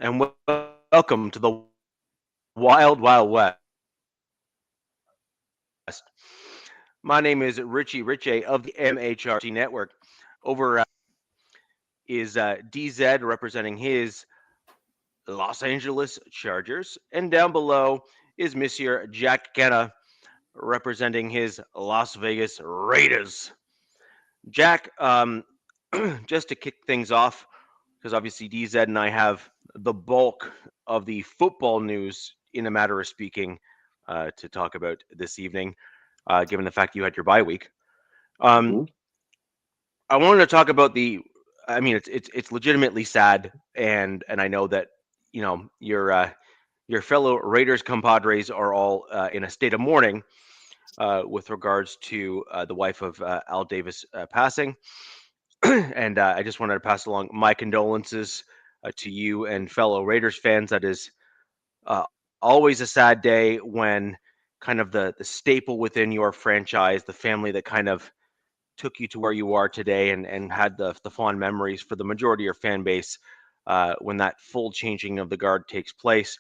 and welcome to the Wild Wild West. My name is Richie Riche of the MHRC Network. Over is DZ representing his Los Angeles Chargers, and down below is Monsieur Jack Kenna representing his Las Vegas Raiders. Jack, just to kick things off, because obviously DZ and I have the bulk of the football news in a matter of speaking to talk about this evening, given the fact you had your bye week. I wanted to talk about the. I mean, it's legitimately sad, and I know that your fellow Raiders compadres are all in a state of mourning with regards to the wife of Al Davis passing. And I just wanted to pass along my condolences to you and fellow Raiders fans. That is always a sad day when kind of the staple within your franchise, the family that kind of took you to where you are today and had the fond memories for the majority of your fan base when that full changing of the guard takes place.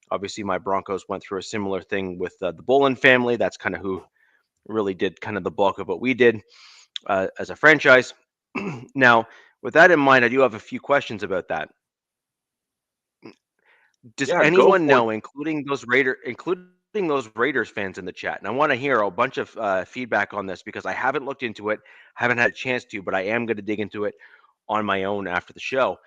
Obviously, my Broncos went through a similar thing with the Bolin family. That's kind of who really did kind of the bulk of what we did as a franchise. Now, with that in mind, I do have a few questions about that. Does anyone know, including those Raiders fans in the chat? And I want to hear a bunch of feedback on this because I haven't looked into it, haven't had a chance to, but I am going to dig into it on my own after the show.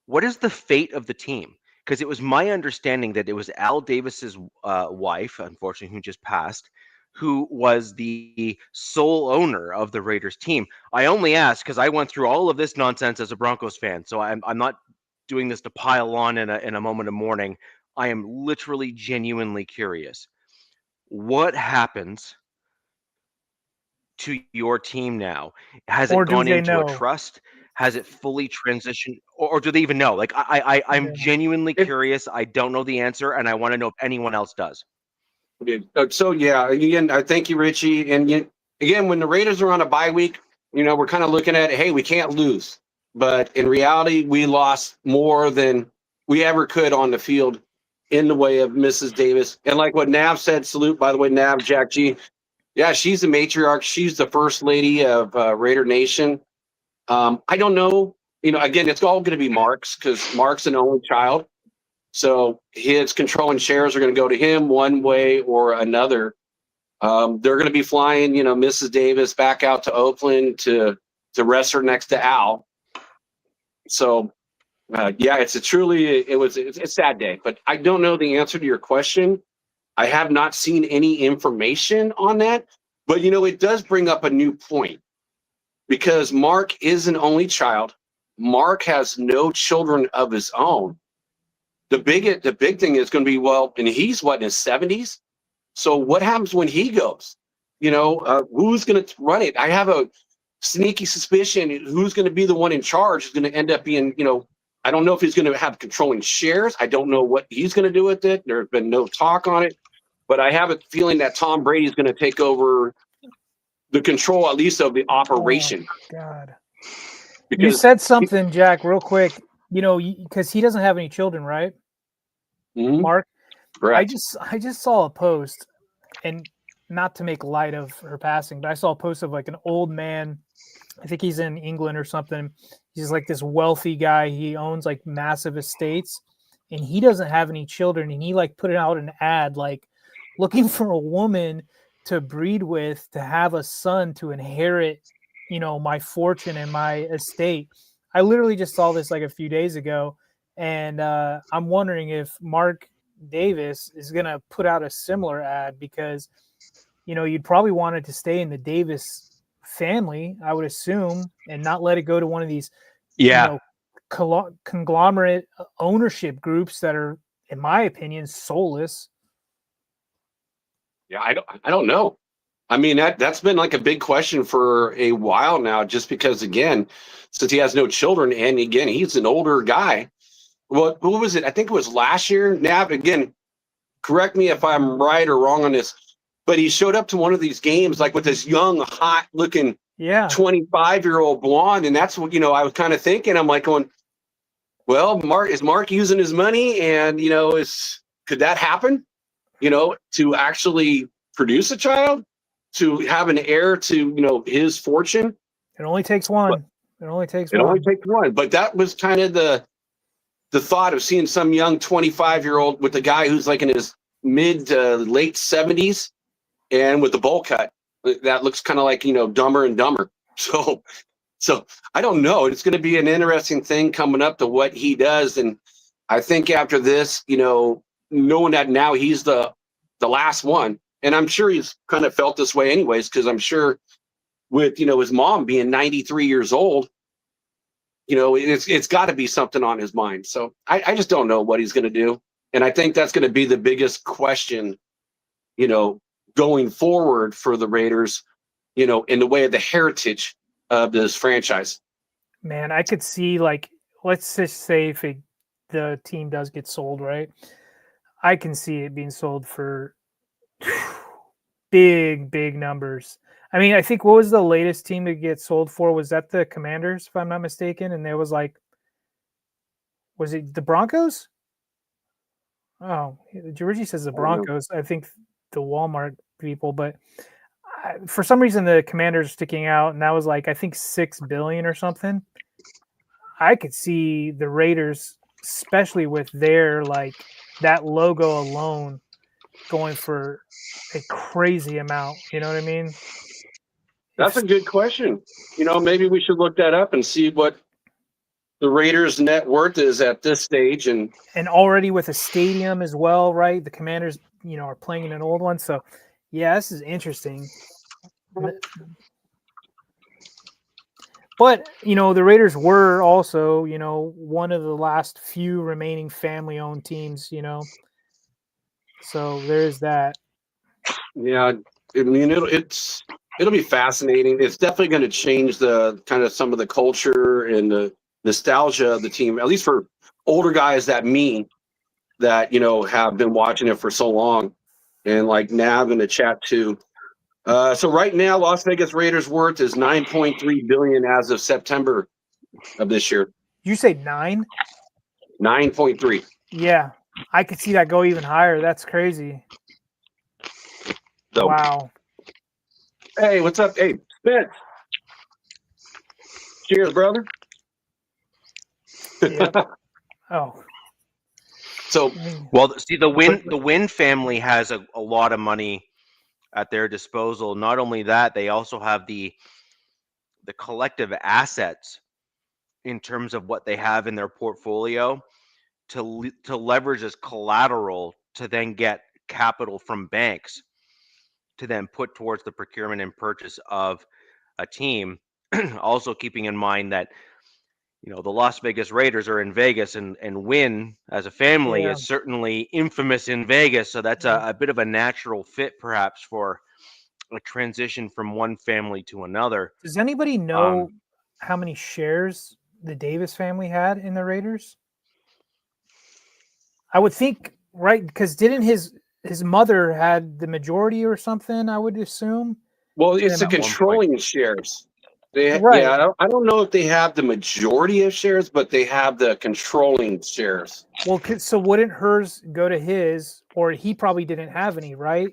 What is the fate of the team? Because it was my understanding that it was Al Davis's wife, unfortunately, who just passed, who was the sole owner of the Raiders team. I only asked because I went through all of this nonsense as a Broncos fan, so I'm not doing this to pile on in a moment of mourning. I am literally genuinely curious. What happens to your team now? Has it gone into a trust? Has it fully transitioned, or do they even know? Like I'm genuinely curious. I don't know the answer, and I want to know if anyone else does. So yeah, again, I thank you, Richie. And again, when the Raiders are on a bye week, we're kind of looking at, hey, we can't lose. But in reality, we lost more than we ever could on the field in the way of Mrs. Davis. And like what Nav said, salute, by the way, Nav, Jack G. Yeah, she's the matriarch. She's the first lady of Raider Nation. I don't know. Again, it's all going to be Mark's because Mark's an only child. So his controlling shares are going to go to him one way or another. They're going to be flying, Mrs. Davis back out to Oakland to rest her next to Al. So, yeah, it's a sad day, but I don't know the answer to your question. I have not seen any information on that, but it does bring up a new point because Mark is an only child. Mark has no children of his own. The big thing is going to be, and he's in his 70s. So what happens when he goes? Who's going to run it? I have a sneaky suspicion who's going to be the one in charge is going to end up being, I don't know if he's going to have controlling shares. I don't know what he's going to do with it. There's been no talk on it, but I have a feeling that Tom Brady is going to take over the control, at least of the operation. Oh, God. Because you said something, Jack, real quick, because he doesn't have any children, right? Mm-hmm. Mark? Correct. I just saw a post, and not to make light of her passing, but I saw a post of like an old man. I think he's in England or something. He's like this wealthy guy. He owns like massive estates, and he doesn't have any children. And he like put out an ad like looking for a woman to breed with, to have a son to inherit, my fortune and my estate. I literally just saw this like a few days ago, and I'm wondering if Mark Davis is going to put out a similar ad because, you'd probably want it to stay in the Davis family, I would assume, and not let it go to one of these, conglomerate ownership groups that are, in my opinion, soulless. Yeah, I don't know. I mean, that's been like a big question for a while now, just because, again, since he has no children, and again, he's an older guy. What was it? I think it was last year. Nav, again, correct me if I'm right or wrong on this, but he showed up to one of these games like with this young, hot-looking 25-year-old blonde, and that's what, I was kind of thinking. I'm like going, well, is Mark using his money, and could that happen? To actually produce a child, to have an heir to his fortune. It only takes one. It only takes one. It only takes one. But that was kind of the thought of seeing some young 25-year-old with a guy who's like in his mid to late 70s and with the bowl cut. That looks kind of like, Dumber and Dumber. So I don't know. It's going to be an interesting thing coming up to what he does. And I think after this, knowing that now he's the last one, and I'm sure he's kind of felt this way anyways, because I'm sure with, his mom being 93 years old, it's got to be something on his mind. So I just don't know what he's going to do. And I think that's going to be the biggest question, going forward for the Raiders, in the way of the heritage of this franchise. Man, I could see, like, let's just say if the team does get sold, right? I can see it being sold for big numbers. I mean, I think what was the latest team to get sold for? Was that the Commanders, if I'm not mistaken? And there was was it the Broncos? Oh, Georgie says the Broncos. I think the Walmart people, but for some reason the Commanders are sticking out, and that was I think $6 billion or something. I could see the Raiders, especially with their that logo alone, going for a crazy amount. You know what I mean? That's a good question. Maybe we should look that up and see what the Raiders' net worth is at this stage, and already with a stadium as well, right? The Commanders, are playing in an old one, so yeah, this is interesting. But the Raiders were also, one of the last few remaining family-owned teams, so there's that. Yeah, I mean it'll be fascinating. It's definitely going to change the kind of some of the culture and the nostalgia of the team, at least for older guys that have been watching it for so long, and like Nav in the chat too. So right now, Las Vegas Raiders' worth is $9.3 billion as of September of this year. You say 9? 9.3. Yeah, I could see that go even higher. That's crazy. So, wow. Hey, what's up? Hey, Spence. Cheers, brother. Yep. Oh. So, well, see, the Wynn family has a lot of money at their disposal. Not only that, they also have the collective assets in terms of what they have in their portfolio to leverage as collateral to then get capital from banks to then put towards the procurement and purchase of a team. Also keeping in mind that the Las Vegas Raiders are in Vegas, and Wynn as a family is certainly infamous in Vegas. So that's a bit of a natural fit perhaps for a transition from one family to another. Does anybody know how many shares the Davis family had in the Raiders? I would think, right, because didn't his mother had the majority or something, I would assume? Well, it's the controlling shares. Right. Yeah, I don't know if they have the majority of shares, but they have the controlling shares. Well, so wouldn't hers go to his, or he probably didn't have any, right?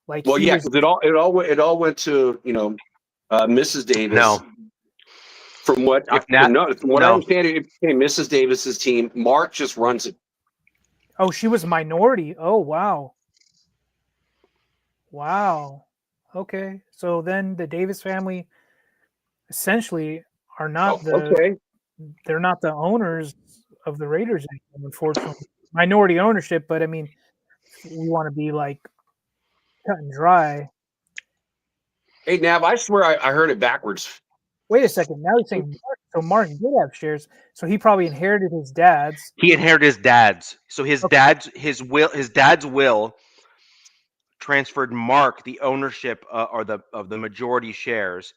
Well, yeah, because it all went to Mrs. Davis. No. From what I understand, it became Mrs. Davis's team. Mark just runs it. Oh, she was minority. Oh, wow. Wow. Okay, so then the Davis family essentially are not they're not the owners of the Raiders anymore, unfortunately. Minority ownership, but I mean, we want to be cut and dry. Hey, Nav, I swear I heard it backwards. Wait a second. Now he's saying Mark. So Mark did have shares, so he probably inherited his dad's. He inherited his dad's. So his dad's will transferred Mark the ownership of the majority shares.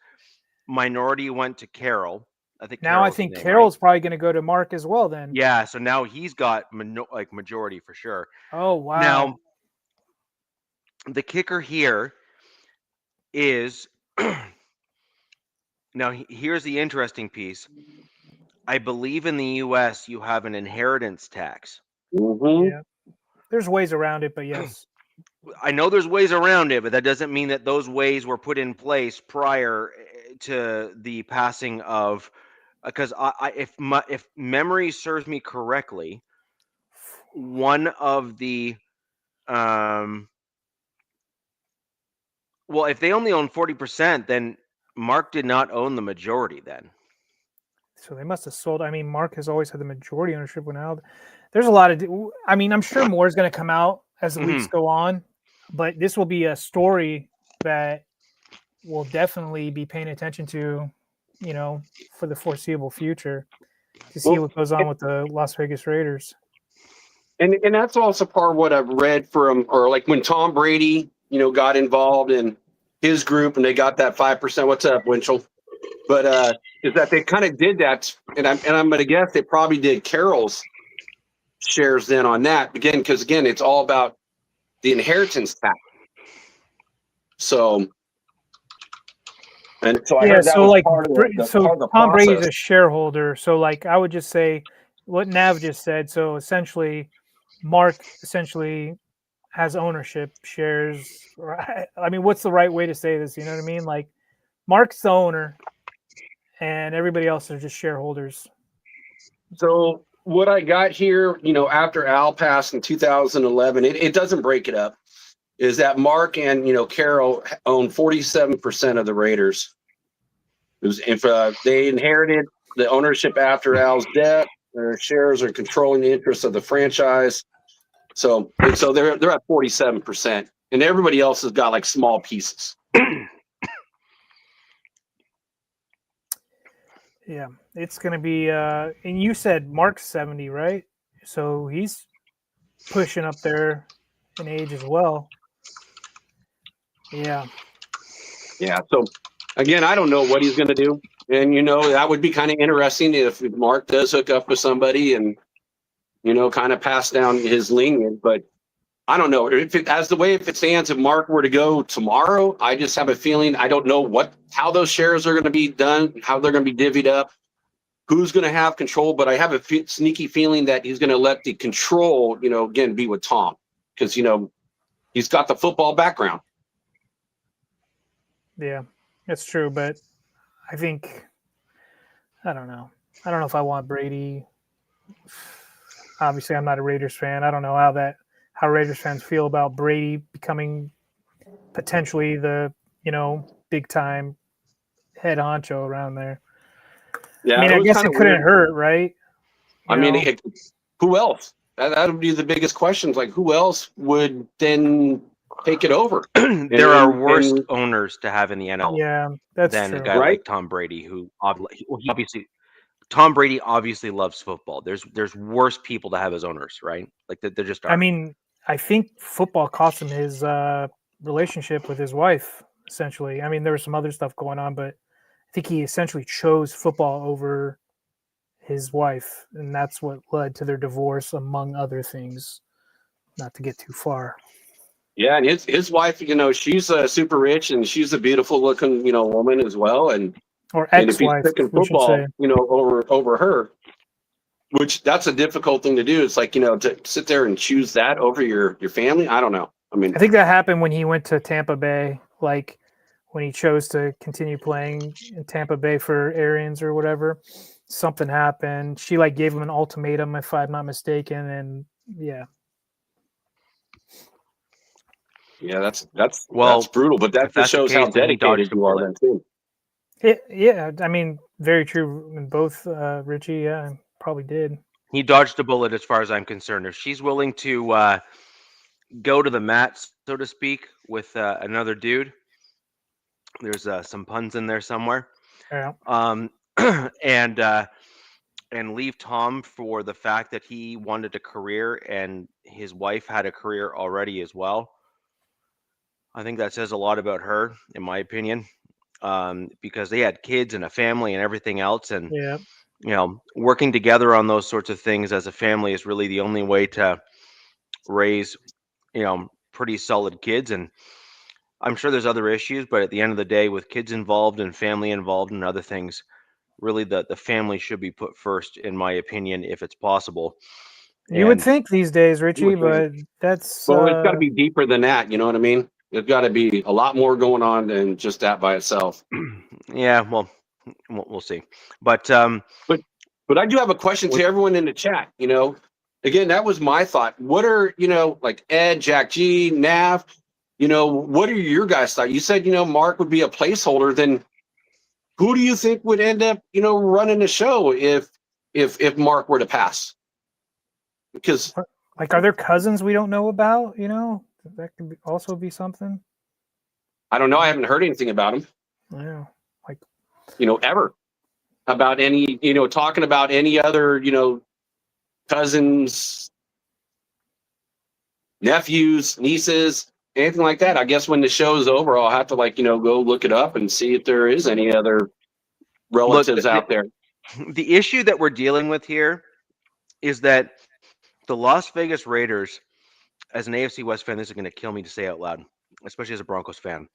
Minority went to Carol. I think Carol's probably going to go to Mark as well then. Yeah, so now he's got majority for sure. Oh, wow. Now, the kicker here is now here's the interesting piece. I believe in the U.S. you have an inheritance tax. Mm-hmm. Yeah, there's ways around it, but yes. I know there's ways around it, but that doesn't mean that those ways were put in place prior to the passing of. Because if memory serves me correctly, one of the well, if they only own 40%, then Mark did not own the majority. Then So they must have sold. I mean, Mark has always had the majority ownership. When now, there's a lot of. I mean, I'm sure more is going to come out as the weeks go on, but this will be a story that we'll definitely be paying attention to, you know, for the foreseeable future to see what goes on with the Las Vegas Raiders. And that's also part of what I've read from, or like when Tom Brady, got involved in his group and they got that 5%. What's up, Winchell? But is that they kind of did that, and I'm going to guess they probably did Carroll's shares then on that again, because again, it's all about the inheritance tax. So, and so I heard that was part of the Tom Brady's process. a shareholder. So like I would just say what Nav just said. So essentially, Mark essentially has ownership shares. I mean, what's the right way to say this? You know what I mean? Like Mark's the owner, and everybody else are just shareholders. So what I got here, after Al passed in 2011, it doesn't break it up, is that Mark and Carroll own 47% of the Raiders. It was, if they inherited the ownership after Al's death, their shares are controlling the interests of the franchise. So they're at 47%, and everybody else has got like small pieces. Yeah, it's going to be, and you said Mark's 70, right? So he's pushing up there in age as well. Yeah. Yeah. So again, I don't know what he's going to do. And, that would be kind of interesting if Mark does hook up with somebody and, kind of pass down his lineage. But I don't know if it stands, if Mark were to go tomorrow, I just have a feeling, I don't know how those shares are going to be done, how they're going to be divvied up, who's going to have control. But I have a sneaky feeling that he's going to let the control, again, be with Tom, because, he's got the football background. Yeah, that's true. But I think, I don't know. I don't know if I want Brady. Obviously, I'm not a Raiders fan. I don't know how Raiders fans feel about Brady becoming potentially the, big time head honcho around there. Yeah, I mean, I guess it couldn't hurt, right? Who else? That would be the biggest questions. Like, who else would then take it over? There are worse owners to have in the NL. Yeah, that's than true. a guy like Tom Brady, who obviously Tom Brady obviously loves football. There's worse people to have as owners, right? Like they're just. I mean, I think football cost him his relationship with his wife. Essentially, I mean, there was some other stuff going on, but I think he essentially chose football over his wife, and that's what led to their divorce, among other things. Not to get too far. Yeah, and his wife, she's super rich and she's a beautiful looking, woman as well. And if he's picking football, over her, which that's a difficult thing to do. It's like, to sit there and choose that over your family. I don't know. I mean, I think that happened when he went to Tampa Bay, like when he chose to continue playing in Tampa Bay for Arians or whatever. Something happened. She gave him an ultimatum, if I'm not mistaken, and yeah. Yeah, that's brutal, but that just shows how dedicated you are then too. Yeah, I mean, very true in both, Richie. Yeah, probably did. He dodged a bullet as far as I'm concerned. If she's willing to go to the mat, so to speak, with another dude, there's some puns in there somewhere. Yeah. And leave Tom for the fact that he wanted a career and his wife had a career already as well. I think that says a lot about her, in my opinion, because they had kids and a family and everything else. And, working together on those sorts of things as a family is really the only way to raise, pretty solid kids. And I'm sure there's other issues, but at the end of the day, with kids involved and family involved and other things, really the family should be put first, in my opinion, if it's possible. You would And think these days, Richie, but that's Well, it's got to be deeper than that. You know what I mean? There's got to be a lot more going on than just that by itself. yeah, well, we'll see. But But but I do have a question to everyone in the chat. Again, that was my thought. What are like Ed, Jack G, Nav? What are your guys' thought? You said Mark would be a placeholder. Then who do you think would end up running the show if Mark were to pass? Because like, are there cousins we don't know about? That could also be something. I don't know. I haven't heard anything about him. Yeah, like ever about any talking about any other cousins, nephews, nieces, anything like that. I guess when the show's over, I'll have to go look it up and see if there is any other relatives out there. The issue that we're dealing with here is that the Las Vegas Raiders, as an AFC West fan, this is going to kill me to say out loud, especially as a Broncos fan.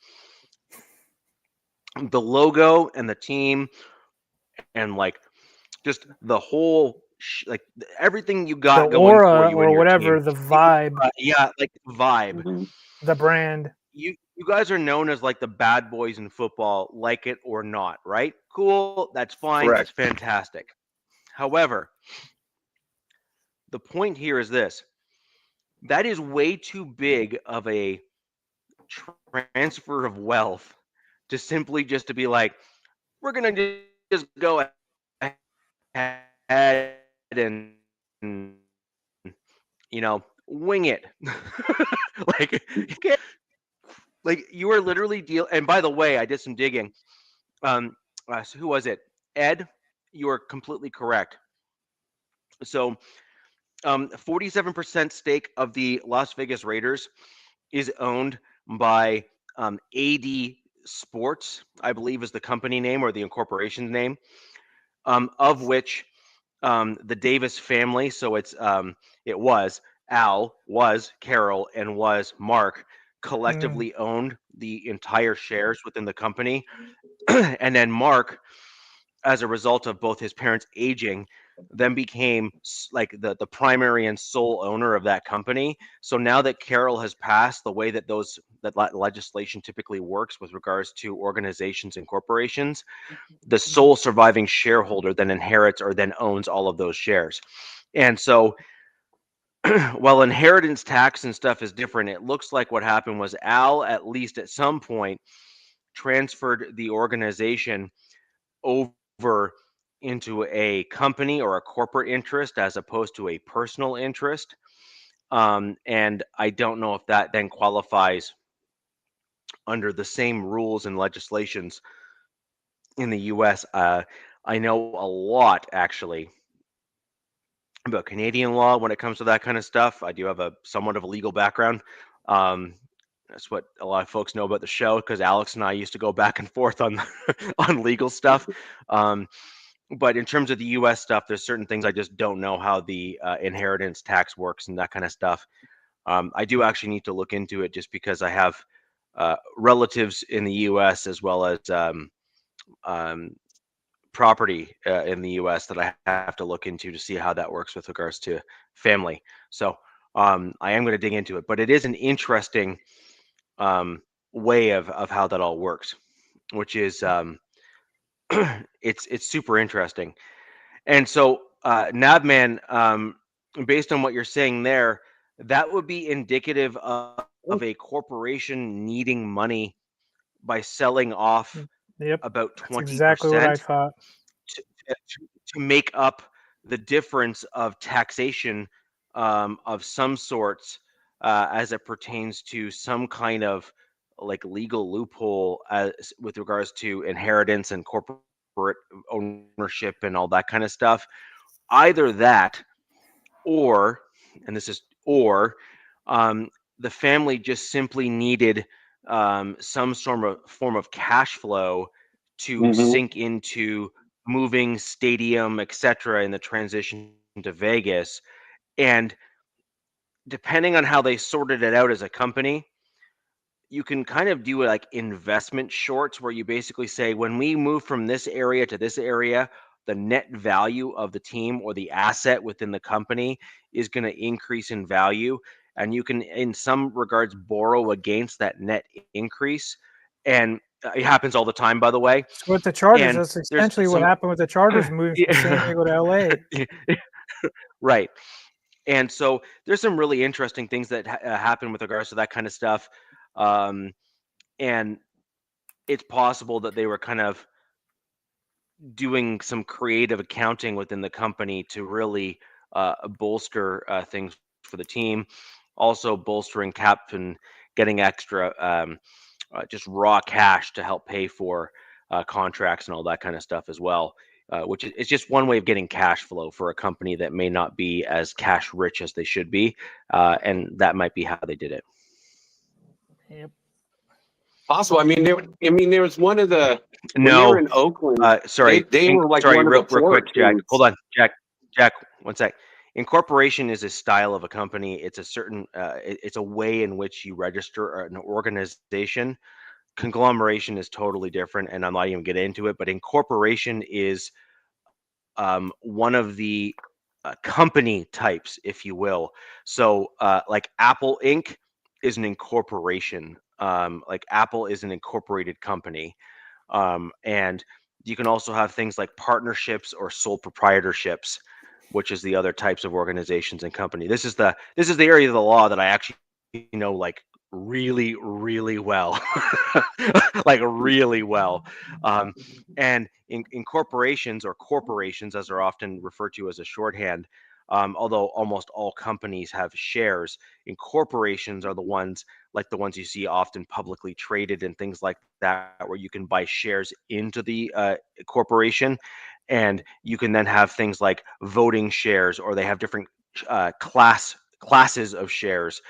The logo and the team and just the whole everything you got the going aura for you or and your whatever, team. the vibe. The vibe. Mm-hmm. The brand. You guys are known as the bad boys in football, like it or not, right? Cool, that's fine. Correct. That's fantastic. However, the point here is this. That is way too big of a transfer of wealth to simply just to be like, we're going to just go ahead and wing it. You are literally and by the way, I did some digging. So who was it? Ed, you are completely correct. So 47% stake of the Las Vegas Raiders is owned by AD Sports, I believe is the company name or the incorporation name, of which the Davis family, so it was Al, was Carol, and was Mark, collectively owned the entire shares within the company. And then Mark, as a result of both his parents aging, then became the primary and sole owner of that company. So now that Carol has passed, the way that legislation typically works with regards to organizations and corporations, the sole surviving shareholder then inherits or then owns all of those shares. And so while inheritance tax and stuff is different, it looks like what happened was Al, at least at some point, transferred the organization over into a company or a corporate interest as opposed to a personal interest. And I don't know if that then qualifies under the same rules and legislations in the US. I know a lot actually about Canadian law when it comes to that kind of stuff. I do have a somewhat of a legal background. That's what a lot of folks know about the show because Alex and I used to go back and forth on on legal stuff. But in terms of the U.S. stuff, there's certain things I just don't know how the inheritance tax works and that kind of stuff. I do actually need to look into it just because I have relatives in the U.S. as well as property in the U.S. that I have to look into to see how that works with regards to family. So I am going to dig into it, but it is an interesting way of how that all works, which is it's super interesting. And so Navman, based on what you're saying there, that would be indicative of a corporation needing money by selling off about 20% exactly what I thought. To make up the difference of taxation of some sorts as it pertains to some kind of legal loophole with regards to inheritance and corporate ownership and all that kind of stuff. Either that or, and this is or, the family just simply needed some form of cash flow to sink into moving stadium, etc., in the transition to Vegas. And depending on how they sorted it out as a company, you can kind of do like investment shorts where you basically say, when we move from this area to this area, the net value of the team or the asset within the company is going to increase in value. And you can, in some regards, borrow against that net increase. And it happens all the time, by the way. So with the Chargers, And that's there's essentially what some, happened with the Chargers moving from San Diego to LA. right. And so there's some really interesting things that happen with regards to that kind of stuff. And it's possible that they were kind of doing some creative accounting within the company to really bolster things for the team, also bolstering cap and getting extra just raw cash to help pay for contracts and all that kind of stuff as well. Which is just one way of getting cash flow for a company that may not be as cash rich as they should be, and that might be how they did it. Yep. Possible. I mean, there was one of the when they No, were in Oakland. sorry, they were like sorry, one real of the quick, Jack. teams. Hold on, Jack, one sec. Incorporation is a style of a company. It's a certain, it's a way in which you register an organization. Conglomeration is totally different, and I'm not even get into it. But incorporation is one of the company types, if you will. So, like Apple Inc. is an incorporation. Like Apple is an incorporated company. And you can also have things like partnerships or sole proprietorships, which is the other types of organizations and company. This is the area of the law that I actually know like really, really well, like really well. And in corporations, or corporations, as they're often referred to as a shorthand, although almost all companies have shares, incorporations are the ones like the ones you see often publicly traded and things like that, where you can buy shares into the corporation, and you can then have things like voting shares, or they have different classes of shares,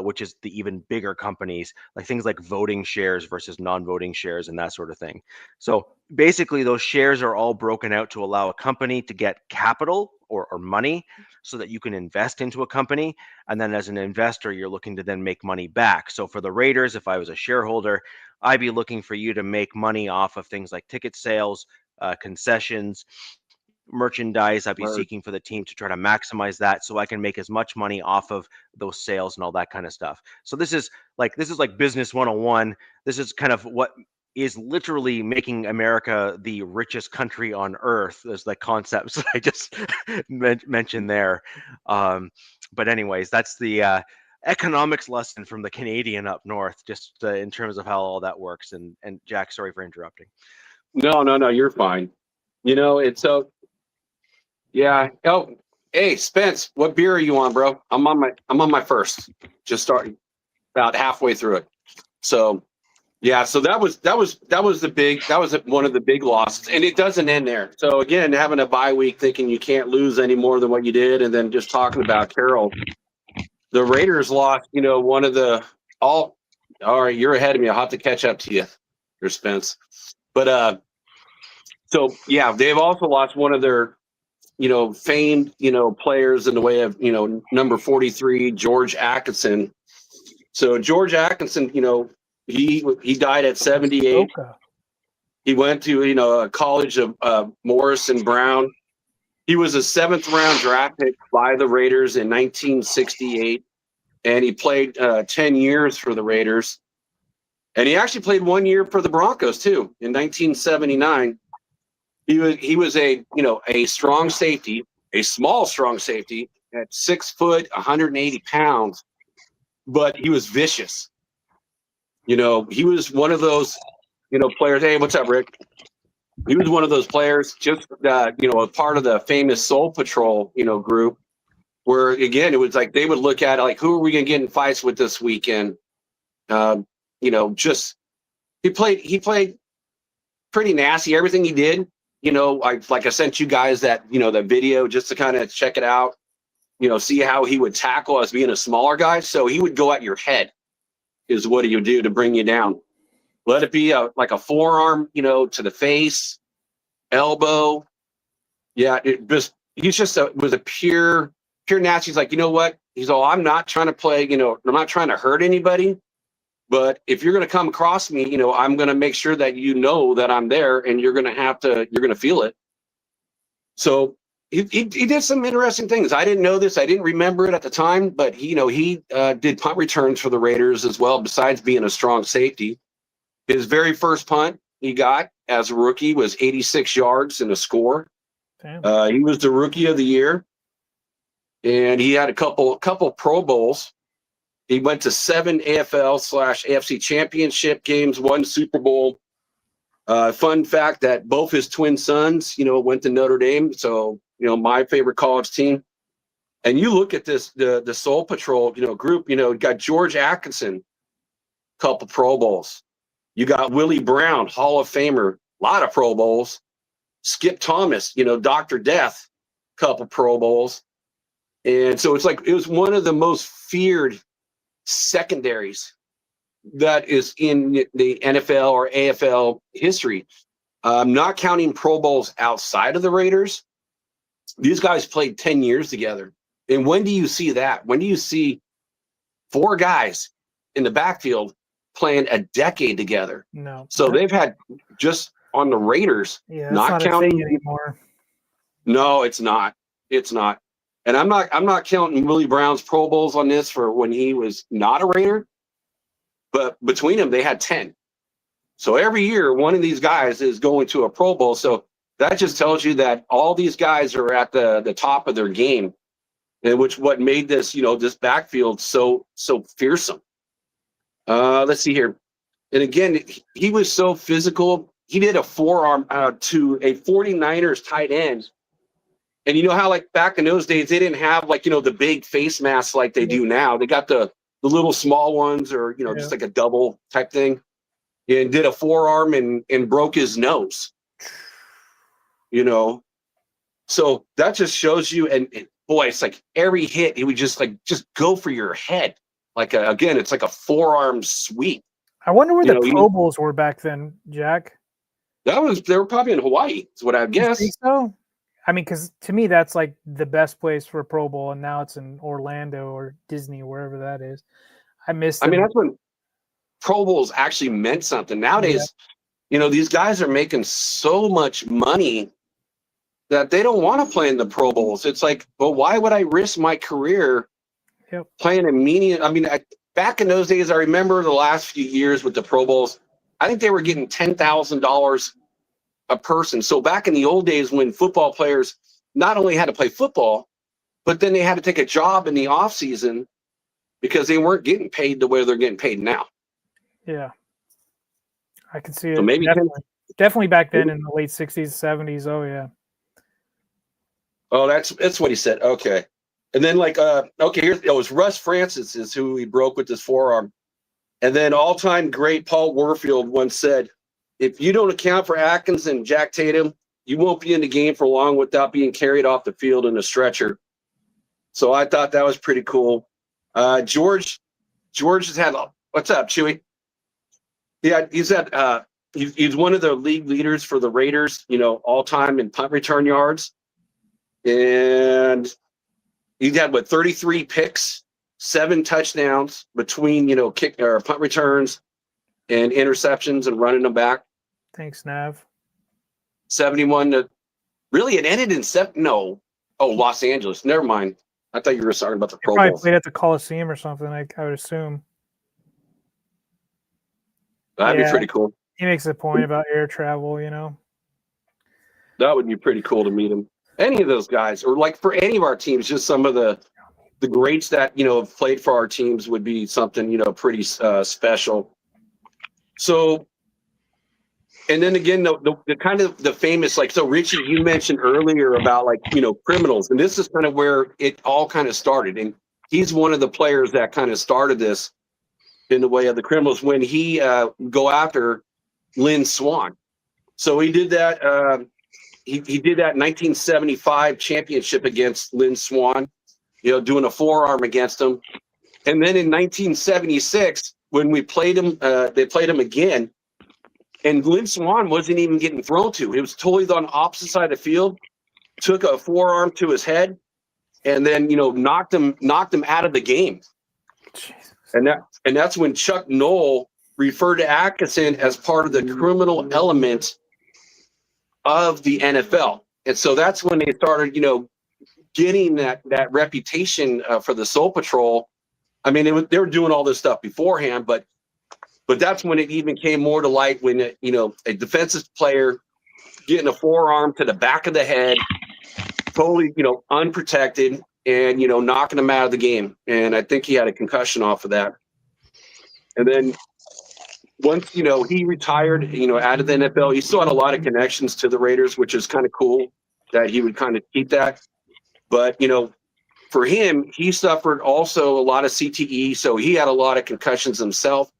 which is the even bigger companies, like things like voting shares versus non-voting shares and that sort of thing. So basically, those shares are all broken out to allow a company to get capital or money so that you can invest into a company. And then as an investor, you're looking to then make money back. So for the Raiders, if I was a shareholder, I'd be looking for you to make money off of things like ticket sales, concessions, merchandise. I'd be Word. seeking for the team to try to maximize that so I can make as much money off of those sales and all that kind of stuff. So this is like business 101. This is kind of what is literally making America the richest country on earth. There's the concepts that I just mentioned there. But anyways, that's the economics lesson from the Canadian up north, just in terms of how all that works. And Jack, sorry for interrupting. No, you're fine. It's so. Yeah. Oh, hey, Spence, what beer are you on, bro? I'm on my first. Just starting about halfway through it. So, yeah. So that was one of the big losses, and it doesn't end there. So again, having a bye week, thinking you can't lose any more than what you did, and then just talking about Carroll, the Raiders lost. One of the all. All right, you're ahead of me. I'll have to catch up to you, your Spence. But so yeah, they've also lost one of their famed, players in the way of, number 43, George Atkinson. So George Atkinson, he died at 78. Okay. He went to, a college of Morrison Brown. He was a 7th round draft pick by the Raiders in 1968. And he played 10 years for the Raiders. And he actually played 1 year for the Broncos too in 1979. He was a strong safety, a small strong safety at 6 foot, 180 pounds, but he was vicious. He was one of those, players. Hey, what's up, Rick? He was one of those players, just a part of the famous Soul Patrol, group, where again it was like they would look at it like, who are we gonna get in fights with this weekend? Just he played pretty nasty. Everything he did. I sent you guys that, that video just to kind of check it out, see how he would tackle as being a smaller guy. So he would go at your head is what he would do to bring you down. Let it be like a forearm, to the face, elbow. Yeah, he was a pure nasty. He's like, you know what? He's all, I'm not trying to play, I'm not trying to hurt anybody. But if you're going to come across me, I'm going to make sure that you know that I'm there, and you're going to feel it. So he did some interesting things. I didn't know this. I didn't remember it at the time, but he did punt returns for the Raiders as well, besides being a strong safety. His very first punt he got as a rookie was 86 yards and a score. Damn. He was the rookie of the year, and he had a couple Pro Bowls. He went to 7 AFL/AFC championship games, 1 Super Bowl. Fun fact that both his twin sons, went to Notre Dame. So, my favorite college team. And you look at this, the Soul Patrol, group, you got George Atkinson, couple Pro Bowls. You got Willie Brown, Hall of Famer, a lot of Pro Bowls. Skip Thomas, Dr. Death, couple Pro Bowls. And so it was one of the most feared secondaries that is in the NFL or AFL history. Not counting Pro Bowls outside of the Raiders. These guys played 10 years together. And when do you see that? When do you see 4 guys in the backfield playing a decade together? No. So they've had, just on the Raiders, not counting anymore. No, it's not. It's not. And I'm not counting Willie Brown's Pro Bowls on this for when he was not a Raider. But between them, they had 10. So every year, one of these guys is going to a Pro Bowl. So that just tells you that all these guys are at the top of their game, and what made this, this backfield so fearsome. Let's see here. And again, he was so physical. He did a forearm to a 49ers tight end. And you know how, like, back in those days, they didn't have, like, the big face masks like they do now. They got the little small ones, or, just like a double type thing. And did a forearm and broke his nose. So that just shows you, and boy, it's like every hit, it would just go for your head. Like, again, it's like a forearm sweep. I wonder where the Pro Bowls were back then, Jack. They were probably in Hawaii, is what I guess. You think so? I mean, because to me, that's like the best place for a Pro Bowl, and now it's in Orlando or Disney or wherever that is. I miss them. I mean, that's when Pro Bowls actually meant something. Nowadays, these guys are making so much money that they don't want to play in the Pro Bowls. It's like, well, why would I risk my career playing a meaning? I mean, back in those days, I remember the last few years with the Pro Bowls, I think they were getting $10,000 a person. So back in the old days, when football players not only had to play football, but then they had to take a job in the off season because they weren't getting paid the way they're getting paid now. Yeah, I can see it. So maybe definitely back then in the late 60s, 70s. Oh yeah. Oh, that's what he said. Okay. And then, like, it was Russ Francis is who he broke with his forearm. And then all-time great Paul Warfield once said, if you don't account for Atkins and Jack Tatum, you won't be in the game for long without being carried off the field in a stretcher. So I thought that was pretty cool. George has had, what's up, Chewy? Yeah, he's one of the league leaders for the Raiders, all time in punt return yards. And he had 33 picks, 7 touchdowns between, kick or punt returns and interceptions and running them back. Thanks, Nav. 71 to really, it ended in Los Angeles. Never mind. I thought you were talking about the Pro Bowl. Probably played at the Coliseum or something, I would assume. That'd be pretty cool. He makes a point about air travel, That would be pretty cool to meet him. Any of those guys, or like for any of our teams, just some of the greats that have played for our teams would be something pretty special. So, and then again, the kind of the famous, like, so Richie, you mentioned earlier about, like, criminals, and this is kind of where it all kind of started, and he's one of the players that kind of started this in the way of the criminals when he go after Lynn Swann. So he did that. He did that 1975 championship against Lynn Swann, doing a forearm against him. And then in 1976, when we played him, they played him again, and Lynn Swann wasn't even getting thrown to. It was totally on the opposite side of the field, took a forearm to his head, and then, knocked him out of the game. And that's when Chuck Noll referred to Atkinson as part of the criminal element of the NFL. And so that's when they started, getting that reputation for the Soul Patrol. I mean, they were doing all this stuff beforehand, but that's when it even came more to light when, a defensive player getting a forearm to the back of the head, totally, unprotected, and, knocking him out of the game. And I think he had a concussion off of that. And then once, he retired, out of the NFL, he still had a lot of connections to the Raiders, which is kind of cool that he would kind of keep that. But, for him, he suffered also a lot of CTE, so he had a lot of concussions himself.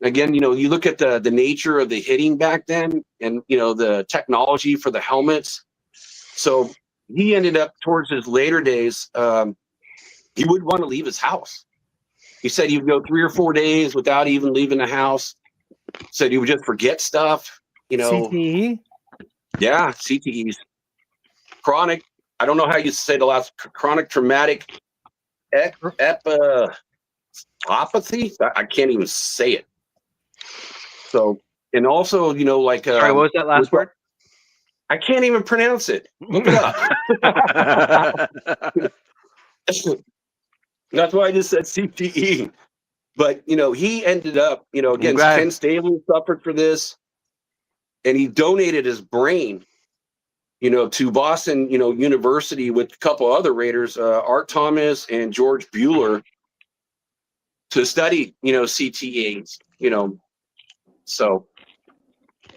Again, you look at the nature of the hitting back then and, the technology for the helmets. So he ended up towards his later days, he wouldn't want to leave his house. He said he would go 3 or 4 days without even leaving the house. Said he would just forget stuff, CTE? Yeah, CTEs. Chronic, I don't know how you say the last, chronic traumatic epopathy. I can't even say it. So, and also, like, sorry, what was that last word? I can't even pronounce it. Look it up. That's why I just said CTE. But, he ended up, again, Ken Staley suffered for this, and he donated his brain, to Boston, University with a couple other Raiders, Art Thomas and George Bueller, to study, CTEs, So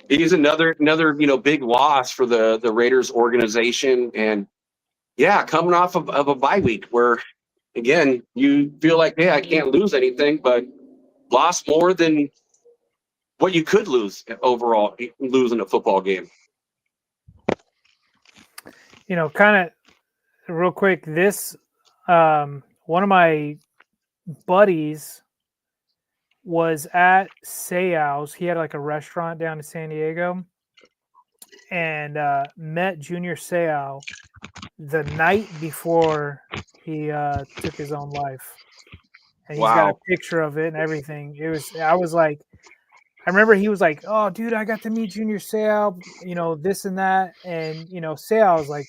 he's another, big loss for the Raiders organization. And yeah, coming off of a bye week where, again, you feel like, hey, I can't lose anything, but lost more than what you could lose overall, losing a football game. Kind of real quick, this, one of my buddies was at Seau's. He had like a restaurant down in San Diego, and met Junior Seau the night before he took his own life. And he's got a picture of it and everything. I remember he was like, "Oh, dude, I got to meet Junior Seau, this and that." And, Seau was like,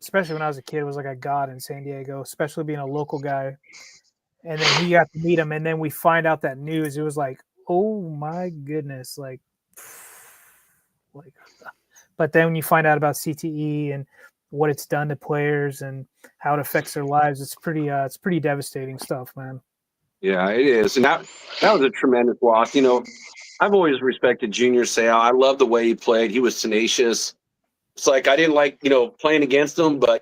especially when I was a kid, was like a god in San Diego, especially being a local guy. And then he got to meet him, and then we find out that news. It was like, oh my goodness, like. But then when you find out about CTE and what it's done to players and how it affects their lives, it's pretty devastating stuff, man. Yeah, it is, and that was a tremendous loss. I've always respected Junior Seau. I love the way he played. He was tenacious. It's like I didn't like playing against him, but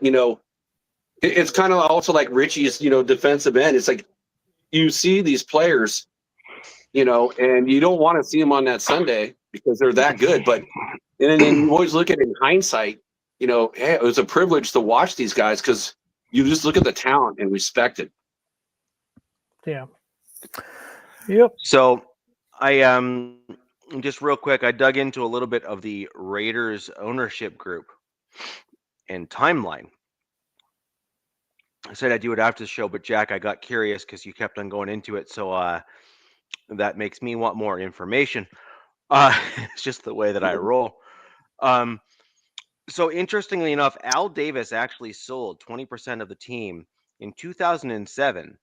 it's kind of also like Richie's defensive end. It's like you see these players, and you don't want to see them on that Sunday because they're that good. But and then you always look at it in hindsight. Hey, it was a privilege to watch these guys because you just look at the talent and respect it. Yeah. Yep. So I just real quick, I dug into a little bit of the Raiders ownership group and timeline. I said I'd do it after the show, but Jack, I got curious because you kept on going into it. So that makes me want more information. It's just the way that I roll. So interestingly enough, Al Davis actually sold 20% of the team in 2007,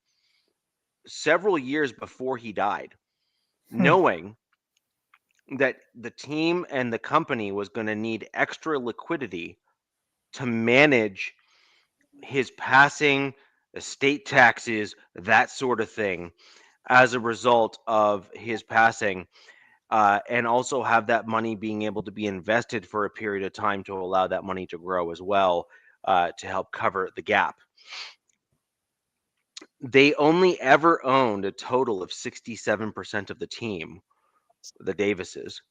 several years before he died, knowing that the team and the company was going to need extra liquidity to manage his passing, estate taxes, that sort of thing, as a result of his passing, and also have that money being able to be invested for a period of time to allow that money to grow as well, to help cover the gap. They only ever owned a total of 67% of the team, the Davises.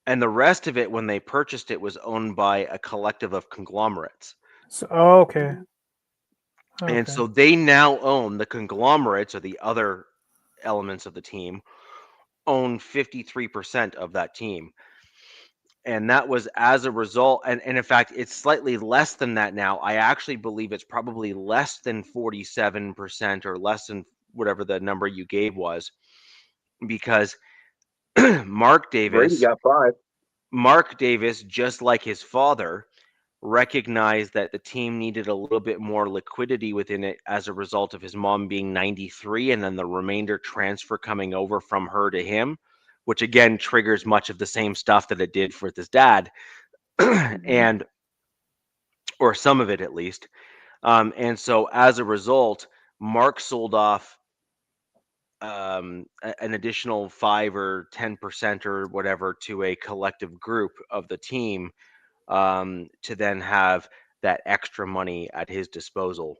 And the rest of it, when they purchased it, was owned by a collective of conglomerates. So, okay. And so they now own the conglomerates, or the other elements of the team, own 53% of that team. And that was as a result. And in fact, it's slightly less than that now. I actually believe it's probably less than 47% or less than whatever the number you gave was, because Mark Brady Davis, got 5. just like his father, recognized that the team needed a little bit more liquidity within it as a result of his mom being 93 and then the remainder transfer coming over from her to him, which again triggers much of the same stuff that it did for his dad, and or some of it at least. And so as a result, Mark sold off an additional 5 or 10% or whatever to a collective group of the team, to then have that extra money at his disposal,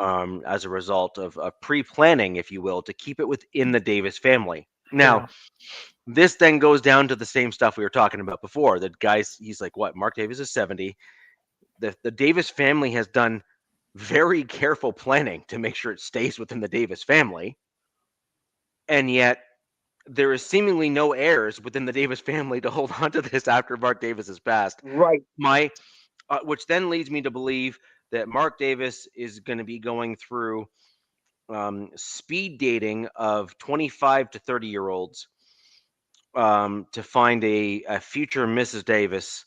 as a result of pre-planning, if you will, to keep it within the Davis family. Now, this then goes down to the same stuff we were talking about before. The guys, he's like, what? Mark Davis is 70. The Davis family has done very careful planning to make sure it stays within the Davis family. And yet there is seemingly no heirs within the Davis family to hold on to this after Mark Davis has passed. Right. Which then leads me to believe that Mark Davis is going to be going through speed dating of 25 to 30-year-olds, to find a future Mrs. Davis,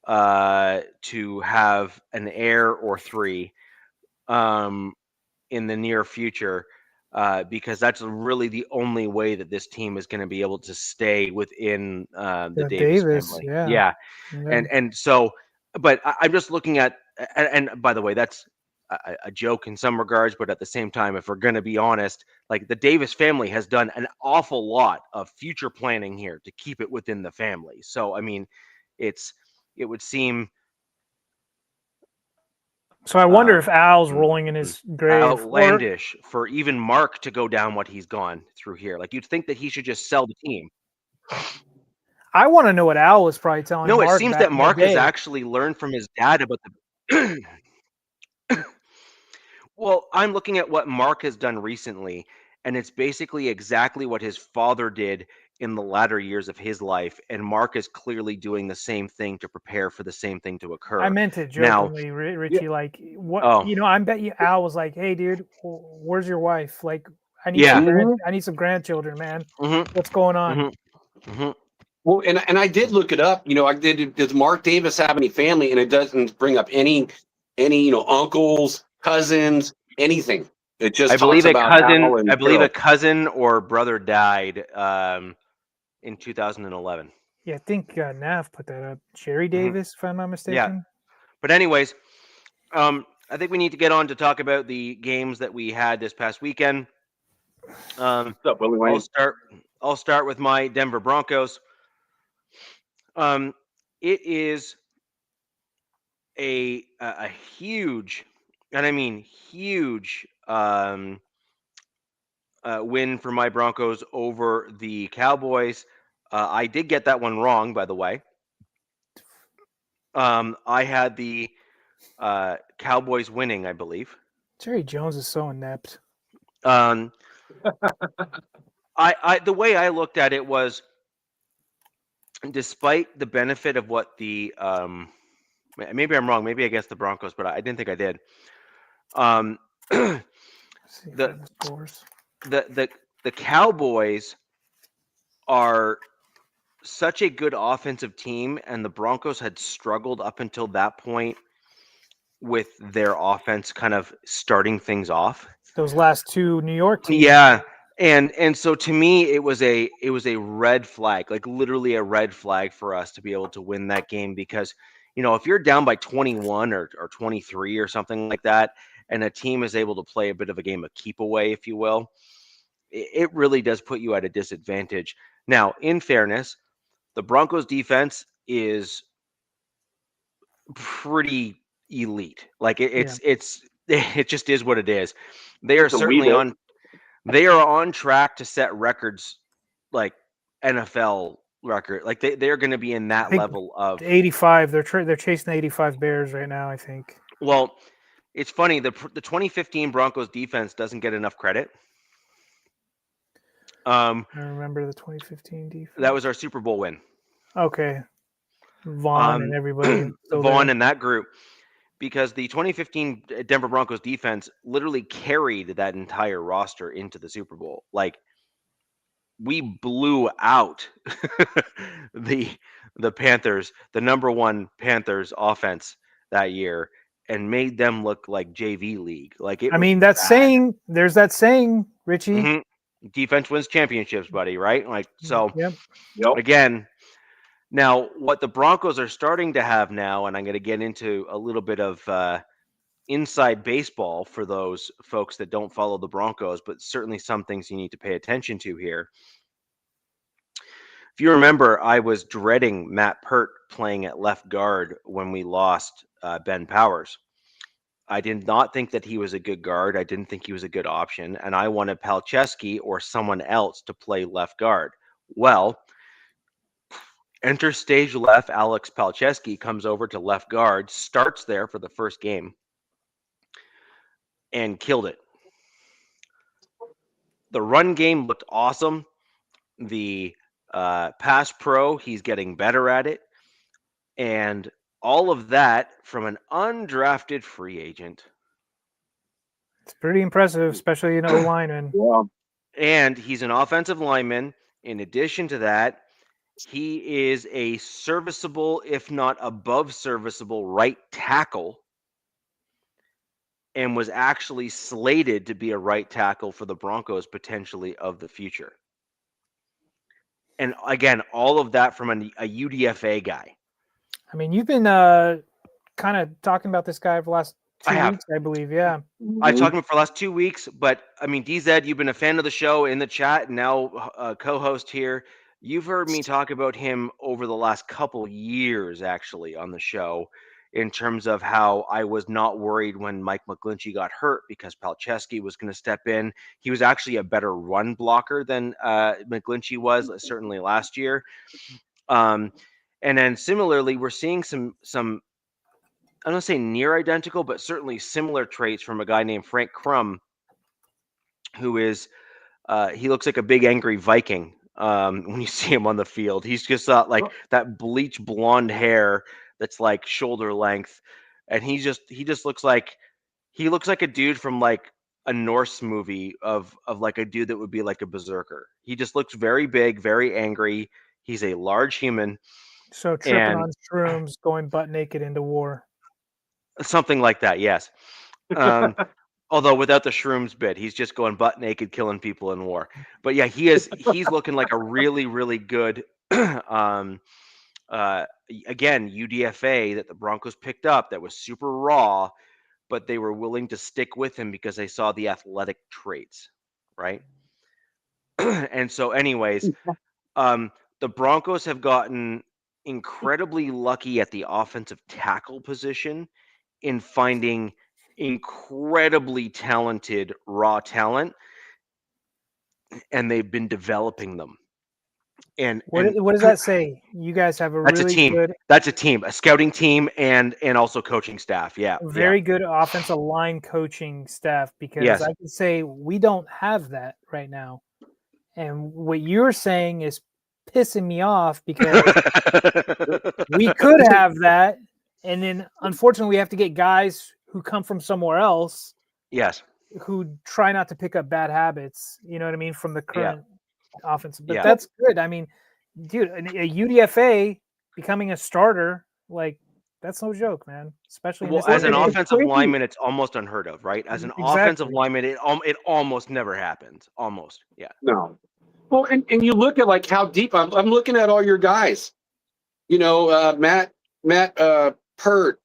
to have an heir or 3 in the near future, because that's really the only way that this team is going to be able to stay within the Davis family. Yeah. And so, but I'm just looking at, and by the way, that's a joke in some regards, but at the same time, if we're going to be honest, like the Davis family has done an awful lot of future planning here to keep it within the family. So, I mean, it would seem. So I wonder if Al's rolling in his grave. Outlandish for even Mark to go down what he's gone through here. Like, you'd think that he should just sell the team. I want to know what Al was probably telling No, Mark. it seems that Mark has actually learned from his dad about the. Well, I'm looking at what Mark has done recently, and it's basically exactly what his father did in the latter years of his life, and Mark is clearly doing the same thing to prepare for the same thing to occur. I meant it jokingly, Richie. Like, what? I bet you Al was like, "Hey, dude, where's your wife? Like, I need I need some grandchildren, man. What's going on?" Well, and I did look it up. Does Mark Davis have any family? And it doesn't bring up any uncles, cousins, anything. It just talks about Al and I believe a cousin or brother died in 2011. Yeah, I think Nav put that up. Jerry Davis, if I'm not mistaken. Yeah. But anyways, I think we need to get on to talk about the games that we had this past weekend. What's up, Willie Wayne? I'll start with my Denver Broncos. It is a huge, and I mean huge, win for my Broncos over the Cowboys. I did get that one wrong, by the way. I had the Cowboys winning, I believe. Jerry Jones is so inept. The way I looked at it was, despite the benefit of what the maybe I'm wrong, maybe I guessed the Broncos, but I didn't think I did. The Cowboys are such a good offensive team, and the Broncos had struggled up until that point with their offense kind of starting things off. Those last 2 New York teams. Yeah. And so to me, it was a red flag, like literally a red flag for us to be able to win that game, because, if you're down by 21 or 23 or something like that, and a team is able to play a bit of a game of keep away, if you will, it really does put you at a disadvantage. Now, in fairness, the Broncos defense is pretty elite. Like it just is what it is. They are certainly on. They are on track to set records, like NFL record. Like they are going to be in that level of 85. They're chasing the 85 Bears right now, I think. Well, it's funny, the 2015 Broncos defense doesn't get enough credit. I remember the 2015 defense. That was our Super Bowl win. Okay. Vaughn and everybody. Vaughn and that group. because the 2015 Denver Broncos defense literally carried that entire roster into the Super Bowl. Like, we blew out the Panthers, the number one Panthers offense that year, and made them look like JV league. Like, it I was mean, that bad. saying, there's that saying, Richie. Mm-hmm. Defense wins championships, buddy, right? Like, so Yep. again, now what the Broncos are starting to have now, and I'm going to get into a little bit of inside baseball for those folks that don't follow the Broncos, but certainly some things you need to pay attention to here. If you remember, I was dreading Matt Pert playing at left guard when we lost Ben Powers. I did not think that he was a good guard. I didn't think he was a good option. And I wanted Palczewski or someone else to play left guard. Well, enter stage left, Alex Palczewski comes over to left guard, starts there for the first game, and killed it. The run game looked awesome. The pass pro, he's getting better at it. And all of that from an undrafted free agent. It's pretty impressive, especially an O-lineman. Yeah. And he's an offensive lineman. In addition to that, he is a serviceable, if not above serviceable, right tackle, and was actually slated to be a right tackle for the Broncos potentially of the future. And again, all of that from a UDFA guy. I mean, you've been kind of talking about this guy for the last 2 weeks, I believe. Yeah. I talked about for the last 2 weeks, but I mean, DZ, you've been a fan of the show in the chat, and now co-host here. You've heard me talk about him over the last couple years, actually, on the show, in terms of how I was not worried when Mike McGlinchey got hurt because Palczewski was going to step in. He was actually a better run blocker than McGlinchey was, certainly last year. And then similarly, we're seeing some I don't say near identical, but certainly similar traits from a guy named Frank Crum, who is he looks like a big angry Viking when you see him on the field. He's just got like that bleach blonde hair that's like shoulder length, and he just looks like a dude from like a Norse movie of like a dude that would be like a berserker. He just looks very big, very angry. He's a large human. So tripping on shrooms, going butt naked into war. Something like that, yes. Although without the shrooms bit, he's just going butt naked, killing people in war. But yeah, he's looking like a really, really good again, UDFA that the Broncos picked up that was super raw, but they were willing to stick with him because they saw the athletic traits, right? And so anyways, the Broncos have gotten incredibly lucky at the offensive tackle position in finding incredibly talented raw talent, and they've been developing them. And what does that say? You guys have that's really a team. good. That's a team, a scouting team, and also coaching staff. Yeah, very good offensive line coaching staff, because I can say we don't have that right now. And what you're saying is pissing me off, because we could have that, and then unfortunately we have to get guys who come from somewhere else. Yes. Who try not to pick up bad habits, you know what I mean, from the current offense. But that's good. I mean, dude, a UDFA becoming a starter, like, that's no joke, man. Especially as an offensive lineman, it's almost unheard of, right? As an offensive lineman, it almost never happens. Almost, yeah. No. Well, and you look at like how deep I'm looking at all your guys. You know, Matt Pert.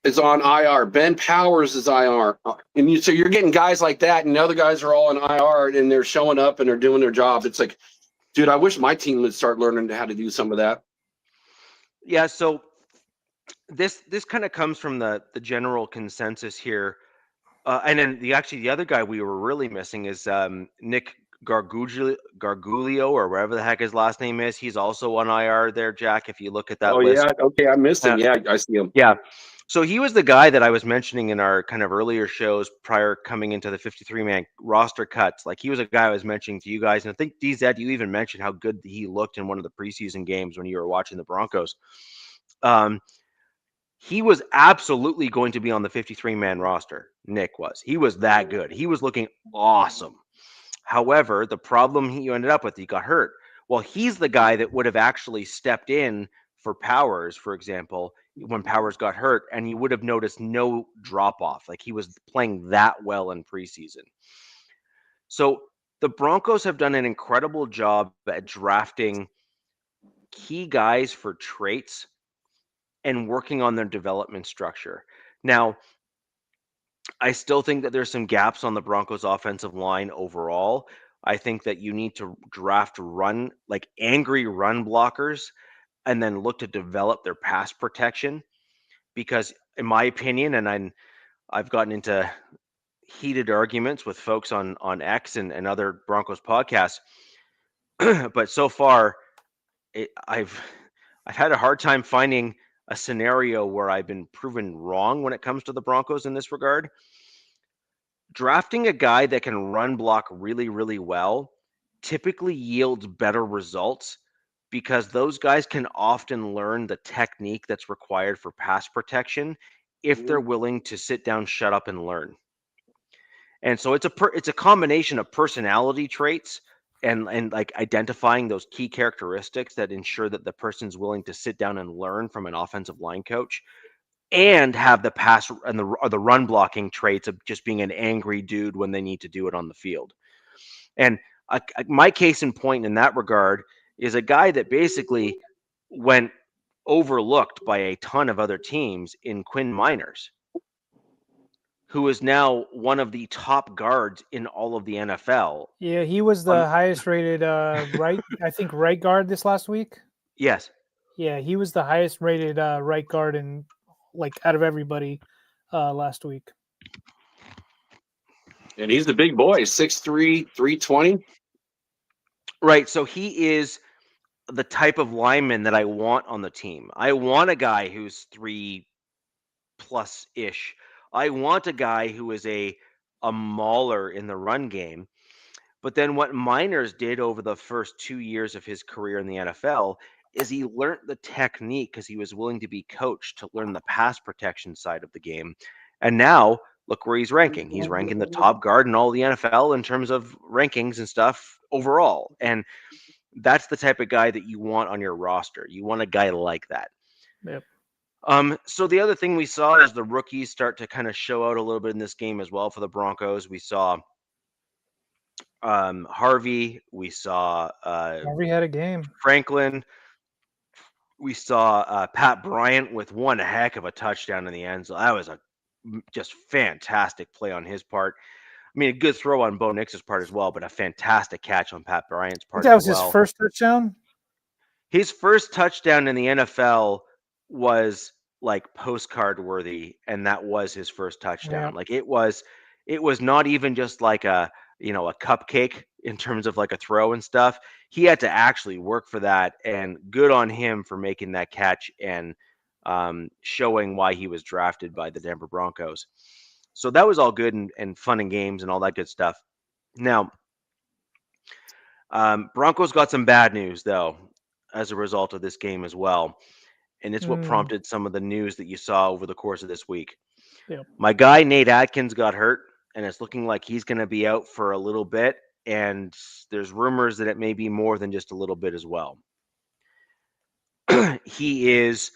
Is on IR. Ben Powers is IR, and so you're getting guys like that, and the other guys are all on IR, and they're showing up and they're doing their job. It's like, dude, I wish my team would start learning how to do some of that. Yeah. So this kind of comes from the general consensus here, and then the other guy we were really missing is Nick Gargulio, or whatever the heck his last name is. He's also on IR there, Jack. If you look at that list. Yeah, okay, I missed him. Yeah, I see him. Yeah. So he was the guy that I was mentioning in our kind of earlier shows prior coming into the 53-man roster cuts. Like, he was a guy I was mentioning to you guys. And I think, DZ, you even mentioned how good he looked in one of the preseason games when you were watching the Broncos. he was absolutely going to be on the 53-man roster. Nick was. He was that good. He was looking awesome. However, the problem he ended up with, he got hurt. Well, he's the guy that would have actually stepped in for Powers, for example, when Powers got hurt, and you would have noticed no drop off. Like he was playing that well in preseason. So the Broncos have done an incredible job at drafting key guys for traits and working on their development structure. Now, I still think that there's some gaps on the Broncos offensive line overall. I think that you need to draft angry run blockers and then look to develop their pass protection because in my opinion, and I've gotten into heated arguments with folks on X and other Broncos podcasts, but so far I've had a hard time finding a scenario where I've been proven wrong when it comes to the Broncos in this regard. Drafting a guy that can run block really, really well typically yields better results because those guys can often learn the technique that's required for pass protection if they're willing to sit down, shut up, and learn. And so it's a combination of personality traits and like identifying those key characteristics that ensure that the person's willing to sit down and learn from an offensive line coach and have the pass and the run blocking traits of just being an angry dude when they need to do it on the field. And my case in point in that regard is a guy that basically went overlooked by a ton of other teams in Quinn Miners, who is now one of the top guards in all of the NFL. Yeah, he was the highest rated right guard this last week. Yes. Yeah, he was the highest rated right guard in out of everybody last week. And he's the big boy, 6'3", 320. Right. So he is the type of lineman that I want on the team. I want a guy who's 3+ ish. I want a guy who is a mauler in the run game. But then what Miners did over the first 2 years of his career in the NFL is he learned the technique because he was willing to be coached to learn the pass protection side of the game. And now look where he's ranking. He's ranking the top guard in all the NFL in terms of rankings and stuff overall. And that's the type of guy that you want on your roster. You want a guy like that. Yep. So the other thing we saw is the rookies start to kind of show out a little bit in this game as well for the Broncos. We saw Harvey. We saw Harvey had a game. Franklin. We saw Pat Bryant with one heck of a touchdown in the end zone. That was a just fantastic play on his part. I mean, a good throw on Bo Nix's part as well, but a fantastic catch on Pat Bryant's part That was as well. his first touchdown? His first touchdown in the NFL was like postcard worthy, and that was his first touchdown. Yeah. Like it was not even just like a cupcake in terms of like a throw and stuff. He had to actually work for that, and good on him for making that catch and showing why he was drafted by the Denver Broncos. So that was all good and fun and games and all that good stuff. Now, Broncos got some bad news though as a result of this game as well. And it's what prompted some of the news that you saw over the course of this week. Yep. My guy, Nate Atkins, got hurt, and it's looking like he's going to be out for a little bit. And there's rumors that it may be more than just a little bit as well. He is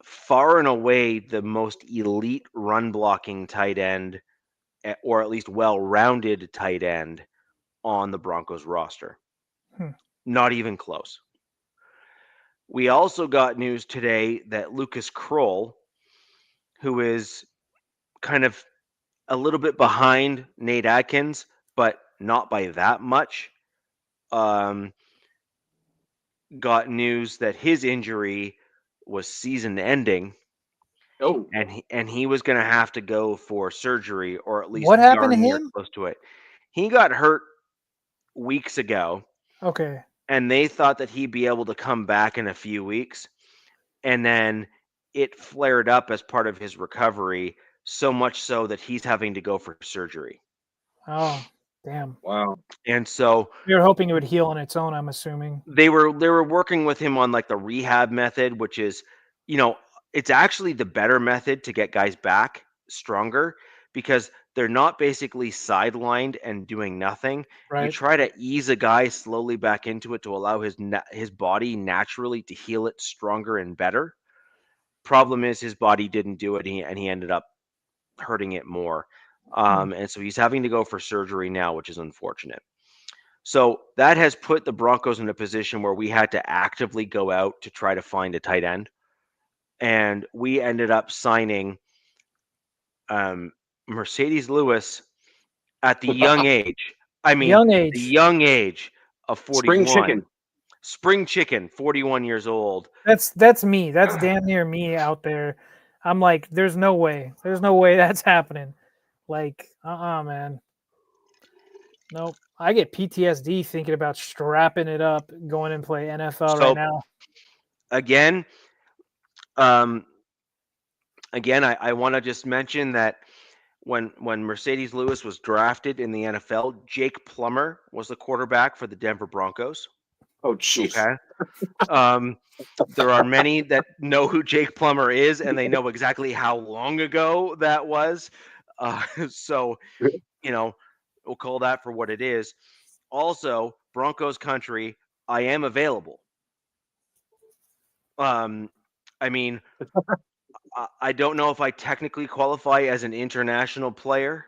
far and away the most elite run blocking tight end, or at least well-rounded tight end on the Broncos roster. Not even close. We also got news today that Lucas Kroll, who is kind of a little bit behind Nate Atkins, but not by that much, got news that his injury was season-ending. Oh, and he was going to have to go for surgery, or at least what happened to darn near him? close to it. He got hurt weeks ago. Okay. And they thought that he'd be able to come back in a few weeks. And then it flared up as part of his recovery, so much so that he's having to go for surgery. Oh, damn. wow. And so we were hoping it would heal on its own, I'm assuming. They were working with him on like the rehab method, which is, it's actually the better method to get guys back stronger because they're not basically sidelined and doing nothing. You Right. try to ease a guy slowly back into it to allow his body naturally to heal it stronger and better. Problem is his body didn't do it, and he ended up hurting it more. And so he's having to go for surgery now, which is unfortunate. So that has put the Broncos in a position where we had to actively go out to try to find a tight end. And we ended up signing Mercedes Lewis at the young age. I mean, Young the age. young age of Spring 41. chicken. Spring chicken, 41 years old. That's me. That's damn near me out there. I'm like, there's no way. There's no way that's happening. Like, man. Nope. I get PTSD thinking about strapping it up, going and play NFL right So now. again, I want to just mention that when Mercedes Lewis was drafted in the NFL, Jake Plummer was the quarterback for the Denver Broncos. Oh, jeez. Okay. There are many that know who Jake Plummer is, and they know exactly how long ago that was. So, we'll call that for what it is. Also, Broncos country, I am available. I mean, I don't know if I technically qualify as an international player.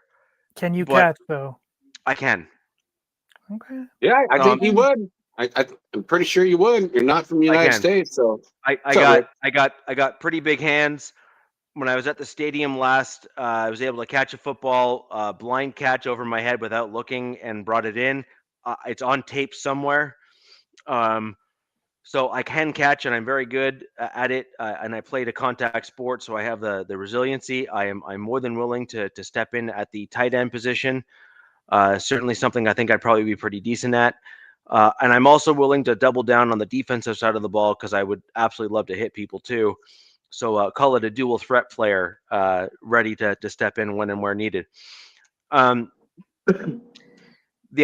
Can you but catch though? I can. Okay. Yeah, I think you would. I'm pretty sure you would. You're not from the United States, so I got pretty big hands. When I was at the stadium last, I was able to catch a football, blind catch over my head without looking, and brought it in. It's on tape somewhere. So I can catch, and I'm very good at it. And I played a contact sport, so I have the resiliency. I'm more than willing to step in at the tight end position. Certainly something I think I'd probably be pretty decent at. And I'm also willing to double down on the defensive side of the ball because I would absolutely love to hit people too. So call it a dual threat player, ready to step in when and where needed. The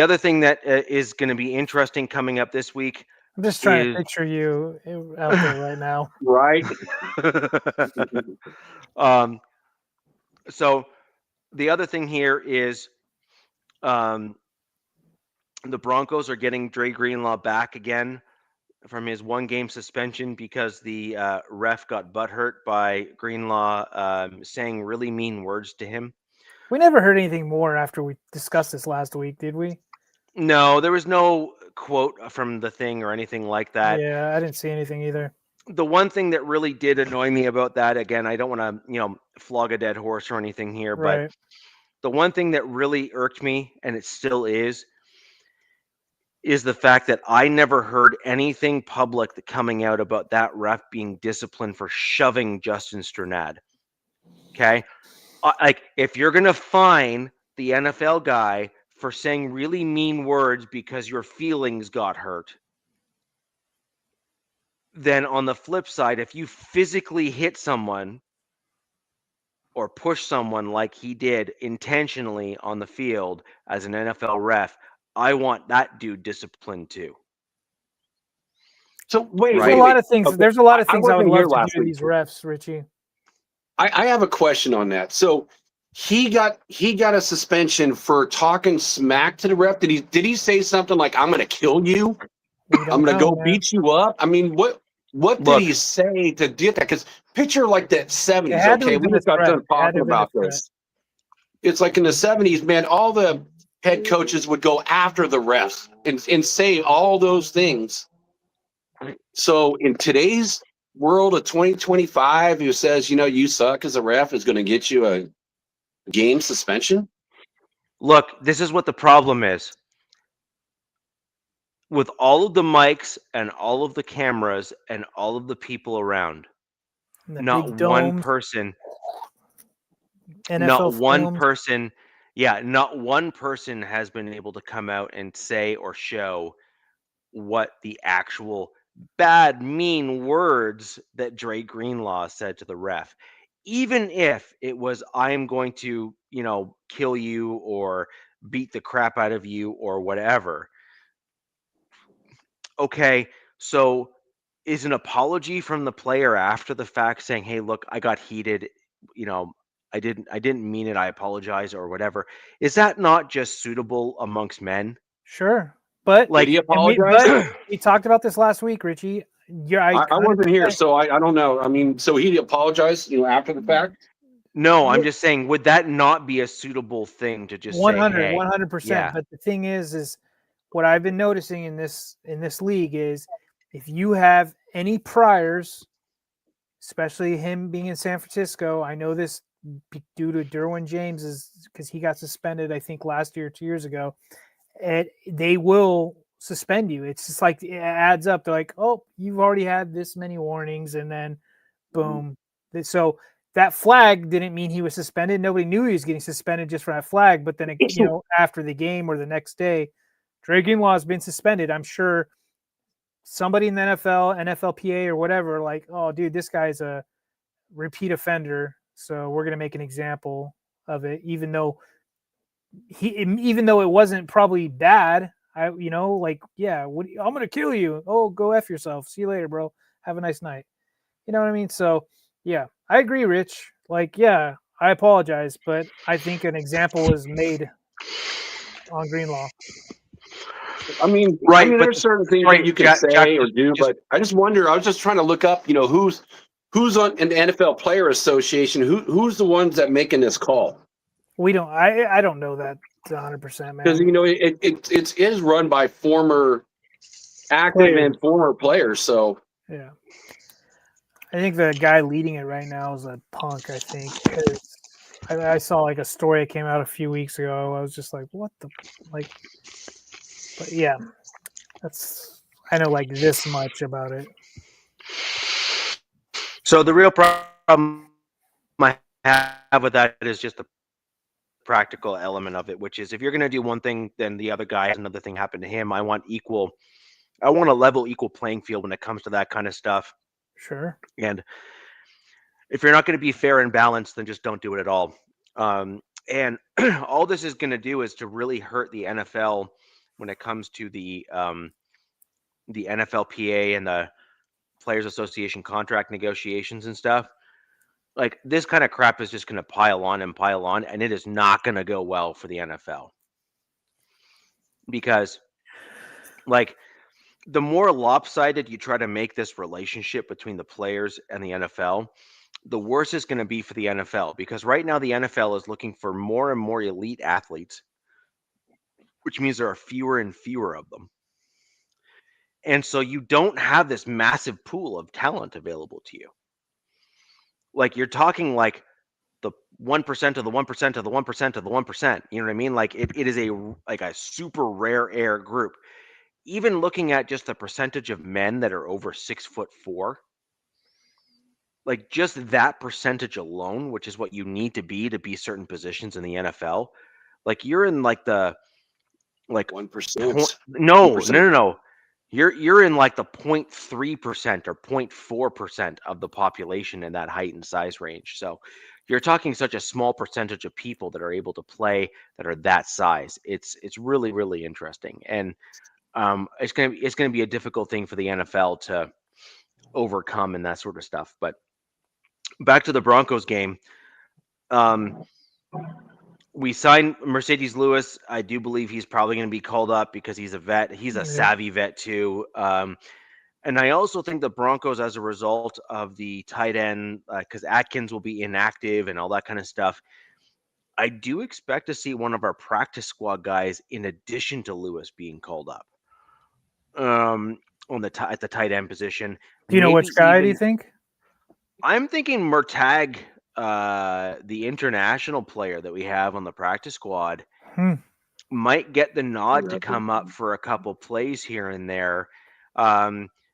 other thing that is going to be interesting coming up this week. I'm just trying to picture you out there right now. Right. So the other thing here is the Broncos are getting Dre Greenlaw back again from his 1-game suspension because the ref got butthurt by Greenlaw saying really mean words to him. We never heard anything more after we discussed this last week, did we? No, there was no quote from the thing or anything like that. Yeah, I didn't see anything either. The one thing that really did annoy me about that, again, I don't want to, flog a dead horse or anything here, Right. but the one thing that really irked me, and it still is the fact that I never heard anything public that coming out about that ref being disciplined for shoving Justin Strnad. Okay? Like, if you're going to fine the NFL guy for saying really mean words because your feelings got hurt, then on the flip side, if you physically hit someone or push someone like he did intentionally on the field as an NFL ref, I want that dude disciplined too. So wait, There's a lot of things. Okay. There's a lot of things I would wasn't love here to do to these refs, Richie. I have a question on that. So he got a suspension for talking smack to the ref. Did he say something like, "I'm going to kill you"? I'm going to go beat you up. I mean, what did he say to do that? Because picture like that 70s. Okay, we just got done talking about this. It's like in the 70s, man. All the head coaches would go after the refs and say all those things. So in today's world of 2025, who says, you suck as a ref is going to get you a game suspension? Look, this is what the problem is. With all of the mics and all of the cameras and all of the people around, not one person, not one person has been able to come out and say or show what the actual bad, mean words that Dre Greenlaw said to the ref. Even if it was, I'm going to, kill you or beat the crap out of you or whatever. Okay, so is an apology from the player after the fact saying, "Hey, look, I got heated, you know, I didn't mean it. I apologize," or whatever. Is that not just suitable amongst men? Sure, but Did he Like, apologize? we talked about this last week, Richie. Yeah, I I wasn't here, 100%. so I don't know. I mean, so he apologized, after the fact. no, I'm just saying, would that not be a suitable thing to just say, 100, "Hey, 100%. yeah, But the thing is what I've been noticing in this league is if you have any priors, especially him being in San Francisco, I know this due to Derwin James is because he got suspended, I think last year, 2 years ago. And they will suspend you. It's just like it adds up. They're like, oh, you've already had this many warnings, and then boom. So that flag didn't mean he was suspended. Nobody knew he was getting suspended just for that flag. But then, after the game or the next day, Dre Greenlaw has been suspended. I'm sure somebody in the NFL, NFLPA, or whatever, like, oh, dude, this guy's a repeat offender. So we're gonna make an example of it, even though it wasn't probably bad. Yeah, I'm gonna kill you. Oh, go F yourself. See you later, bro. Have a nice night. You know what I mean? So yeah, I agree, Rich. Like, yeah, I apologize, but I think an example was made on Greenlaw. right." But There's certain things that sorry, you can Jack, say or do, just but I just wonder. I was just trying to look up, who's on in the NFL Player Association. Who's the ones that making this call? We don't. I don't know that 100%, Because man. it is run by former active Player. and former players. So Yeah. I think the guy leading it right now is a punk. I think I saw like a story that came out a few weeks ago. I was just like, what the like? But yeah, I know like this much about it. so the real problem I have with that is just the practical element of it, which is if you're going to do one thing, then the other guy has another thing happen to him. I want a level, equal playing field when it comes to that kind of stuff. Sure. And if you're not going to be fair and balanced, then just don't do it at all. And all this is going to do is to really hurt the NFL when it comes to the NFLPA and the Players Association contract negotiations and stuff. Like this kind of crap is just going to pile on, and it is not going to go well for the NFL because, like, the more lopsided you try to make this relationship between the players and the NFL, the worse it's going to be for the NFL because right now the NFL is looking for more and more elite athletes, which means there are fewer and fewer of them. And so you don't have this massive pool of talent available to you. Like you're talking like the 1% of the 1% of the 1% of the 1%. You know what I mean? Like it is a super rare air group. Even looking at just the percentage of men that are over 6'4", like just that percentage alone, which is what you need to be certain positions in the NFL, like you're in like the like 1%, no, 2%. no. You're in like the 0.3% or 0.4% of the population in that height and size range. So you're talking such a small percentage of people that are able to play that are that size. It's really, really interesting. And it's gonna be a difficult thing for the NFL to overcome and that sort of stuff. But back to the Broncos game. We signed Mercedes Lewis. I do believe he's probably going to be called up because he's a vet. He's a savvy vet too. And I also think the Broncos, as a result of the tight end, because Atkins will be inactive and all that kind of stuff, I do expect to see one of our practice squad guys in addition to Lewis being called up at the tight end position. Do you know which guy? Do you think? I'm thinking Murtag, the international player that we have on the practice squad, might get the nod to come up for a couple plays here and there,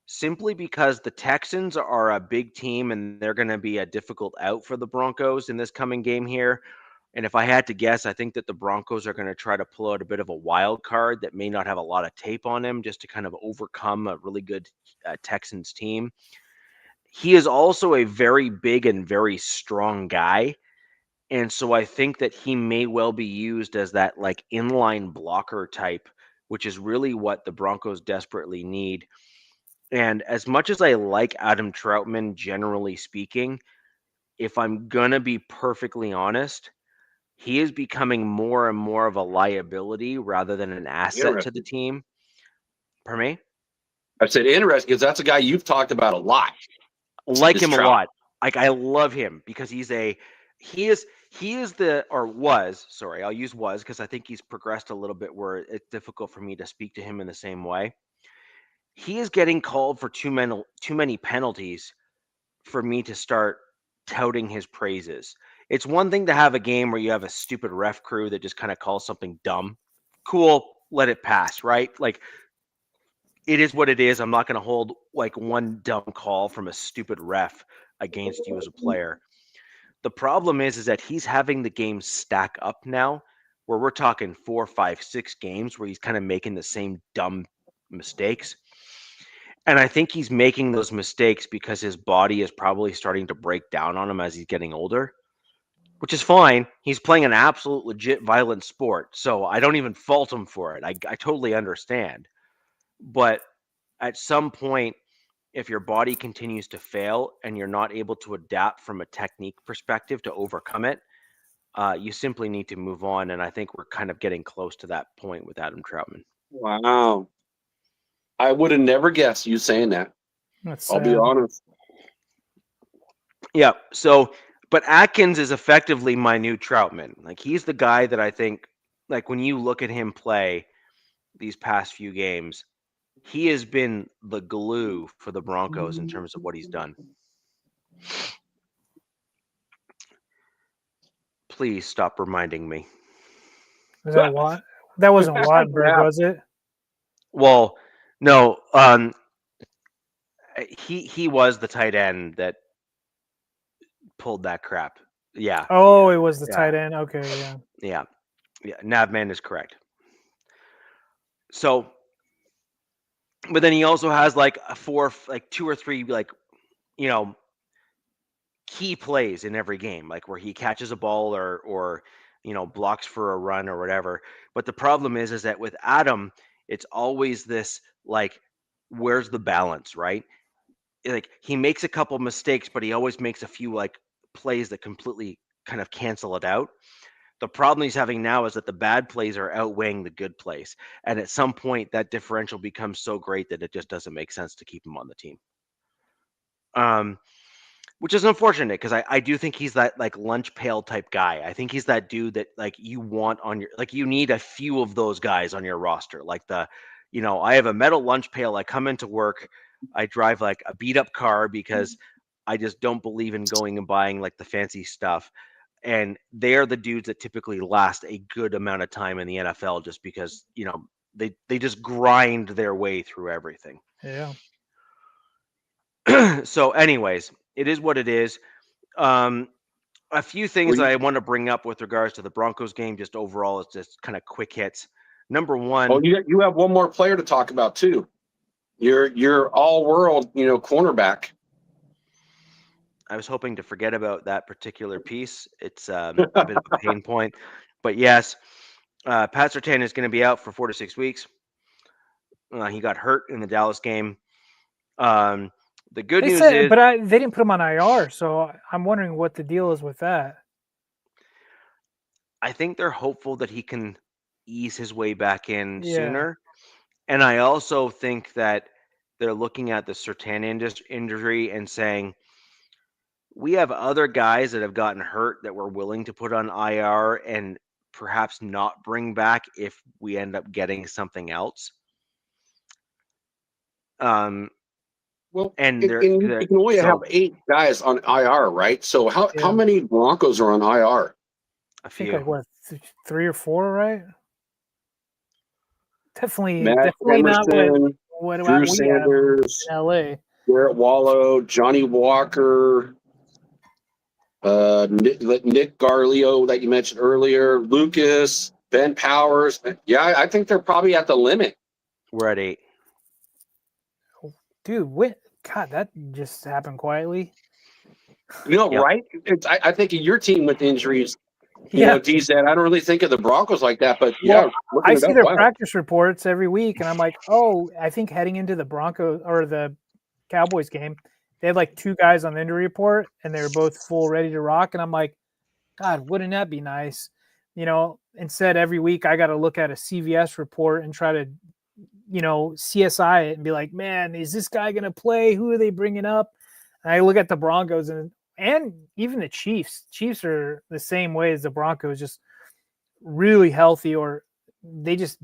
simply because the Texans are a big team and they're going to be a difficult out for the Broncos in this coming game here. And if I had to guess, I think that the Broncos are going to try to pull out a bit of a wild card that may not have a lot of tape on him just to kind of overcome a really good Texans team. He is also a very big and very strong guy. And so I think that he may well be used as that like inline blocker type, which is really what the Broncos desperately need. And as much as I like Adam Troutman, generally speaking, if I'm going to be perfectly honest, he is becoming more and more of a liability rather than an asset to the Interesting. team. Pardon me? I said interesting because that's a guy you've talked about a lot. Like Is him a Trout. lot. Like I love him because he is the or was, sorry, I'll use was because I think he's progressed a little bit where it's difficult for me to speak to him in the same way. He is getting called for too many penalties for me to start touting his praises. It's one thing to have a game where you have a stupid ref crew that just kind of calls something dumb. Cool, let it pass, right? Like it is what it is. I'm not going to hold like one dumb call from a stupid ref against you as a player. The problem is that he's having the games stack up now, where we're talking 4, 5, 6 games where he's kind of making the same dumb mistakes. And I think he's making those mistakes because his body is probably starting to break down on him as he's getting older, which is fine. He's playing an absolute legit violent sport. So I don't even fault him for it. I totally understand. But at some point, if your body continues to fail and you're not able to adapt from a technique perspective to overcome it, you simply need to move on. And I think we're kind of getting close to that point with Adam Troutman. Wow. I would have never guessed you saying that. That's I'll be honest. Yeah. So, but Atkins is effectively my new Troutman. Like he's the guy that I think, like when you look at him play these past few games, he has been the glue for the Broncos in terms of what he's done. Please stop reminding me. Was that what? That wasn't Wattenberg, Yeah. was it? Well, no. He was the tight end that pulled that crap. Yeah. Oh, it was the Yeah. tight end. Okay, yeah. Yeah. Yeah. Navman is correct. So, but then he also has like two or three, key plays in every game, like where he catches a ball or blocks for a run or whatever. But the problem is that with Adam, it's always this like, where's the balance, right? Like he makes a couple mistakes, but he always makes a few like plays that completely kind of cancel it out. The problem he's having now is that the bad plays are outweighing the good plays. And at some point that differential becomes so great that it just doesn't make sense to keep him on the team. Which is unfortunate because I do think he's that like lunch pail type guy. I think he's that dude that like you want on your, like you need a few of those guys on your roster. Like I have a metal lunch pail. I come into work, I drive like a beat up car because I just don't believe in going and buying like the fancy stuff. And they're the dudes that typically last a good amount of time in the NFL just because, they just grind their way through everything. Yeah. So anyways, it is what it is. A few things that I want to bring up with regards to the Broncos game, just overall, it's just kind of quick hits. Number one. Oh, you have one more player to talk about too. Your all-world, cornerback. I was hoping to forget about that particular piece. It's a bit of a pain point, but yes, Pat Surtain is going to be out for 4 to 6 weeks. He got hurt in the Dallas game. The good news is, but they didn't put him on IR, so I'm wondering what the deal is with that. I think they're hopeful that he can ease his way back in sooner. And I also think that they're looking at the Surtain injury and saying, we have other guys that have gotten hurt that we're willing to put on IR and perhaps not bring back if we end up getting something else. Well, and you can only have 8 guys on IR, right? So how many Broncos are on IR? A few. I think like what, 3 or 4, right? Definitely Emerson, not what Drew we Sanders, have in LA. Garrett Wallow, Johnny Walker, Nick Garlio that you mentioned earlier, Lucas, Ben Powers. Yeah, I think they're probably at the limit. We're at 8. Dude, God, that just happened quietly. Right? I think of your team with injuries. DZ, I don't really think of the Broncos like that, but I see their practice reports every week, and I'm like, oh, I think heading into the Broncos or the Cowboys game. They had like 2 guys on the injury report, and they were both full, ready to rock. And I'm like, God, wouldn't that be nice? Instead, every week I got to look at a CVS report and try to, CSI it and be like, man, is this guy going to play? Who are they bringing up? And I look at the Broncos and even the Chiefs. Chiefs are the same way as the Broncos, just really healthy, or they just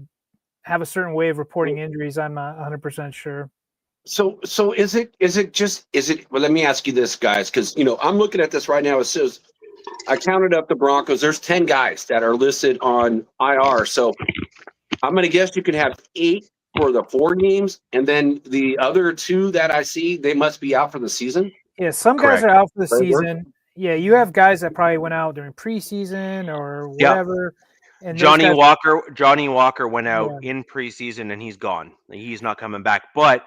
have a certain way of reporting injuries. I'm not 100% sure. So is it well, let me ask you this, guys, because I'm looking at this right now. It says I counted up the Broncos. There's 10 guys that are listed on IR. So I'm going to guess you could have 8 for the 4 games, and then the other 2 that I see, they must be out for the season. Yeah, some guys are out for the season. Yeah, you have guys that probably went out during preseason or whatever. Yep. And Johnny Walker went out in preseason, and he's gone. He's not coming back. But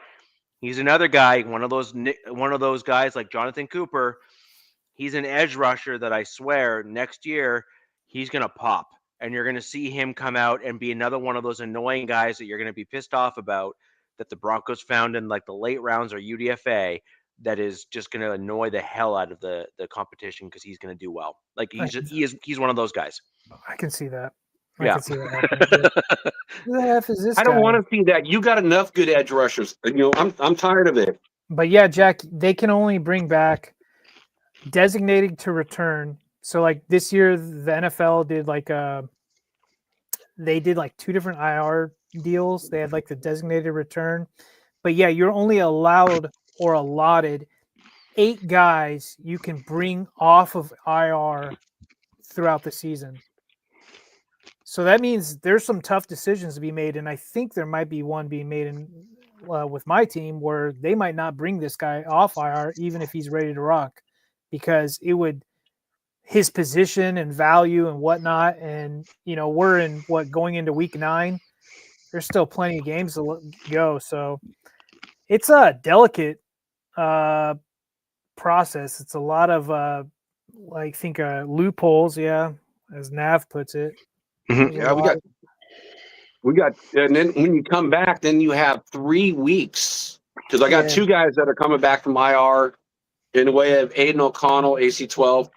he's another guy, one of those guys like Jonathan Cooper. He's an edge rusher that I swear next year he's going to pop. And you're going to see him come out and be another one of those annoying guys that you're going to be pissed off about, that the Broncos found in like the late rounds or UDFA, that is just going to annoy the hell out of the competition because he's going to do well. Like he's one of those guys. I can see that. Who the F is this guy? I don't want to see that. You got enough good edge rushers. I'm tired of it. But yeah, Jack, they can only bring back designated to return. So like this year, the NFL did like 2 different IR deals. They had like the designated return. But yeah, you're only allowed or allotted 8 guys you can bring off of IR throughout the season. So that means there's some tough decisions to be made, and I think there might be one being made with my team where they might not bring this guy off IR even if he's ready to rock, because it would his position and value and whatnot. And we're going into week 9. There's still plenty of games to go, so it's a delicate process. It's a lot of loopholes, as Nav puts it. Mm-hmm. Yeah, we got, and then when you come back, then you have 3 weeks, because I got 2 guys that are coming back from IR in the way of Aiden O'Connell, AC-12,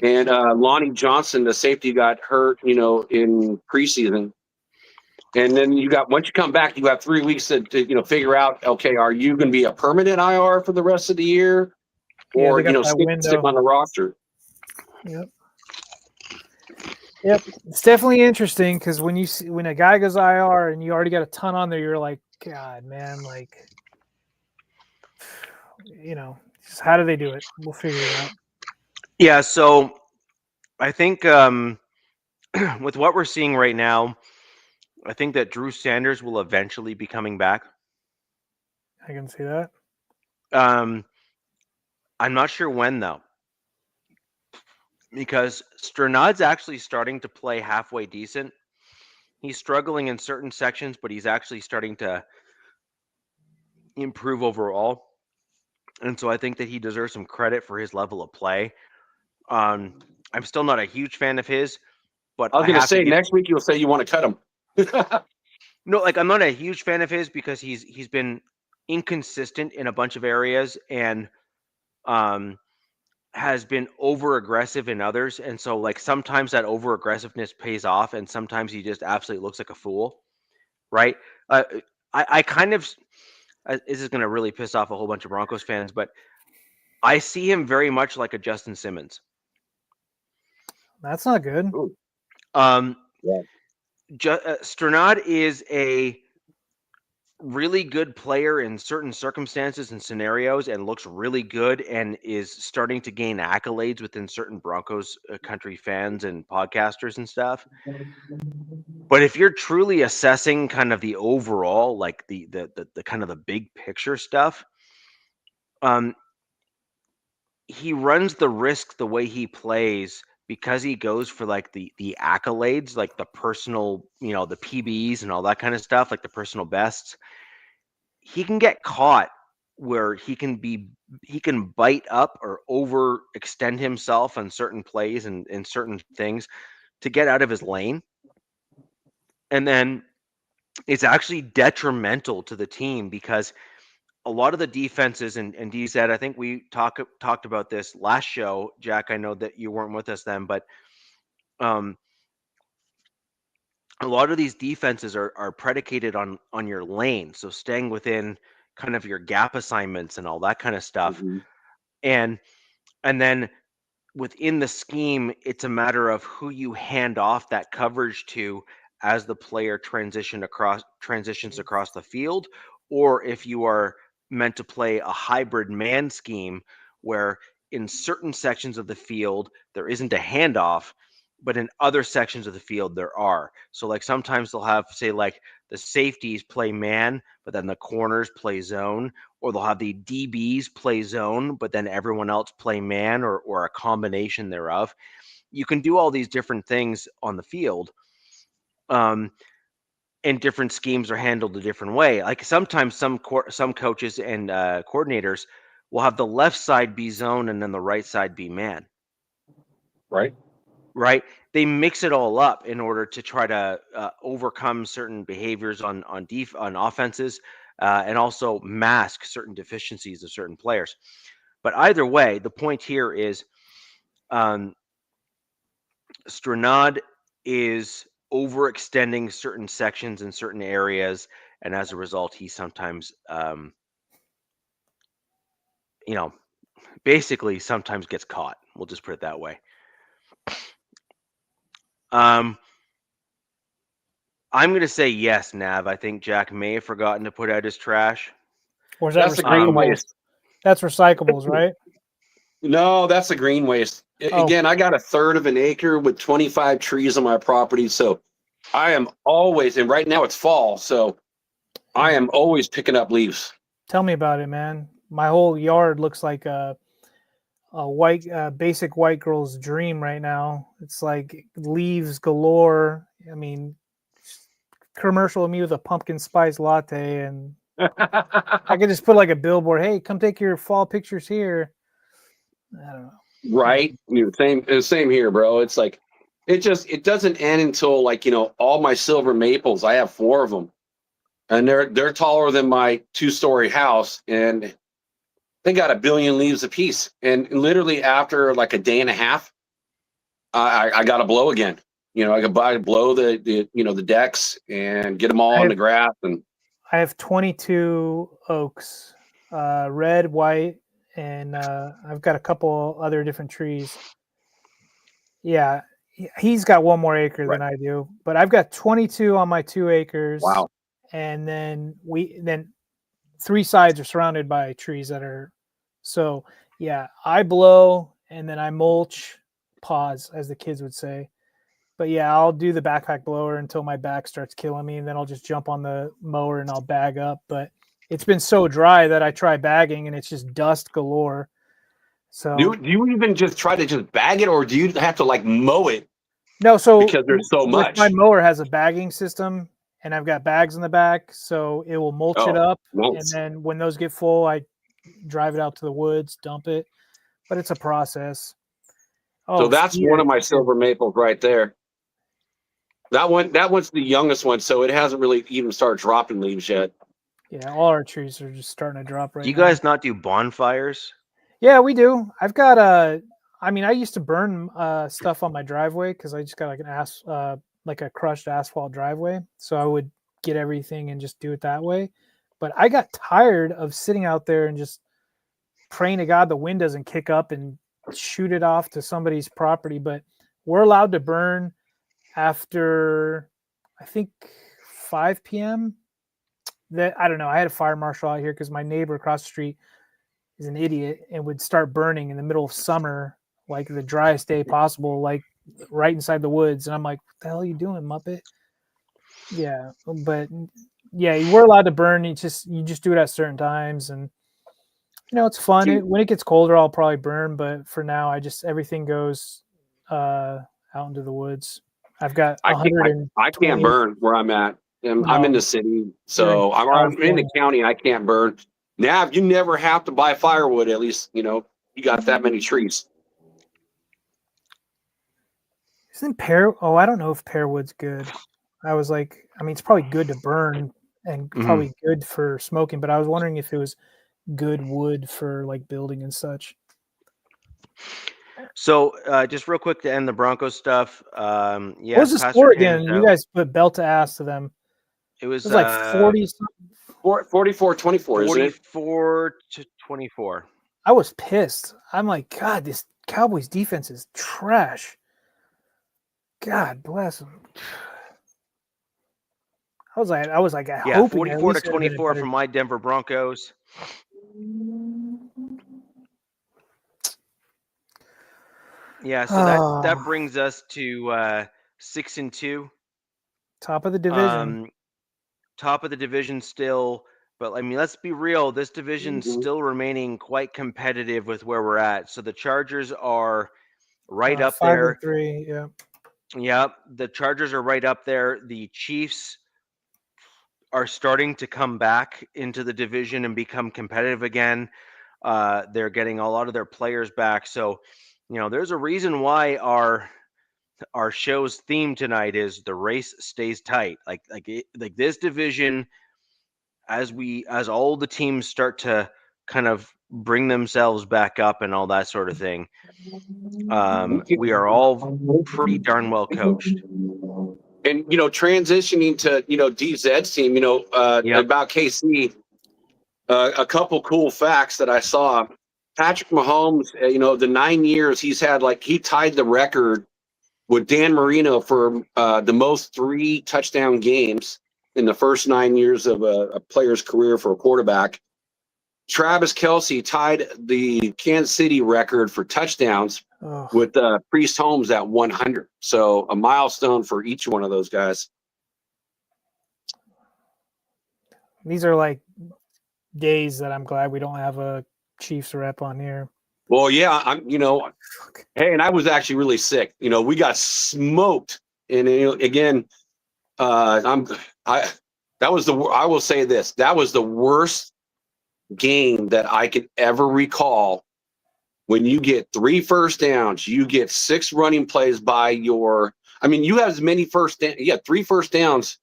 and Lonnie Johnson, the safety, got hurt, in preseason. And then once you come back, you have 3 weeks to figure out, okay, are you going to be a permanent IR for the rest of the year, or stick on the roster? Yep, it's definitely interesting, because when a guy goes IR and you already got a ton on there, you're like, God, man, like, just how do they do it? We'll figure it out. Yeah, so I think with what we're seeing right now, I think that Drew Sanders will eventually be coming back. I can see that. I'm not sure when, though, because Sternad's actually starting to play halfway decent. He's struggling in certain sections, but he's actually starting to improve overall. And so I think that he deserves some credit for his level of play. I'm still not a huge fan of his, but I was going to say next week you'll say you want to cut him. No, I'm not a huge fan of his because he's been inconsistent in a bunch of areas and has been over aggressive in others. And so sometimes that over aggressiveness pays off, and sometimes he just absolutely looks like a fool. Right. I kind of, this is going to really piss off a whole bunch of Broncos fans, but I see him very much like a Justin Simmons. That's not good. Sternad is a really good player in certain circumstances and scenarios, and looks really good, and is starting to gain accolades within certain Broncos country fans and podcasters and stuff. But if you're truly assessing kind of the overall, like the kind of the big picture stuff, he runs the risk the way he plays, because he goes for the accolades, like the personal, the PBs and all that kind of stuff, like the personal bests. He can get caught where he can bite up or overextend himself on certain plays and certain things to get out of his lane. And then it's actually detrimental to the team, because a lot of the defenses, and D said, I think we talked about this last show, Jack. I know that you weren't with us then, but um, a lot of these defenses are predicated on your lane, so staying within kind of your gap assignments and all that kind of stuff, Mhm. and then within the scheme, it's a matter of who you hand off that coverage to as the player transitions across the field, or if you are meant to play a hybrid man scheme where in certain sections of the field there isn't a handoff, but in other sections of the field there are. So like sometimes they'll have, say, like the safeties play man, but then the corners play zone, or they'll have the DBs play zone, but then everyone else play man, or a combination thereof. You can do all these different things on the field, and different schemes are handled a different way. Like sometimes some coaches and coordinators will have the left side be zone and then the right side be man. Right. Right? They mix it all up in order to try to overcome certain behaviors on offenses, and also mask certain deficiencies of certain players. But either way, the point here is Stranad is overextending certain sections in certain areas, and as a result, he sometimes, basically sometimes gets caught. We'll just put it that way. I'm going to say yes, Nav. I think Jack may have forgotten to put out his trash. Or is that That's the green recyclables? waste. That's recyclables, right? No, that's the green waste. Oh. Again, I got a third of an acre with 25 trees on my property. So I am always, and right now it's fall. So I am always picking up leaves. Tell me about it, man. My whole yard looks like a white, basic white girl's dream right now. It's like leaves galore. I mean, commercial of me with a pumpkin spice latte, and I could just put like a billboard. Hey, come take your fall pictures here. I don't know. Right. Same here, bro. It's like, it doesn't end until like, all my silver maples, I have 4 of them, and they're taller than my 2-story house, and they got 1 billion leaves apiece. And literally after like a day and a half, I got to blow again. I could blow the decks and get them all on the grass. And I have 22 oaks, red, white, and I've got a couple other different trees. Yeah, he's got 1 more acre than I do, but I've got 22 on my 2 acres. Wow. And then 3 sides are surrounded by trees that are, so yeah, I blow and then I mulch, pause, as the kids would say. But yeah, I'll do the backpack blower until my back starts killing me, and then I'll just jump on the mower and I'll bag up. But it's been so dry that I try bagging and it's just dust galore. So do you even just try to just bag it, or do you have to like mow it? No, so because there's so much. My mower has a bagging system, and I've got bags in the back, so it will mulch it up. Nice. And then when those get full, I drive it out to the woods, dump it. But it's a process. So that's one of my silver maples right there. That one's the youngest one, so it hasn't really even started dropping leaves yet. Yeah, all our trees are just starting to drop right now. Do you guys not do bonfires? Yeah, we do. I've got I used to burn stuff on my driveway because I just got like a crushed asphalt driveway. So I would get everything and just do it that way. But I got tired of sitting out there and just praying to God the wind doesn't kick up and shoot it off to somebody's property. But we're allowed to burn after, I think, 5 p.m. I don't know. I had a fire marshal out here because my neighbor across the street is an idiot and would start burning in the middle of summer, like the driest day possible, like right inside the woods. And I'm like, what the hell are you doing, Muppet? Yeah. But yeah, we're allowed to burn. You just do it at certain times. And, it's fun. When it gets colder, I'll probably burn. But for now, everything goes out into the woods. I've got I can't burn where I'm at. I'm in the city, so I'm in the county and I can't burn. Now, you never have to buy firewood. At least, you got that many trees. Isn't I don't know if pear wood's good. I was like, it's probably good to burn. and probably good for smoking. But I was wondering if it was good wood for like building and such. So just real quick to end the Broncos stuff. What Yes, was the Pastor score Tim's again? You out. guys put belt to ass to them. It was It was like 40. 44-24, isn't it? 44-24. I was pissed. I'm like, God, this Cowboys defense is trash. God bless them. I was like, Yeah, hoping at least it would've been a 44-24 better- from my Denver Broncos. Yeah, so that brings us to 6-2. Top of the division. Top of the division still, but I mean, let's be real. This division's still remaining quite competitive with where we're at. So the Chargers are right up 5 there. and 3, yeah. Yep, the Chargers are right up there. The Chiefs are starting to come back into the division and become competitive again. They're getting a lot of their players back. So, there's a reason why our show's theme tonight is the race stays tight. Like this division, as all the teams start to kind of bring themselves back up and all that sort of thing, we are all pretty darn well coached. And transitioning to DZ's team, Yep. about KC, a couple cool facts that I saw. Patrick Mahomes, the 9 years he's had, he tied the record with Dan Marino for the most 3 touchdown games in the first 9 years of a player's career for a quarterback. Travis Kelce tied the Kansas City record for touchdowns with Priest Holmes at 100. So a milestone for each one of those guys. These are like days that I'm glad we don't have a Chiefs rep on here. Well, yeah, hey, and I was actually really sick. We got smoked, and again, I will say this: that was the worst game that I could ever recall. When you get 3 first downs, you get 6 running plays by you have as many 3 first downs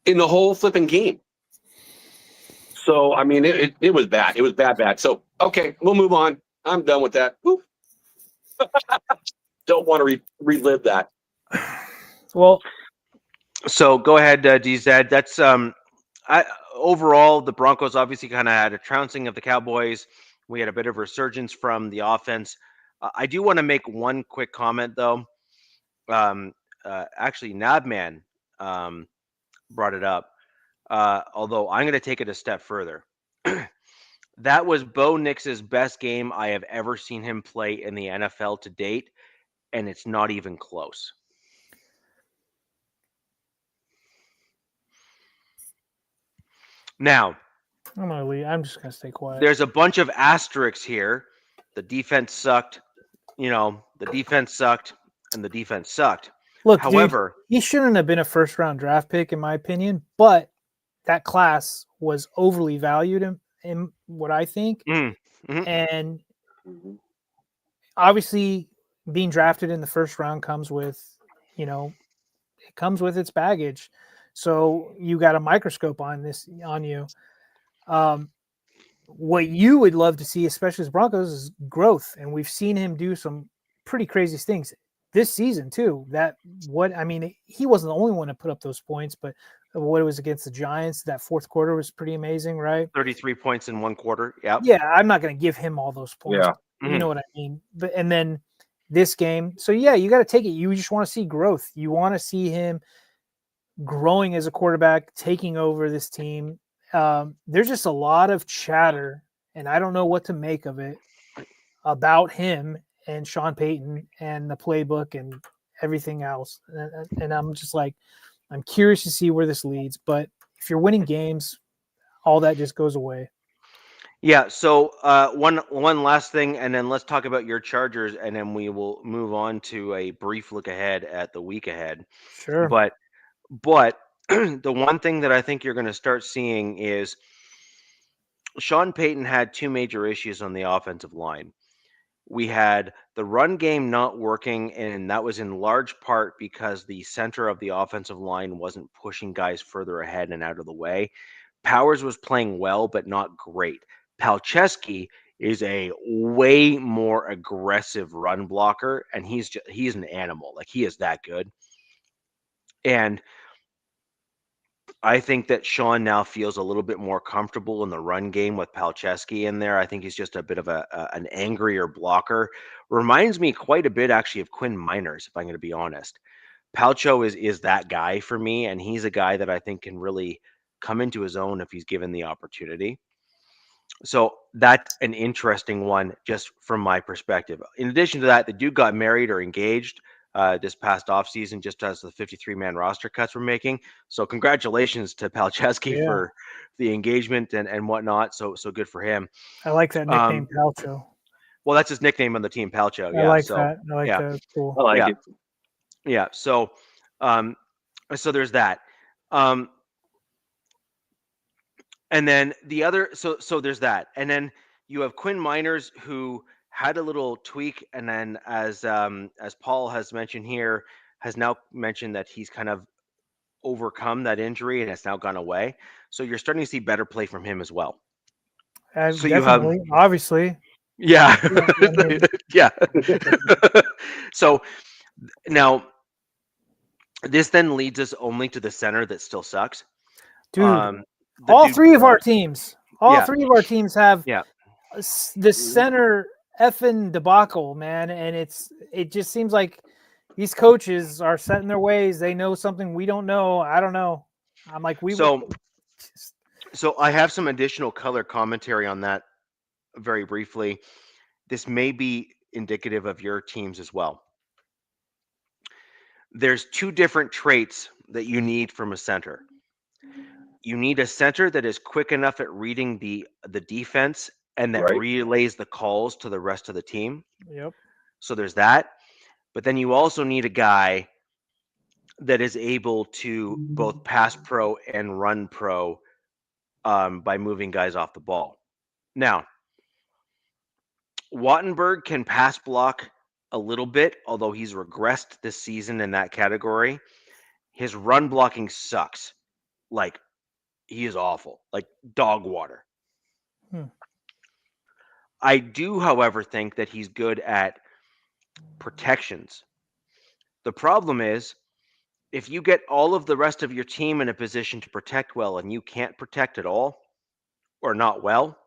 in the whole flipping game. So, it was bad. It was bad. So, okay, we'll move on. I'm done with that. Don't want to relive that. Well, so go ahead, DZ. That's overall, the Broncos obviously kind of had a trouncing of the Cowboys. We had a bit of resurgence from the offense. I do want to make one quick comment, though. Actually, Nabman brought it up. Although I'm going to take it a step further. That was Bo Nix's best game I have ever seen him play in the NFL to date, and it's not even close. Now, I'm gonna leave. I'm just gonna stay quiet. There's a bunch of asterisks here. The defense sucked. The defense sucked, and the defense sucked. Look, however, dude, he shouldn't have been a first-round draft pick, in my opinion. But that class was overly valued in what I think. And obviously, being drafted in the first round comes with, it comes with its baggage. So you got a microscope on you. What you would love to see, especially as Broncos, is growth. And we've seen him do some pretty crazy things this season too. He wasn't the only one to put up those points, but what it was against the Giants, that fourth quarter was pretty amazing, right? 33 points in one quarter. Yeah. Yeah, I'm not going to give him all those points. Yeah. You know what I mean? And then this game. So yeah, you got to take it. You just want to see growth. You want to see him growing as a quarterback, taking over this team. There's just a lot of chatter, and I don't know what to make of it, about him and Sean Payton and the playbook and everything else. And I'm just like, I'm curious to see where this leads. But if you're winning games, all that just goes away. Yeah. So one last thing, and then let's talk about your Chargers, and then we will move on to a brief look ahead at the week ahead. Sure. But the one thing that I think you're going to start seeing is Sean Payton had 2 major issues on the offensive line. we had the run game not working, and that was in large part because the center of the offensive line wasn't pushing guys further ahead and out of the way. Powers was playing well, but not great. Palczewski is a way more aggressive run blocker, and he's an animal. Like, he is that good. And I think that Sean now feels a little bit more comfortable in the run game with Palczewski in there. I think he's just a bit of an angrier blocker. Reminds me quite a bit, actually, of Quinn Miners, if I'm going to be honest. Palcho is that guy for me, and he's a guy that I think can really come into his own if he's given the opportunity. So that's an interesting one, just from my perspective. In addition to that, the dude got married or engaged this past offseason, just as the 53-man roster cuts were making. So congratulations to Palczewski for the engagement and whatnot. So good for him. I like that nickname, Palcho. Well, that's his nickname on the team, Palcho. I like that. I like that. It's cool. I like it. Yeah. So there's that. And then the other, so there's that. And then you have Quinn Miners, who had a little tweak, and then as Paul has mentioned here, has now mentioned that he's kind of overcome that injury and it's now gone away. So you're starting to see better play from him as well. So you have, obviously. Yeah. Yeah. So now this then leads us only to the center that still sucks. Dude. All three of our teams have the center effing debacle, man. And it just seems like these coaches are set in their ways. They know something we don't know. I don't know. I'm like, So I have some additional color commentary on that very briefly. This may be indicative of your teams as well. There's two different traits that you need from a center. You need a center that is quick enough at reading the defense and that relays the calls to the rest of the team. Yep. So there's that. But then you also need a guy that is able to both pass pro and run pro by moving guys off the ball. Now, Wattenberg can pass block a little bit, although he's regressed this season in that category. His run blocking sucks. Like, he is awful, like dog water. I do, however, think that he's good at protections. The problem is, if you get all of the rest of your team in a position to protect well and you can't protect at all or not well,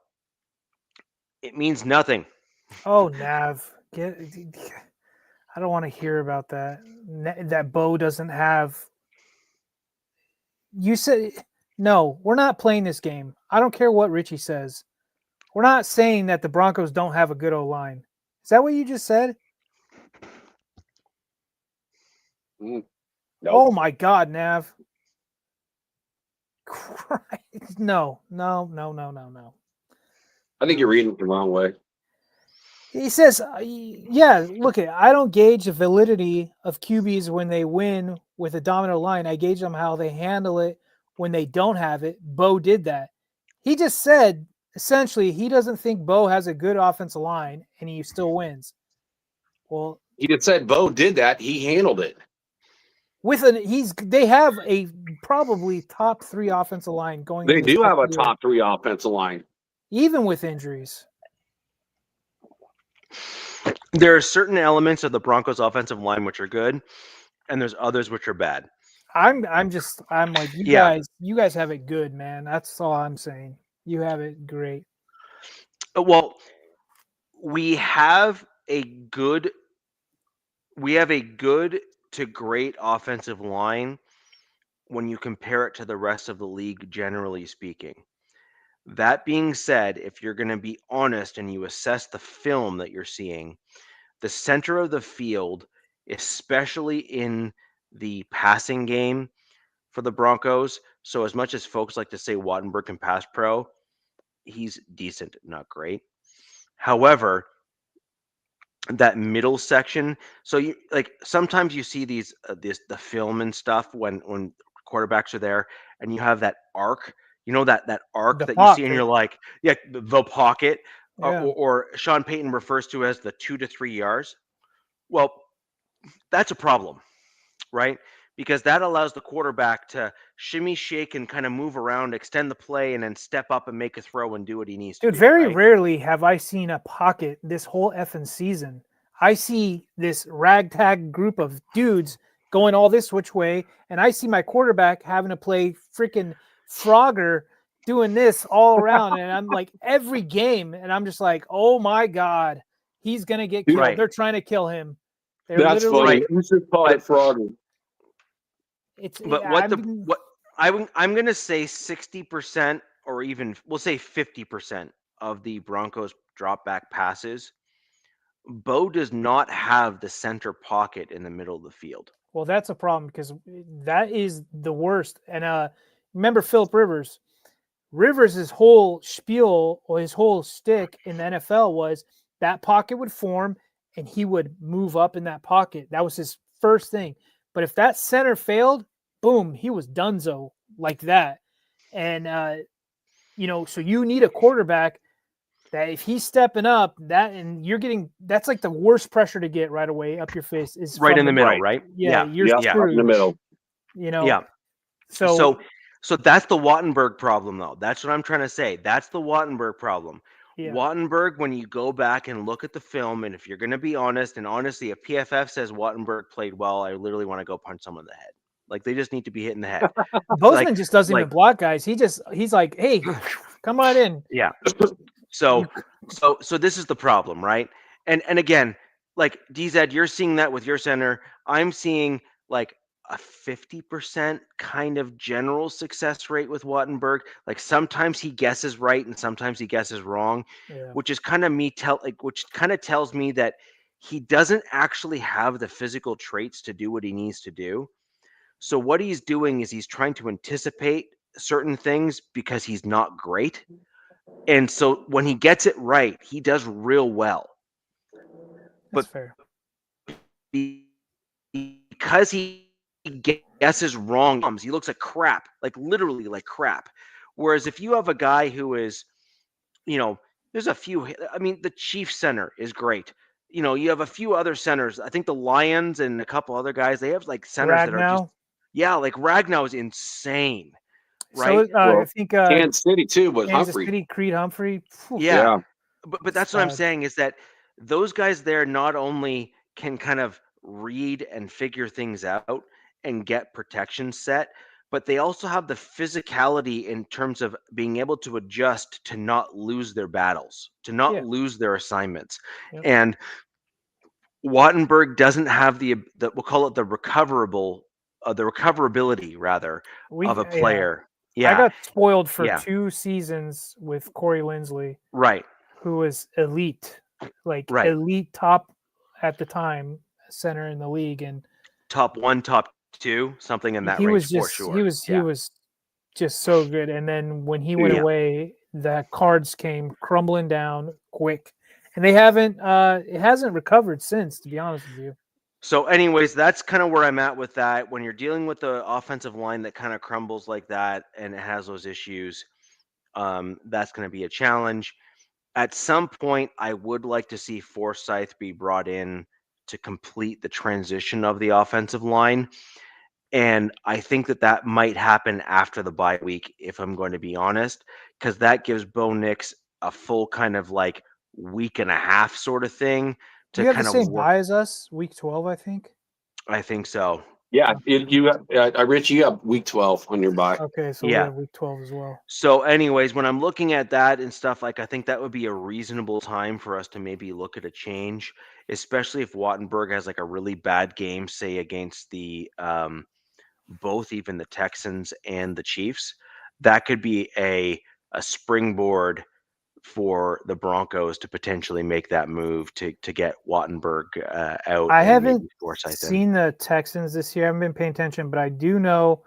it means nothing. Oh, Nav. I don't want to hear about that. That Bo doesn't have. You said, no, we're not playing this game. I don't care what Richie says. We're not saying that the Broncos don't have a good O-line. Is that what you just said? Nope. Oh, my God, Nav. Christ. No. I think you're reading it the wrong way. He says, look, I don't gauge the validity of QBs when they win with a dominant line. I gauge them how they handle it when they don't have it. Bo did that. He just said, essentially, he doesn't think Bo has a good offensive line, and he still wins. Well, he just said Bo did that. He handled it. They have a probably top 3 offensive line going. They do have a top 3 offensive line, even with injuries. There are certain elements of the Broncos offensive line which are good, and there's others which are bad. I'm like, you guys have it good, man. That's all I'm saying. You have it great. Well, we have a good to great offensive line when you compare it to the rest of the league, generally speaking. That being said, if you're going to be honest and you assess the film that you're seeing, the center of the field, especially in the passing game for the Broncos, so as much as folks like to say Wattenberg can pass pro, he's decent, not great. However, that middle section, so you like sometimes you see the film and stuff when quarterbacks are there, and you have that arc. You know that arc that you see, and you're like, the pocket. Yeah. or Sean Payton refers to as the 2 to 3 yards. Well, that's a problem, right? Because that allows the quarterback to shimmy, shake, and kind of move around, extend the play, and then step up and make a throw and do what he needs to Dude, do. very Right? rarely have I seen a pocket this whole effing season. I see this ragtag group of dudes going all this which way, and I see my quarterback having to play freaking Frogger doing this all around. And I'm like, every game, and I'm just like, oh my God, he's going to get killed. Right. They're trying to kill him. They're That's literally, funny. Right. You should call it frogging. But I'm going to say 60%, or even we'll say 50% of the Broncos drop back passes. Bo does not have the center pocket in the middle of the field. well, that's a problem because that is the worst. And remember Philip Rivers. Rivers' whole spiel or his whole stick in the NFL was that pocket would form and he would move up in that pocket. That was his first thing. But if that center failed, boom, he was donezo like that. And, so you need a quarterback that if he's stepping up, that and you're getting that's like the worst pressure to get right away up your face is Right from in the middle, Right. right? Yeah, you're Up in the screwed. middle. Yeah. So So that's the Wattenberg problem, though. That's what I'm trying to say. That's the Wattenberg problem. yeah. Wattenberg, when you go back and look at the film, and if you're going to be honest, and honestly, if PFF says Wattenberg played well, I literally want to go punch someone in the head. Like, they just need to be hit in the head. Bozeman just doesn't even block guys. He's like, hey, come on in. Yeah. So this is the problem, right? And again, like DZ, you're seeing that with your center. I'm seeing like a 50% kind of general success rate with Wattenberg. Like sometimes he guesses right and sometimes he guesses wrong, Yeah. which is kind of which kind of tells me that he doesn't actually have the physical traits to do what he needs to do. So what he's doing is he's trying to anticipate certain things because he's not great. And so when he gets it right, he does real well. That's But fair. Because he guesses wrong, he looks like crap, like literally like crap. Whereas if you have a guy who is, there's a few, I mean, the Chiefs center is great. You have a few other centers. I think the Lions and a couple other guys, they have like centers that are just, like Ragnow is insane. Right. So I think Kansas City too, but Kansas Humphrey. City, Creed Humphrey. Yeah. But that's what I'm saying is that those guys there not only can kind of read and figure things out and get protection set, but they also have the physicality in terms of being able to adjust to not lose their battles, to not lose their assignments. Yep. And Wattenberg doesn't have the we'll call it the recoverability rather of a player. Yeah. I got spoiled for 2 seasons with Corey Linsley. Right. Who was elite, elite top at the time center in the league and top 1, top 2, something in that range for sure. He was just so good. And then when he went away, the cards came crumbling down quick. And they haven't it hasn't recovered since, to be honest with you. So anyways, that's kind of where I'm at with that. When you're dealing with the offensive line that kind of crumbles like that and it has those issues, that's going to be a challenge. At some point, I would like to see Forsyth be brought in to complete the transition of the offensive line. And I think that might happen after the bye week, if I'm going to be honest, because that gives Bo Nix a full kind of like week and a half sort of thing. Do you have the same bye as us, week 12, I think? I think so. Yeah, Rich, you have week 12 on your bye. Okay, so we have week 12 as well. So anyways, when I'm looking at that and stuff, like I think that would be a reasonable time for us to maybe look at a change, especially if Wattenberg has like a really bad game, say against the both even the Texans and the Chiefs. That could be a springboard for the Broncos to potentially make that move to get Wattenberg out. I haven't seen the Texans this year. I haven't been paying attention, but I do know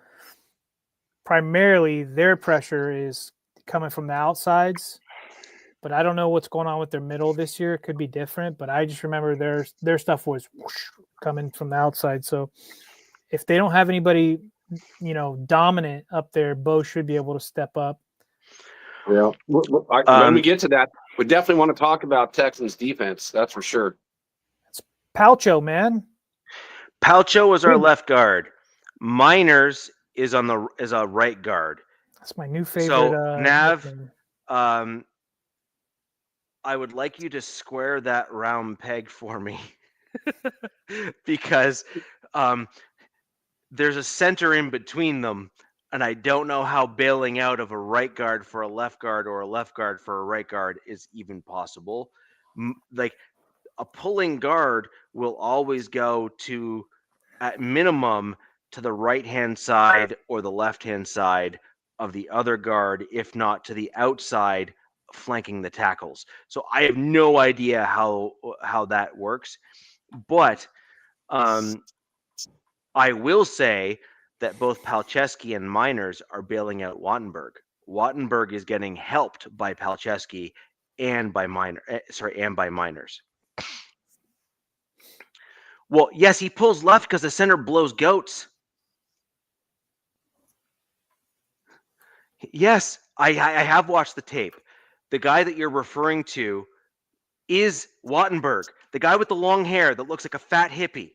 primarily their pressure is coming from the outsides. But I don't know what's going on with their middle this year. It could be different, but I just remember their stuff was coming from the outside. So if they don't have anybody, dominant up there, Bo should be able to step up. Yeah. When we get to that, we definitely want to talk about Texans defense. That's for sure. It's Palcho, man. Palcho is our left guard. Miners is a right guard. That's my new favorite. So Nav, nickname. I would like you to square that round peg for me because there's a center in between them, and I don't know how bailing out of a right guard for a left guard or a left guard for a right guard is even possible. Like a pulling guard will always go to, at minimum, to the right-hand side or the left-hand side of the other guard, if not to the outside flanking the tackles. So I have no idea how that works, but I will say that both Palczewski and Miners are bailing out Wattenberg. Wattenberg is getting helped by Palczewski and by Miners. Well, yes, he pulls left because the center blows goats. Yes, I have watched the tape. The guy that you're referring to is Wattenberg, the guy with the long hair that looks like a fat hippie.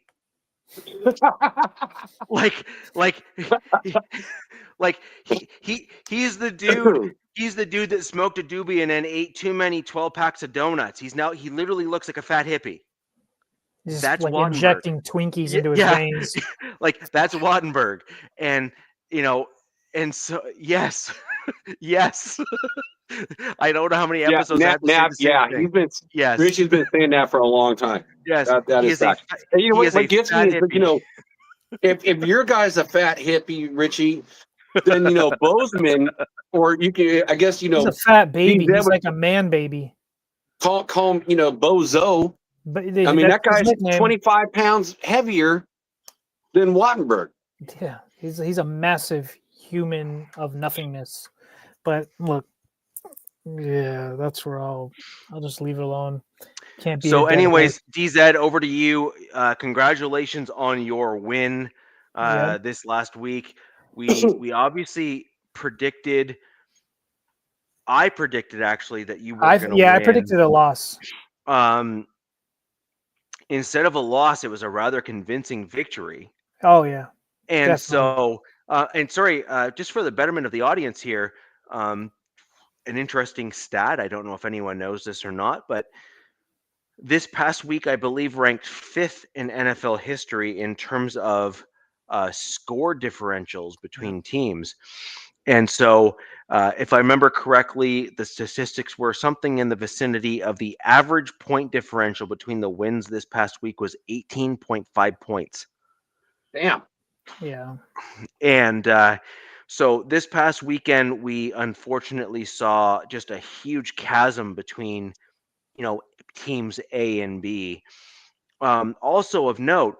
He's the dude. He's the dude that smoked a doobie and then ate too many 12 packs of donuts. He literally looks like a fat hippie. He's that's like Wattenberg. Injecting Twinkies into his veins. Like that's Wattenberg. And and so yes. Yes. I don't know how many episodes I have to say the same thing. Richie's been saying that for a long time. Yes, that is fact. And you know what gets me is, if your guy's a fat hippie, Richie, then Bozeman, or you can, I guess he's a fat baby. He's like a man baby. Call him Bozo. But that guy's 25 pounds heavier than Wattenberg. Yeah, he's a massive human of nothingness. But look, yeah, that's where I'll just leave it alone. Can't be. So, anyways, DZ, over to you. Congratulations on your win this last week. We obviously predicted. I predicted actually that you were going to win. Yeah, I predicted a loss. Instead of a loss, it was a rather convincing victory. Oh yeah. And definitely. so, and sorry, just for the betterment of the audience here, an interesting stat. I don't know if anyone knows this or not, but this past week, I believe, ranked 5th in NFL history in terms of score differentials between teams. And so, if I remember correctly, the statistics were something in the vicinity of the average point differential between the wins this past week was 18.5 points. Damn. Yeah. And so this past weekend, we unfortunately saw just a huge chasm between, teams A and B. Also of note,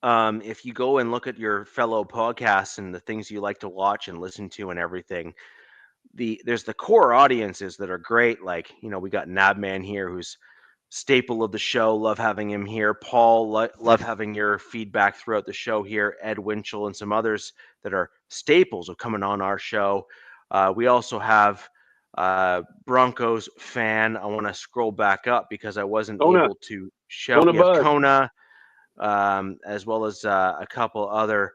if you go and look at your fellow podcasts and the things you like to watch and listen to and everything, there's the core audiences that are great. Like, we got Nabman here, who's staple of the show. Love having him here. Paul, love having your feedback throughout the show here. Ed Winchell and some others that are staples of coming on our show. We also have Broncos fan. I want to scroll back up because I wasn't able to show Kona, as well as a couple other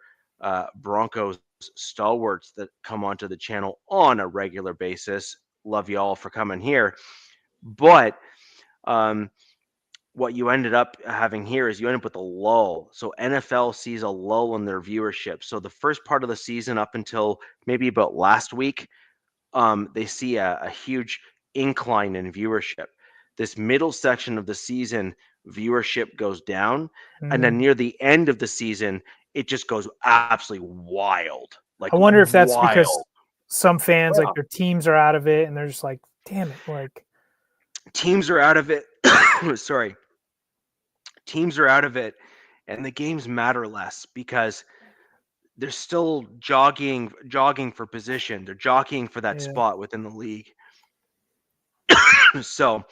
Broncos stalwarts that come onto the channel on a regular basis. Love you all for coming here. But what you ended up having here is you end up with a lull. So NFL sees a lull in their viewership. So the first part of the season up until maybe about last week, they see a huge incline in viewership. This middle section of the season, viewership goes down. And then near the end of the season, it just goes absolutely wild. Like, I wonder if that's because some fans, like, their teams are out of it and they're just like, damn it, like. Teams are out of it. Sorry. Teams are out of it, and the games matter less because they're still jogging for position. They're jockeying for that spot within the league. So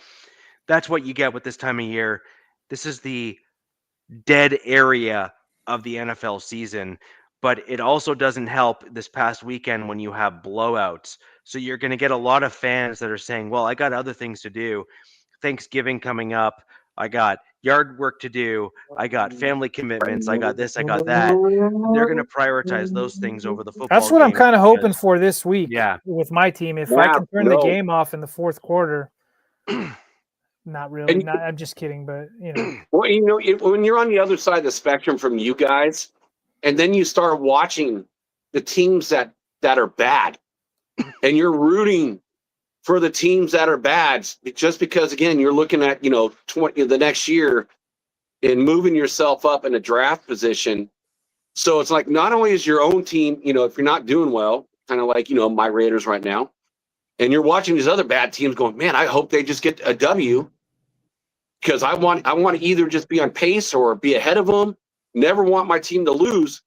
that's what you get with this time of year. This is the dead area of the NFL season. but it also doesn't help this past weekend when you have blowouts. So you're going to get a lot of fans that are saying, well, I got other things to do. Thanksgiving coming up. I got yard work to do. I got family commitments. I got this. I got that. And they're going to prioritize those things over the football That's what I'm games kind of hoping because, for this week yeah, with my team. If I Yeah, can turn the no. game off in the fourth quarter, not really. And- Not, I'm just kidding, but Well, when you're on the other side of the spectrum from you guys, and then you start watching the teams that are bad, and you're rooting for the teams that are bad, just because again you're looking at 20 the next year and moving yourself up in a draft position. So it's like not only is your own team, if you're not doing well, kind of like my Raiders right now, and you're watching these other bad teams going, man, I hope they just get a W. Because I want to either just be on pace or be ahead of them. Never want my team to lose.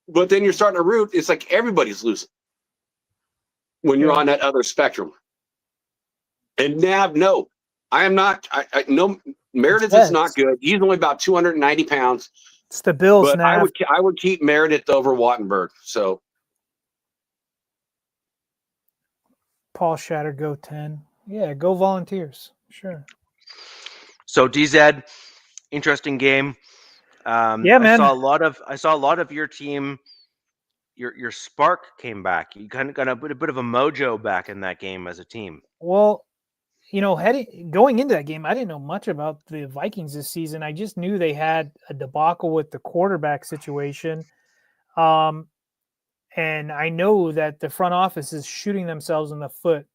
But then you're starting to root. It's like everybody's losing when you're on that other spectrum. And Nav, no, I am not. No, Meredith is not good. He's only about 290 pounds. it's the Bills, But Nav. I would keep Meredith over Wattenberg. So Paul Shatter, go 10. Yeah, go Volunteers. Sure. So DZ, interesting game. Yeah, man. I saw a lot of your team. Your spark came back. You kind of got a bit of a mojo back in that game as a team. Well, going into that game, I didn't know much about the Vikings this season. I just knew they had a debacle with the quarterback situation. And I know that the front office is shooting themselves in the foot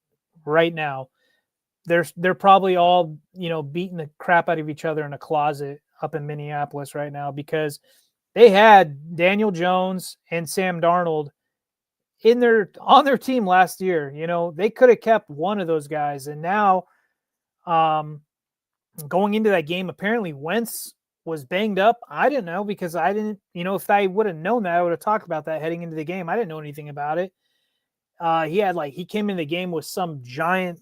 right now. They're probably all, beating the crap out of each other in a closet up in Minneapolis right now because they had Daniel Jones and Sam Darnold on their team last year. They could have kept one of those guys. And now going into that game, apparently Wentz was banged up. I didn't know because I didn't, if I would have known that, I would have talked about that heading into the game. I didn't know anything about it. He came in the game with some giant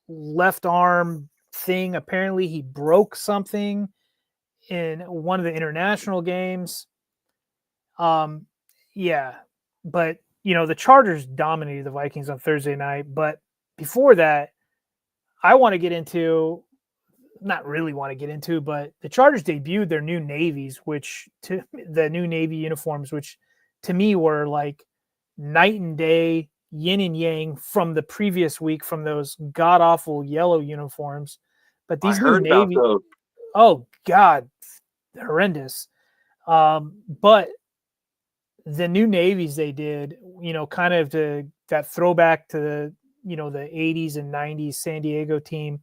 left arm thing. Apparently he broke something in one of the international games. Yeah, but the Chargers dominated the Vikings on Thursday night. But before that, I want to get into, not really want to get into, but the Chargers debuted their new navies, the new Navy uniforms, which to me were like night and day, yin and yang from the previous week from those god awful yellow uniforms. But these new Navy, oh God, horrendous. But the new navies they did, kind of that throwback to the 80s and 90s San Diego team.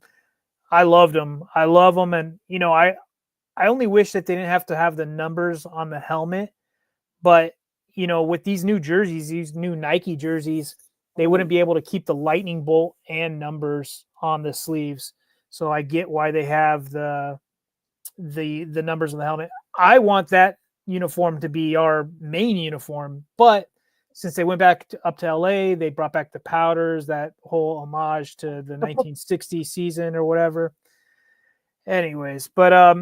I loved them. I love them. And, I only wish that they didn't have to have the numbers on the helmet, but with these new jerseys, these new Nike jerseys, they wouldn't be able to keep the lightning bolt and numbers on the sleeves. So I get why they have the numbers on the helmet. I want that uniform to be our main uniform, but since they went back up to LA, they brought back the powders, that whole homage to the 1960 season or whatever. Anyways, but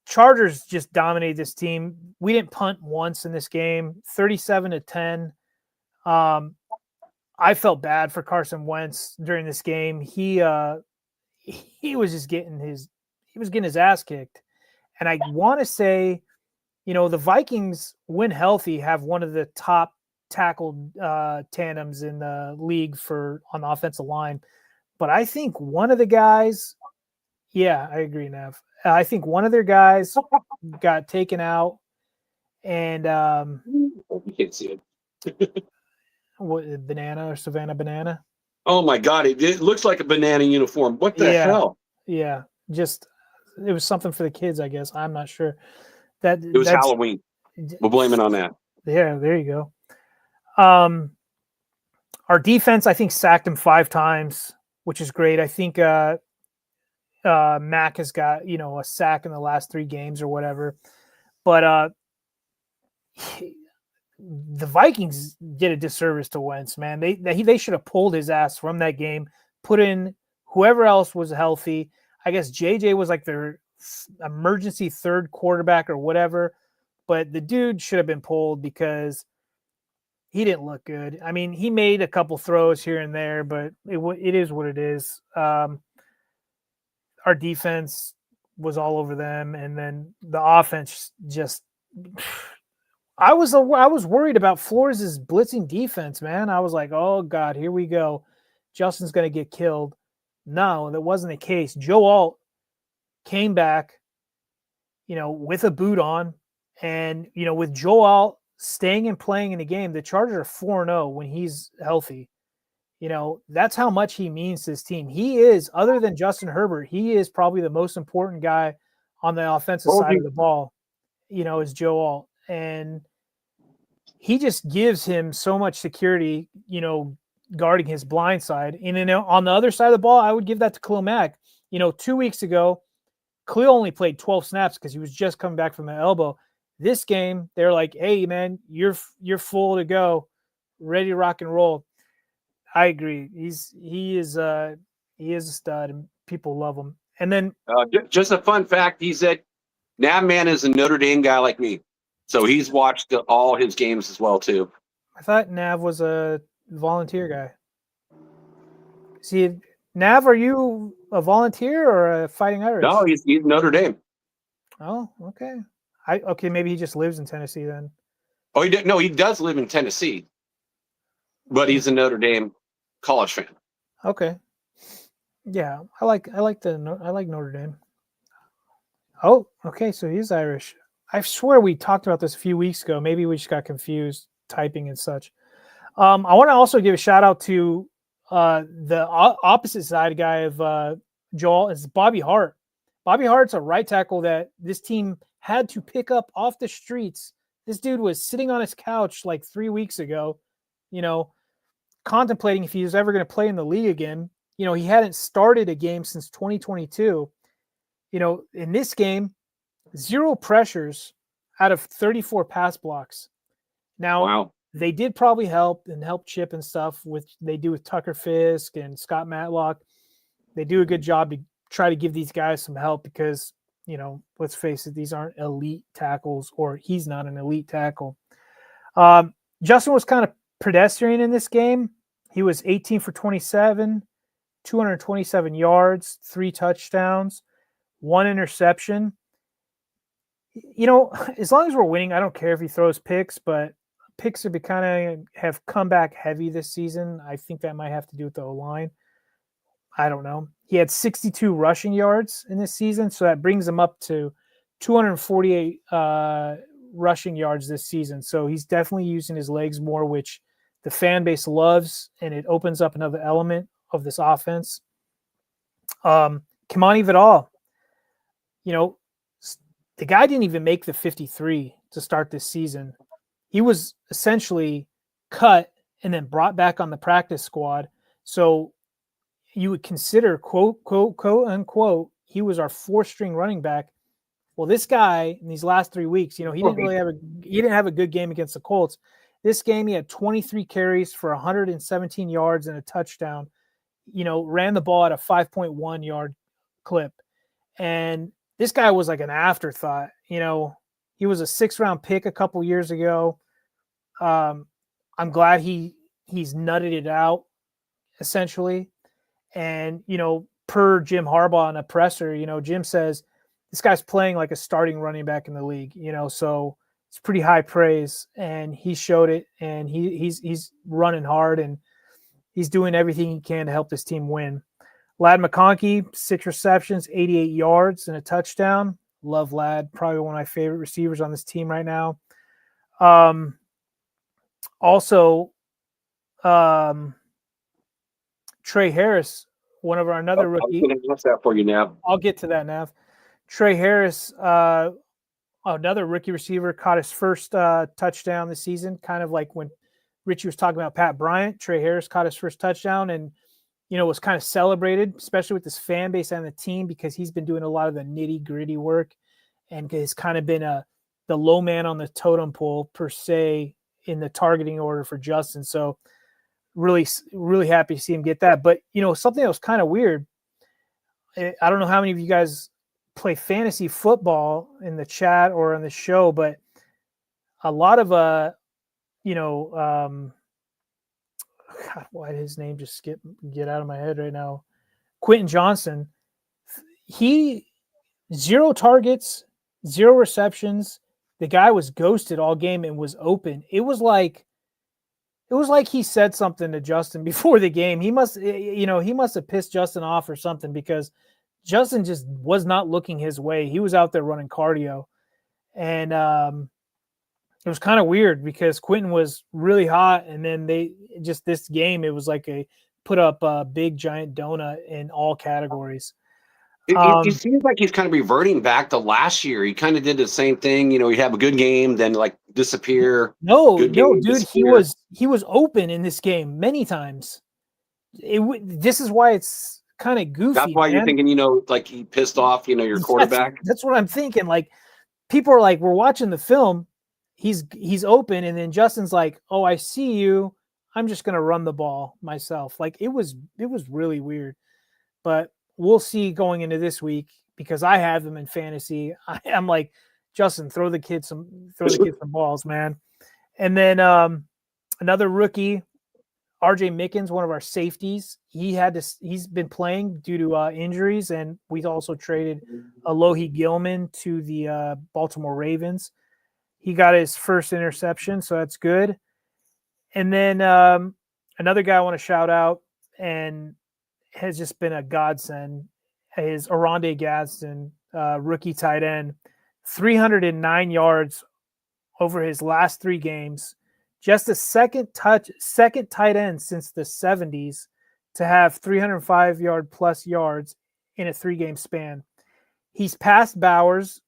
Chargers just dominated this team. We didn't punt once in this game, 37-10. I felt bad for Carson Wentz during this game. He was just getting his ass kicked. And I want to say, the Vikings, when healthy, have one of the top tackle tandems in the league on the offensive line. But I think one of the guys, yeah, I agree, Nev. I think one of their guys got taken out, and you can't see it. What, Banana or Savannah Banana? Oh my God! It looks like a banana uniform. What the hell? Yeah, just it was something for the kids, I guess. I'm not sure. It was Halloween. We'll blame it on that. Yeah, there you go. Our defense, I think, sacked him 5 times, which is great. I think Mac has got a sack in the last 3 games or whatever. But the Vikings did a disservice to Wentz, man. They should have pulled his ass from that game, put in whoever else was healthy. I guess JJ was like their emergency third quarterback or whatever. but the dude should have been pulled because he didn't look good. I mean, he made a couple throws here and there, but it is what it is. Our defense was all over them, and then the offense just. I was worried about Flores' blitzing defense, man. I was like, oh God, here we go. Justin's going to get killed. No, that wasn't the case. Joe Alt came back, with a boot on, and with Joe Alt staying and playing in the game, the Chargers are 4-0 when he's healthy. That's how much he means to this team. He is, other than Justin Herbert, he is probably the most important guy on the offensive side of the ball, is Joe Alt. And he just gives him so much security, guarding his blind side. And then on the other side of the ball, I would give that to Khalil Mack. 2 weeks ago, Khalil only played 12 snaps because he was just coming back from an elbow. This game, they're like, hey, man, you're full to go, ready to rock and roll. I agree. He is a stud, and people love him. And then just a fun fact: Nav Man is a Notre Dame guy like me, so he's watched all his games as well too. I thought Nav was a volunteer guy. See, Nav, are you a volunteer or a Fighting Irish? No, he's Notre Dame. Oh, okay. Maybe he just lives in Tennessee then. Oh, he does live in Tennessee, but he's a Notre Dame college fan. Okay. Yeah, I like Notre Dame. Oh, okay, so he's Irish. I swear we talked about this a few weeks ago. Maybe we just got confused typing and such. I want to also give a shout out to the opposite side guy of Joel is Bobby Hart. Bobby Hart's a right tackle that this team had to pick up off the streets. This dude was sitting on his couch like 3 weeks ago, contemplating if he was ever going to play in the league again. He hadn't started a game since 2022. In this game, 0 pressures out of 34 pass blocks. Now, wow. They did probably help Chip and stuff they do with Tucker Fisk and Scott Matlock. They do a good job to try to give these guys some help because, let's face it, these aren't elite tackles, or he's not an elite tackle. Justin was kind of pedestrian in this game. He was 18 for 27, 227 yards, 3 touchdowns, 1 interception. As long as we're winning, I don't care if he throws picks, but picks have come back heavy this season. I think that might have to do with the O-line. I don't know. He had 62 rushing yards in this season, so that brings him up to 248 rushing yards this season. So he's definitely using his legs more, which the fan base loves, and it opens up another element of this offense. Kimani Vidal, the guy didn't even make the 53 to start this season. He was essentially cut and then brought back on the practice squad. So you would consider, quote, unquote, he was our 4th-string running back. Well, this guy in these last 3 weeks, he didn't have a good game against the Colts. This game, he had 23 carries for 117 yards and a touchdown. Ran the ball at a 5.1 yard clip. And this guy was like an afterthought. He was a 6th-round pick a couple years ago. I'm glad he's nutted it out, essentially. And, per Jim Harbaugh in a presser, Jim says this guy's playing like a starting running back in the league, so it's pretty high praise. And he showed it, and he's running hard, and he's doing everything he can to help this team win. Ladd McConkey, 6 receptions, 88 yards, and a touchdown. Love Ladd, probably one of my favorite receivers on this team right now. Also, Trey Harris, one of another rookie. I'm going to ask that for you, Nav. I'll get to that, Nav. Trey Harris, another rookie receiver, caught his first touchdown this season, kind of like when Richie was talking about Pat Bryant. Trey Harris caught his first touchdown and, was kind of celebrated, especially with this fan base and the team, because he's been doing a lot of the nitty-gritty work and has kind of been the low man on the totem pole, per se, in the targeting order for Justin. So really, really happy to see him get that. But, something that was kind of weird, I don't know how many of you guys play fantasy football in the chat or on the show, but a lot of God, why did his name just get out of my head right now? Quentin Johnson. He 0 targets, 0 receptions. The guy was ghosted all game and was open. It was like he said something to Justin before the game. He must have pissed Justin off or something, because Justin just was not looking his way. He was out there running cardio, and it was kind of weird because Quentin was really hot, and then this game, it was like a put up a big giant donut in all categories. It seems like he's kind of reverting back to last year. He kind of did the same thing. He'd have a good game, then like disappear. No, game, dude, disappear. he was open in this game many times. This is why it's kind of goofy. That's why you're thinking, like he pissed off, your quarterback. That's what I'm thinking. Like, people are like, we're watching the film. He's open, and then Justin's like, "Oh, I see you. I'm just gonna run the ball myself." Like, it was really weird, but we'll see going into this week, because I have him in fantasy. I'm like, Justin, throw the kid some balls, man. And then another rookie, RJ Mickens, one of our safeties. He's been playing due to injuries, and we also traded Alohi Gilman to the Baltimore Ravens. He got his first interception, so that's good. And then another guy I want to shout out, and has just been a godsend, is Oronde Gadsden, rookie tight end, 309 yards over his last 3 games. Just the second tight end since the 70s to have 305 plus yards in a 3-game span. He's passed Bowers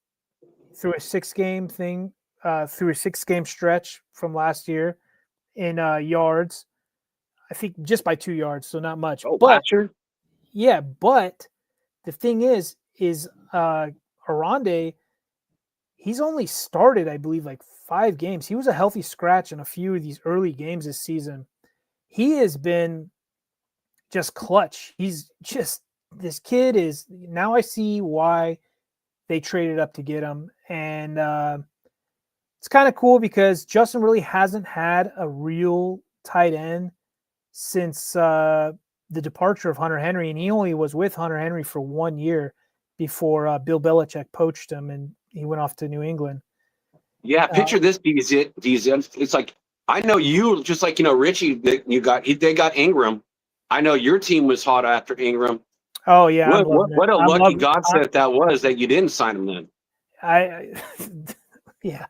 through a 6-game stretch from last year in yards. I think just by 2 yards, so not much. Oh, but Blatcher? Yeah, but the thing is Oronde, he's only started, I believe, like 5 games. He was a healthy scratch in a few of these early games this season. He has been just clutch. This kid is, now I see why they traded up to get him. And it's kind of cool because Justin really hasn't had a real tight end since the departure of Hunter Henry, and he only was with Hunter Henry for 1 year before Bill Belichick poached him and he went off to New England. Yeah, picture this, DZ. It's like, I know you, just like, Richie, they got Ingram. I know your team was hot after Ingram. Oh, yeah. What a lucky godsend that was that you didn't sign him then. Yeah,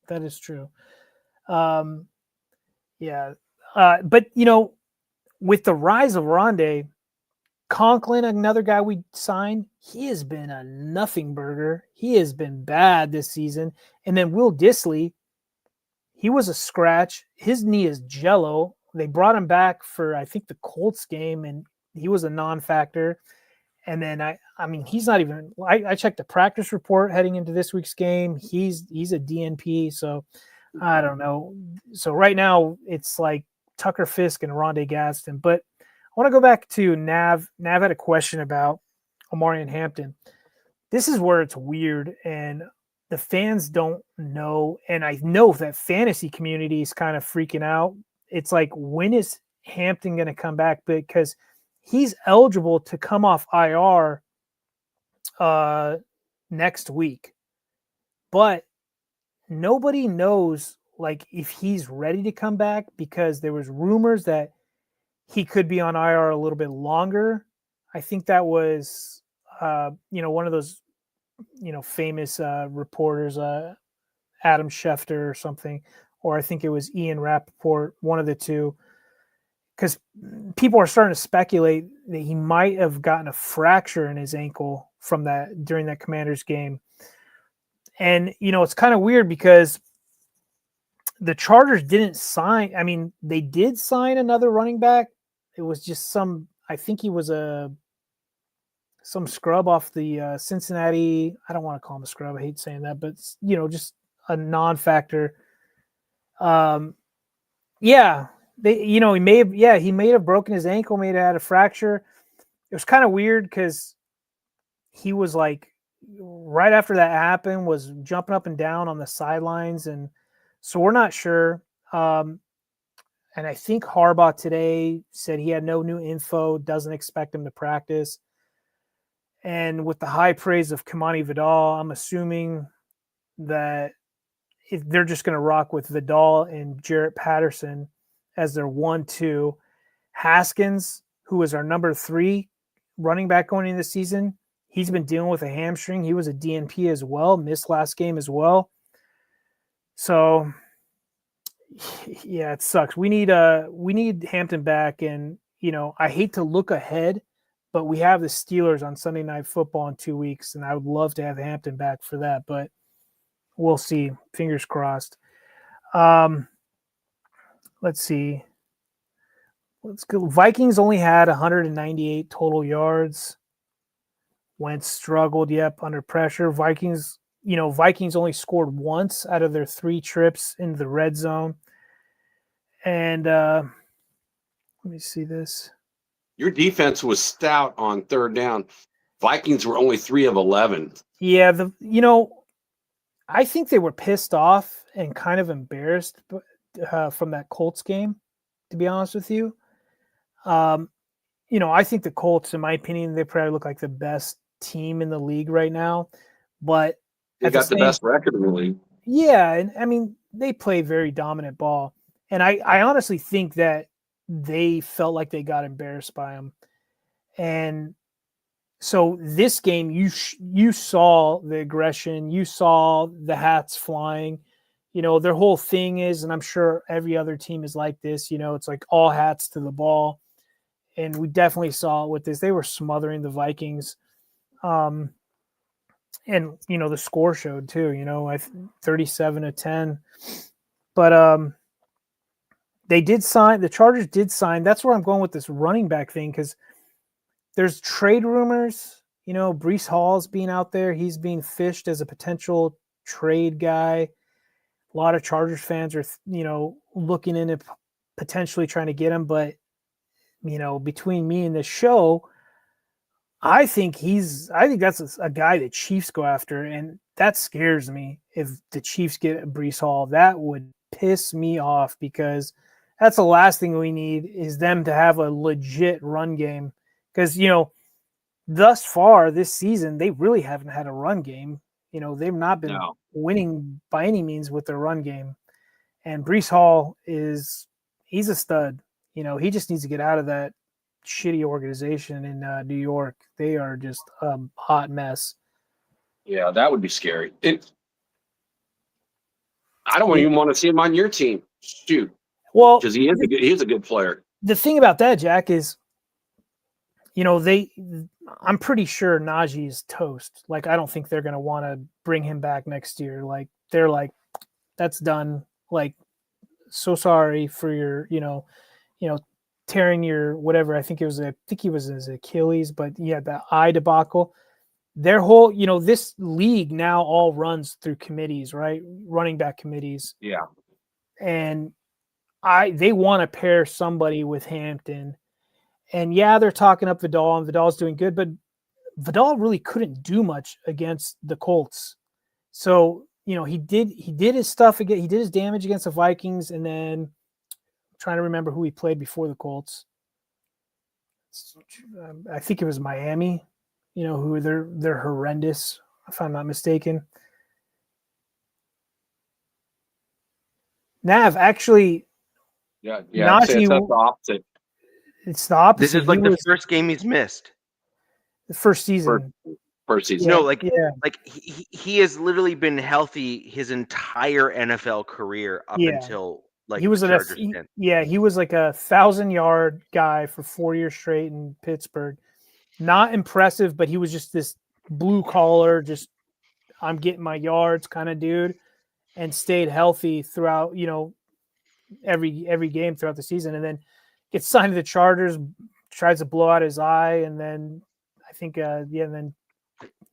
that is true. Yeah. But, with the rise of Oronde, Conklin, another guy we signed, he has been a nothing burger. He has been bad this season. And then Will Dissly, he was a scratch. His knee is jello. They brought him back for, I think, the Colts game, and he was a non-factor. And then, I mean, he's not even – I checked the practice report heading into this week's game. He's a DNP, so I don't know. So right now it's like Tucker Fisk and Oronde Gadsden. But I want to go back to Nav. Nav had a question about Omarion Hampton. This is where it's weird, and the fans don't know. And I know that fantasy community is kind of freaking out. It's like, when is Hampton going to come back? Because he's eligible to come off IR next week. But nobody knows, like, if he's ready to come back, because there was rumors that he could be on IR a little bit longer. I think that was, one of those, famous reporters, Adam Schefter or something, or I think it was Ian Rappaport, one of the two, because people are starting to speculate that he might have gotten a fracture in his ankle from that during that Commanders game. And, it's kind of weird because the Chargers didn't sign. I mean, they did sign another running back. It was just I think he was some scrub off the Cincinnati. I don't want to call him a scrub. I hate saying that, but just a non-factor. Yeah, he may have broken his ankle, may have had a fracture. It was kind of weird because he was like, right after that happened, was jumping up and down on the sidelines, and So we're not sure. And I think Harbaugh today said he had no new info, doesn't expect him to practice. And with the high praise of Kamani Vidal, I'm assuming that they're just going to rock with Vidal and Jarrett Patterson as their 1-2. Haskins, who is our number 3 running back going into the season, he's been dealing with a hamstring. He was a DNP as well, missed last game as well. So, yeah, it sucks. We need Hampton back, and I hate to look ahead, but we have the Steelers on Sunday Night Football in 2 weeks, and I would love to have Hampton back for that, but we'll see. Fingers crossed. Let's see. Let's go. Vikings only had 198 total yards. Wentz struggled, under pressure. Vikings only scored once out of their 3 trips into the red zone. And let me see this. Your defense was stout on third down. Vikings were only 3 of 11. Yeah, I think they were pissed off and kind of embarrassed from that Colts game, to be honest with you. I think the Colts, in my opinion, they probably look like the best team in the league right now. But they got the best record in the league. Yeah, and I mean, they play very dominant ball. And I honestly think that they felt like they got embarrassed by them. And so this game, you saw the aggression, you saw the hats flying. Their whole thing is, and I'm sure every other team is like this, it's like all hats to the ball. And we definitely saw it with this. They were smothering the Vikings. And, the score showed too, 37-10. But the Chargers did sign. That's where I'm going with this running back thing, because there's trade rumors. Breece Hall's being out there. He's being fished as a potential trade guy. A lot of Chargers fans are, looking into potentially trying to get him. But, between me and this show, I think that's a guy that Chiefs go after. And that scares me. If the Chiefs get Breece Hall, that would piss me off, because that's the last thing we need, is them to have a legit run game. Because, thus far this season, they really haven't had a run game. They've not been winning by any means with their run game. And Breece Hall he's a stud. He just needs to get out of that shitty organization in New York. They are just a hot mess. Yeah, that would be scary. I don't even want to see him on your team. Shoot. Well, because he is a good player. The thing about that, Jack, is I'm pretty sure Najee is toast. Like, I don't think they're going to want to bring him back next year. Like, they're like, that's done. Like, so sorry for your, tearing your whatever. I think he was his Achilles, but he had that eye debacle. Their whole, this league now all runs through committees, right? Running back committees. Yeah. And they want to pair somebody with Hampton. And yeah, they're talking up Vidal, and Vidal's doing good, but Vidal really couldn't do much against the Colts. So, he did his stuff again. He did his damage against the Vikings, and then I'm trying to remember who he played before the Colts. I think it was Miami, who they're horrendous, if I'm not mistaken. Nav, actually, Yeah, Najee, it's the opposite. It's the opposite. This is like the first game he's missed. The first season. First season. No, like he has literally been healthy his entire NFL career up until he was he was like a 1,000-yard guy for 4 years straight in Pittsburgh. Not impressive, but he was just this blue collar, just I'm getting my yards kind of dude, and stayed healthy throughout, every game throughout the season, and then gets signed to the Chargers, tries to blow out his eye, and then I think and then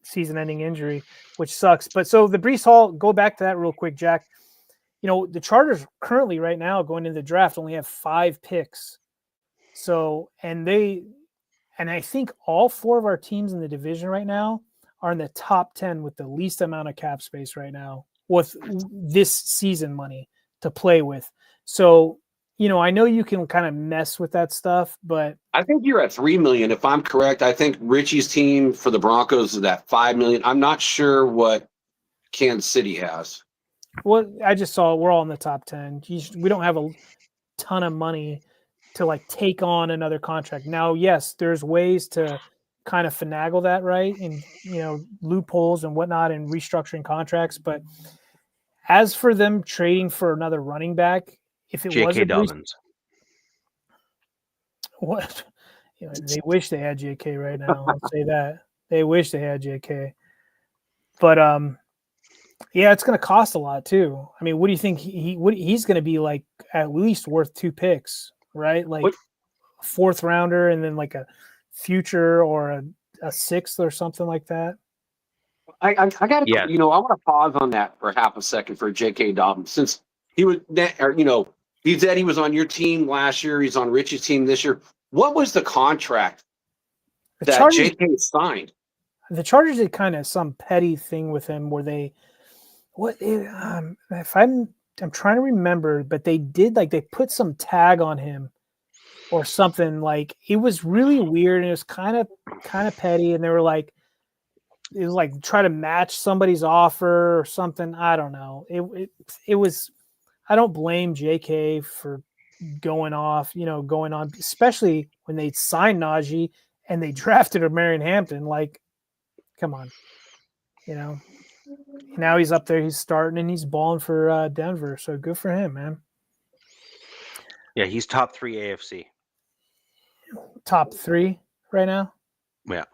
season-ending injury, which sucks. But so the Breece Hall, go back to that real quick, Jack. The Chargers currently right now going into the draft only have 5 picks. So, and I think all 4 of our teams in the division right now are in the top 10 with the least amount of cap space right now with this season money. to play with. So, I know you can kind of mess with that stuff, but I think you're at 3 million. If I'm correct, I think Richie's team for the Broncos is at 5 million. I'm not sure what Kansas City has. I just saw we're all in the top 10. We don't have a ton of money to like take on another contract. Now, yes, there's ways to kind of finagle that, right? And, loopholes and whatnot and restructuring contracts. But as for them trading for another running back, if it was J.K. Dobbins. What? They wish they had J.K. right now. I'll say that. They wish they had J.K. But yeah, it's going to cost a lot too. I mean, what do you think he's going to be like? At least worth 2 picks, right? Like a 4th rounder, and then like a future or a 6th or something like that. I got to, I want to pause on that for half a second for J.K. Dobbins, since he was, he said he was on your team last year. He's on Richie's team this year. What was the contract that J.K. signed? The Chargers did kind of some petty thing with him where they, if I'm trying to remember, but they did like they put some tag on him or something. Like it was really weird and it was kind of petty, and they were like, it was like try to match somebody's offer or something. I don't know. It was. I don't blame JK for going on, especially when they signed Najee and they drafted Marion Hampton. Like, come on, Now he's up there, he's starting, and he's balling for Denver. So good for him, man. Yeah, he's top 3 AFC. Top 3 right now? Yeah.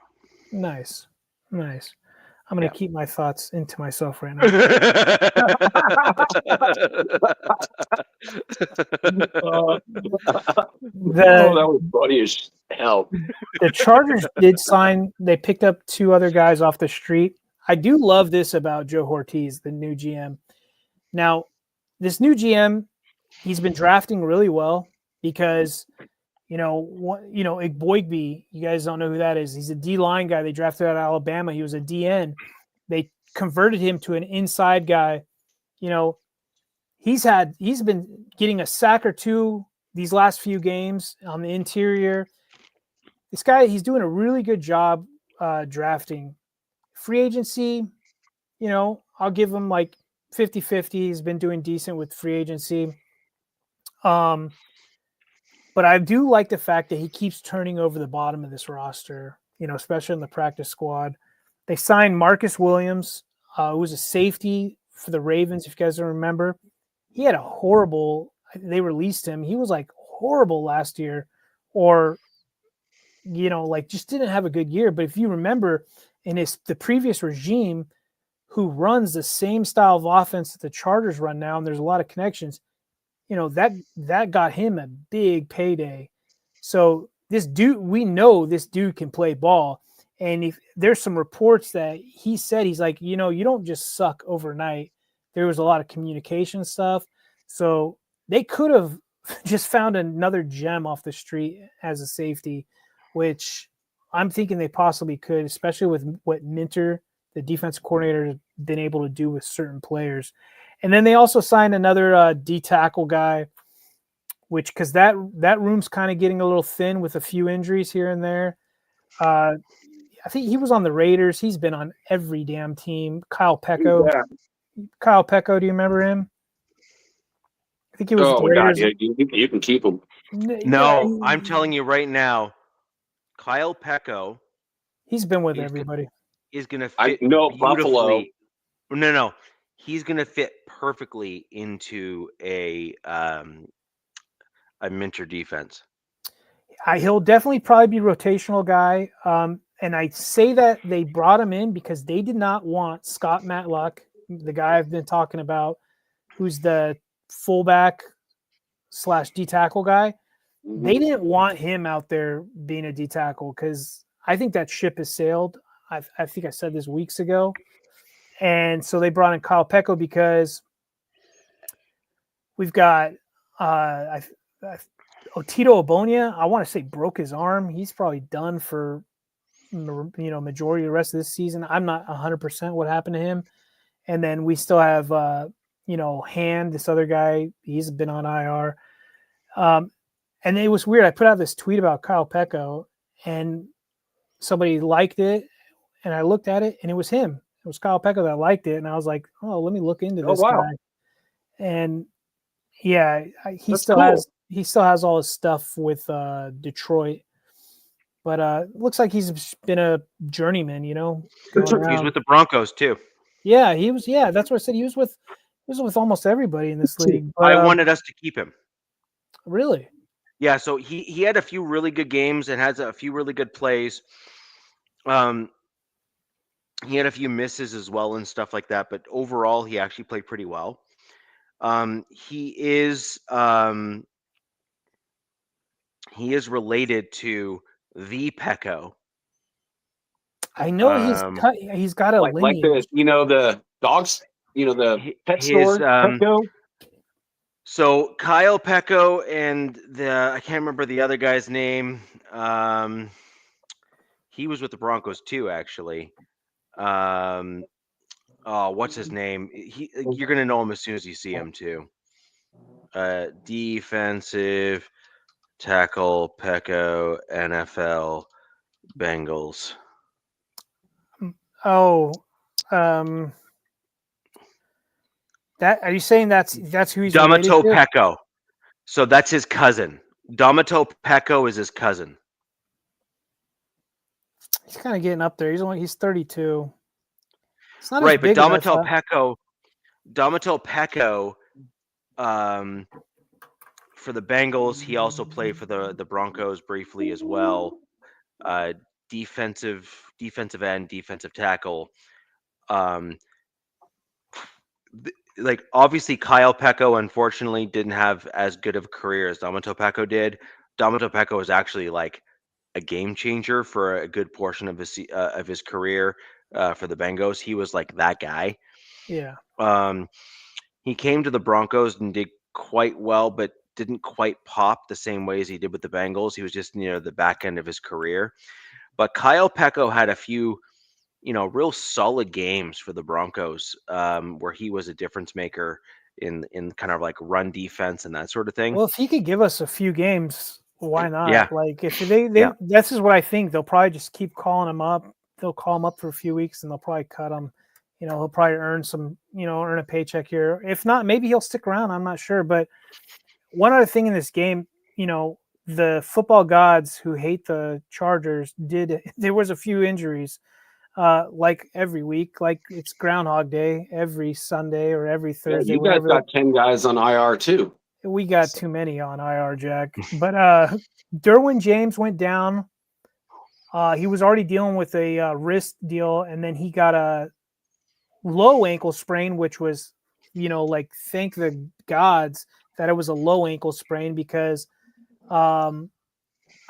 Nice. I'm going to keep my thoughts into myself right now. That was funny as hell. The Chargers did sign. They picked up 2 other guys off the street. I do love this about Joe Ortiz, the new GM. Now, this new GM, he's been drafting really well because, Igboigbe, you guys don't know who that is. He's a D-line guy. They drafted out of Alabama. He was a DN. They converted him to an inside guy. He's been getting a sack or 2 these last few games on the interior. This guy, he's doing a really good job drafting. Free agency, I'll give him like 50-50. He's been doing decent with free agency. But I do like the fact that he keeps turning over the bottom of this roster, especially in the practice squad. They signed Marcus Williams, who was a safety for the Ravens, if you guys don't remember. He had they released him. He was like horrible last year, or, just didn't have a good year. But if you remember, in the previous regime, who runs the same style of offense that the Chargers run now, and there's a lot of connections, that got him a big payday. So we know this dude can play ball. And if there's some reports that he said, he's like, you don't just suck overnight. There was a lot of communication stuff. So they could have just found another gem off the street as a safety, which I'm thinking they possibly could, especially with what Minter, the defensive coordinator, has been able to do with certain players. And then they also signed another D tackle guy, because that room's kind of getting a little thin with a few injuries here and there. I think he was on the Raiders. He's been on every damn team. Kyle Pecco. Yeah. Kyle Pecco, do you remember him? I think he was the Raiders. God, you can keep him. No, I'm telling you right now, Kyle Pecco. He's been with everybody. Is going to fit Buffalo. No. He's going to fit perfectly into a Minter defense. He'll definitely probably be rotational guy. And I say that they brought him in because they did not want Scott Matlock, the guy I've been talking about, who's the fullback / D tackle guy. Mm-hmm. They didn't want him out there being a D tackle because I think that ship has sailed. I think I said this weeks ago. And so they brought in Kyle Pecco because we've got Otito Obonia. I want to say broke his arm. He's probably done for majority of the rest of this season. I'm not 100% what happened to him. And then we still have Hand, this other guy, he's been on IR. And it was weird. I put out this tweet about Kyle Pecco, and somebody liked it, and I looked at it, and it was him. It was Kyle Pecco that liked it, and I was like, "Oh, let me look into this guy." And yeah, he still has all his stuff with Detroit, but looks like he's been a journeyman. Going He's with the Broncos too. Yeah, he was. Yeah, that's what I said. He was with almost everybody in this league. But, I wanted us to keep him. Really? Yeah, so he had a few really good games and has a few really good plays. He had a few misses as well and stuff like that, but overall he actually played pretty well. He is related to the Pecco. I know he's got a lineage. Like the dogs, the pet store, Petco. So Kyle Pecco and I can't remember the other guy's name. He was with the Broncos too, actually. What's his name? You're gonna know him as soon as you see him too. Defensive tackle Pecco, NFL Bengals. Oh, that are you saying that's who he's Domato related to? Pecco. So that's his cousin. Domato Pecco is his cousin. He's kind of getting up there. He's 32. It's not right, but Domato Pecco, for the Bengals, he also played for the Broncos briefly as well. Defensive end, defensive tackle. Obviously Kyle Pecco unfortunately didn't have as good of a career as Domato Pecco did. Domato Pecco was actually like a game changer for a good portion of his career for the Bengals. He was like that guy. Yeah. He came to the Broncos and did quite well, but didn't quite pop the same way as he did with the Bengals. He was just near the back end of his career. But Kyle Pecco had a few real solid games for the Broncos, where he was a difference maker in kind of like run defense and that sort of thing. Well, if he could give us a few games, why not? Yeah. Like if they this is what I think. They'll probably just keep calling him up. They'll call him up for a few weeks and they'll probably cut him. He'll probably earn a paycheck here. If not, maybe he'll stick around. I'm not sure. But one other thing in this game, the football gods who hate the Chargers there was a few injuries. Like every week, like it's Groundhog Day every Sunday or every Thursday. Yeah, you guys got 10 guys on IR too. We got too many on IR, Jack. But Derwin James went down. He was already dealing with a wrist deal, and then he got a low ankle sprain, which was, thank the gods that it was a low ankle sprain because I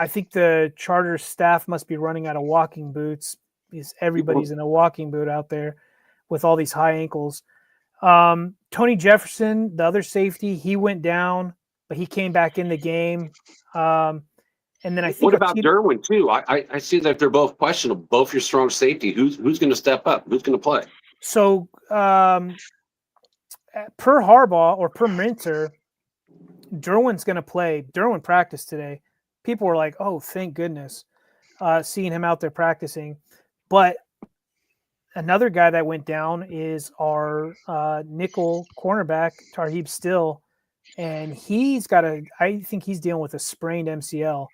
think the Chargers staff must be running out of walking boots. Everybody's in a walking boot out there with all these high ankles. Tony Jefferson, the other safety, he went down, but he came back in the game. And then I think what about Derwin too? I see that they're both questionable. Both your strong safety. Who's going to step up? Who's going to play? So per Harbaugh or per Minter, Derwin's going to play. Derwin practiced today. People were like, "Oh, thank goodness," seeing him out there practicing. But another guy that went down is our nickel cornerback, Tarheeb Still, and I think he's dealing with a sprained MCL.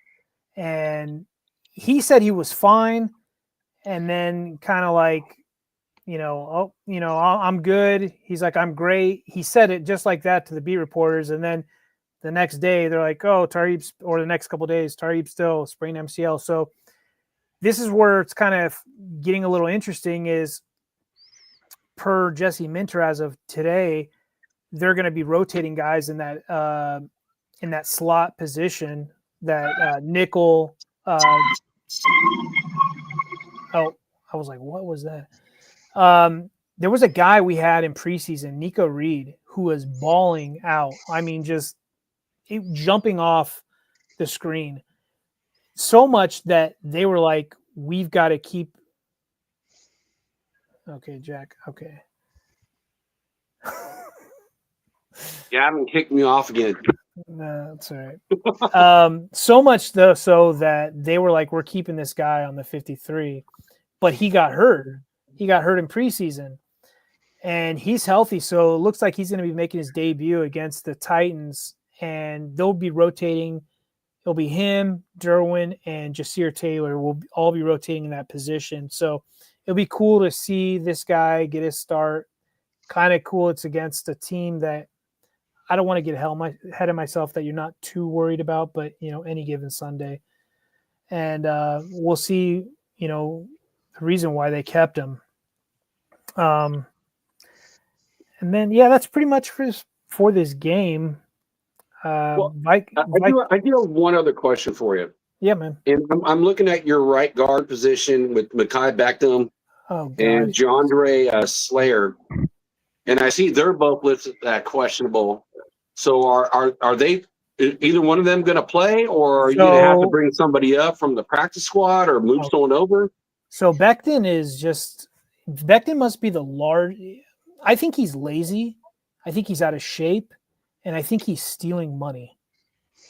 And he said he was fine, and then kind of like, I'm good. He's like, I'm great. He said it just like that to the beat reporters, and then the next day they're like, oh, or the next couple of days, Tarheeb Still sprained MCL. So this is where it's kind of getting a little interesting is per Jesse Minter as of today, they're going to be rotating guys in that slot position, that nickel. I was like, what was that? There was a guy we had in preseason, Nico Reed, who was balling out. I mean, just jumping off the screen. So much that they were like, we've got to keep. Okay, Jack. Okay. Gavin kicked me off again. No, that's all right. So much though, so that they were like, we're keeping this guy on the 53, but he got hurt. He got hurt in preseason, and he's healthy. So it looks like he's going to be making his debut against the Titans, and they'll be rotating. It'll be him, Derwin, and Jasir Taylor will all be rotating in that position. So it'll be cool to see this guy get his start. Kind of cool. It's against a team that I don't want to get ahead of myself that you're not too worried about, but, any given Sunday. And we'll see, the reason why they kept him. And then, that's pretty much for this game. I do have one other question for you. Yeah, man. And I'm looking at your right guard position with Mekhi Beckham and Jandre Slayer, and I see they're both listed at questionable. So are they either one of them going to play, or are you going to have to bring somebody up from the practice squad or move someone over? So Becton must be the large. I think he's lazy. I think he's out of shape, and I think he's stealing money.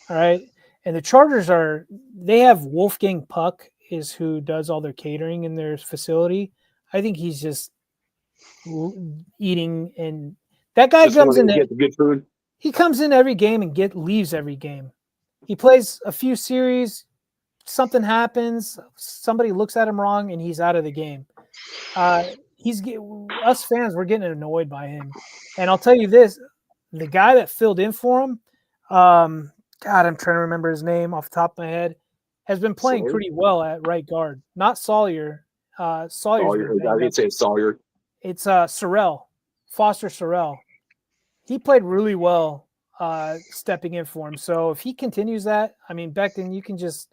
All right. And the Chargers they have Wolfgang Puck is who does all their catering in their facility. I think he's just eating, and that guy comes in. Get the good food. He comes in every game and leaves every game. He plays a few series, something happens, somebody looks at him wrong, and he's out of the game. Us fans, we're getting annoyed by him. And I'll tell you this, the guy that filled in for him, God, I'm trying to remember his name off the top of my head, has been playing pretty well at right guard. Not Sawyer. Sawyer. I didn't say Sawyer. It's Sorrell, Foster Sorrell. He played really well stepping in for him. So if he continues that, Becton, you can just,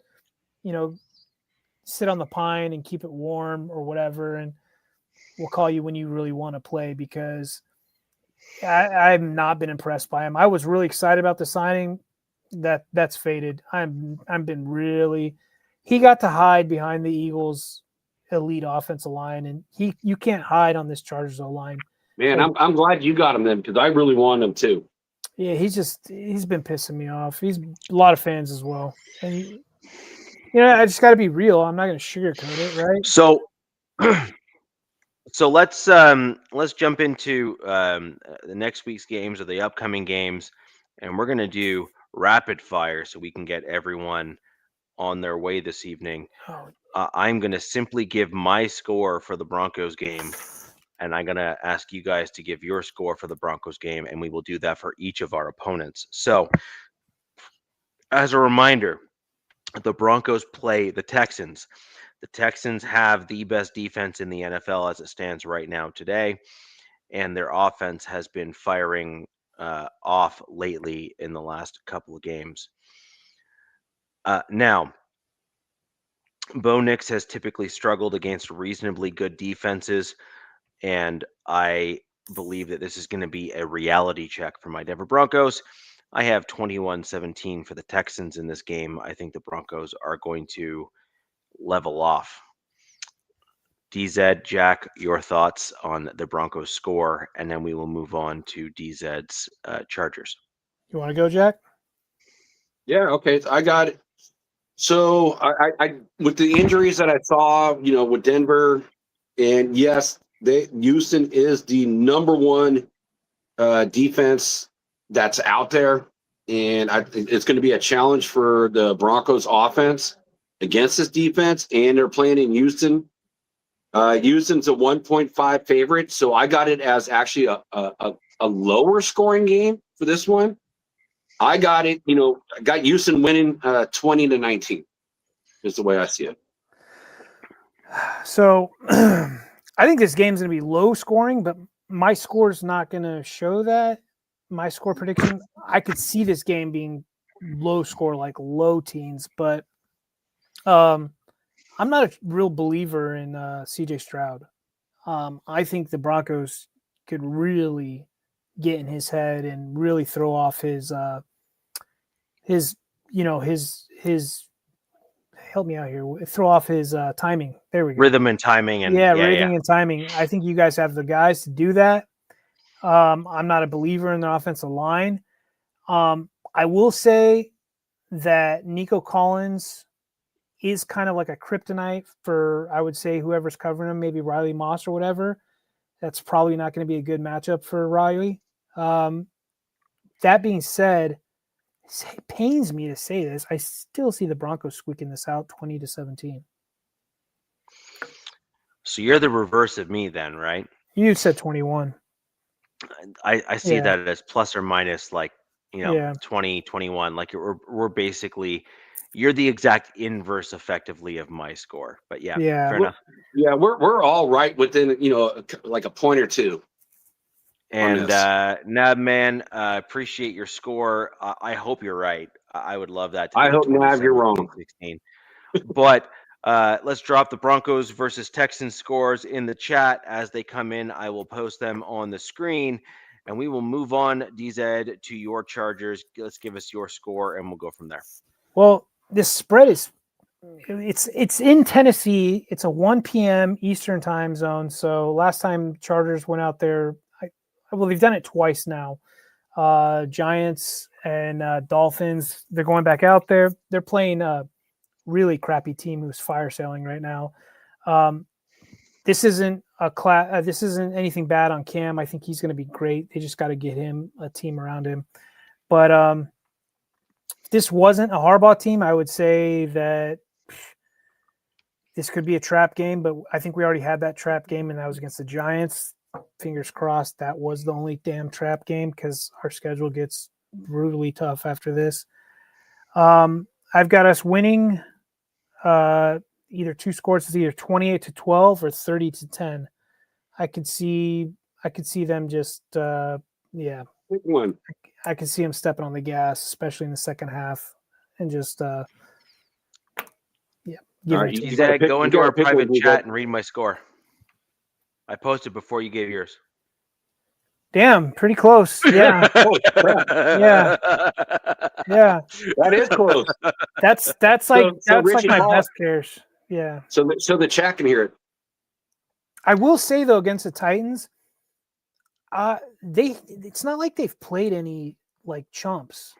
sit on the pine and keep it warm or whatever, and we'll call you when you really want to play, because I've not been impressed by him. I was really excited about the signing. That's faded. I've been really. He got to hide behind the Eagles' elite offensive line, and you can't hide on this Chargers line. Man, I'm glad you got him then, because I really want him too. Yeah, he's been pissing me off. He's a lot of fans as well, and I just got to be real. I'm not going to sugarcoat it, right? So let's jump into the next week's games or the upcoming games, and we're going to do rapid fire so we can get everyone on their way this evening. I'm going to simply give my score for the Broncos game, and I'm going to ask you guys to give your score for the Broncos game, and we will do that for each of our opponents. So, as a reminder, the Broncos play the Texans. The Texans have the best defense in the NFL as it stands right now today, and their offense has been firing off lately in the last couple of games. Now, Bo Nix has typically struggled against reasonably good defenses, and I believe that this is going to be a reality check for my Denver Broncos. I have 21-17 for the Texans in this game. I think the Broncos are going to level off. DZ, Jack, your thoughts on the Broncos score, and then we will move on to DZ's Chargers. You want to go, Jack? Yeah, okay. I got it. So I with the injuries that I saw, with Denver, and yes, Houston is the number one defense that's out there, and it's going to be a challenge for the Broncos offense against this defense, and they're playing in Houston. Houston's a 1.5 favorite, so I got it as actually a lower scoring game for this one. I got it, I got Houston winning 20-19 is the way I see it. So I think this game's going to be low scoring, but my score's not going to show that. My score prediction, I could see this game being low score, like low teens, but I'm not a real believer in CJ Stroud. I think the Broncos could really get in his head and really throw off his help me out here. Throw off his timing. There we go. Rhythm and timing. And rhythm and timing. I think you guys have the guys to do that. I'm not a believer in the offensive line. I will say that Nico Collins is kind of like a kryptonite for, I would say, whoever's covering him, maybe Riley Moss or whatever. That's probably not going to be a good matchup for Riley. That being said, it pains me to say this. I still see the Broncos squeaking this out 20-17. So you're the reverse of me then, right? You said 21. I see that as plus or minus like, 20, 21. Like we're basically, you're the exact inverse effectively of my score. But yeah, fair enough. Yeah, we're all right within, like a point or two. And Nab, man, appreciate your score. I hope you're right. I would love that. I hope, Nab, you're wrong. 16. But let's drop the Broncos versus Texans scores in the chat as they come in. I will post them on the screen, and we will move on, DZ, to your Chargers. Let's give us your score, and we'll go from there. Well, this spread is it's in Tennessee. It's a 1 p.m. Eastern time zone. So last time Chargers went out there, they've done it twice now. Giants and Dolphins, they're going back out there. They're playing a really crappy team who's fire sailing right now. This isn't this isn't anything bad on Cam. I think he's going to be great. They just got to get him a team around him. But if this wasn't a Harbaugh team, I would say that this could be a trap game. But I think we already had that trap game, and that was against the Giants. Fingers crossed that was the only damn trap game because our schedule gets brutally tough after this. I've got us winning either two scores. It's either 28-12 or 30-10. I could see them just Pick one. I could see them stepping on the gas, especially in the second half, and just All right, you gotta go into our private chat and read my score. I posted before you gave yours. Damn, pretty close. Yeah. Yeah. Yeah. That is close. That's like Richie, like my best pairs. Yeah. So the chat can hear it. I will say though, against the Titans, it's not like they've played any like chumps.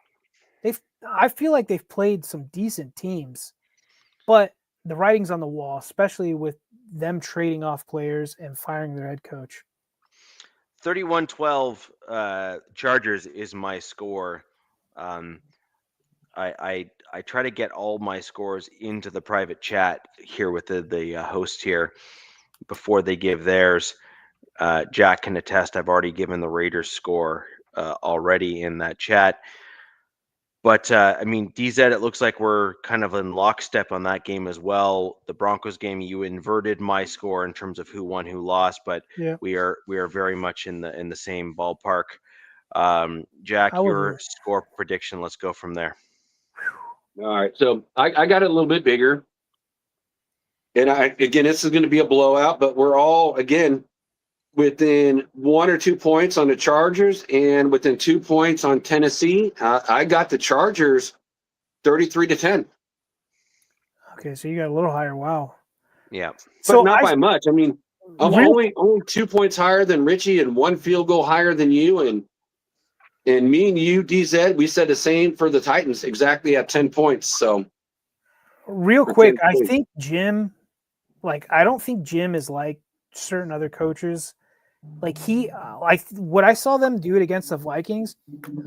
I feel like they've played some decent teams, but the writing's on the wall, especially with them trading off players and firing their head coach. 31-12 Chargers is my score. I try to get all my scores into the private chat here with the host here before they give theirs. Jack can attest I've already given the Raiders score already in that chat. But, I mean, DZ, it looks like we're kind of in lockstep on that game as well. The Broncos game, you inverted my score in terms of who won, who lost, but we are very much in the same ballpark. Jack, your score prediction, let's go from there. All right, so I got it a little bit bigger. And again, this is going to be a blowout, but we're all, again, within 1 or 2 points on the Chargers and within 2 points on Tennessee. I got the Chargers 33-10. Okay, so you got a little higher. Wow. Yeah. But so not by much. I mean, I'm only 2 points higher than Richie and 1 field goal higher than you. And me and you, DZ, we said the same for the Titans, exactly at 10 points. So real quick, I think Jim, I don't think Jim is like certain other coaches. What I saw them do it against the Vikings,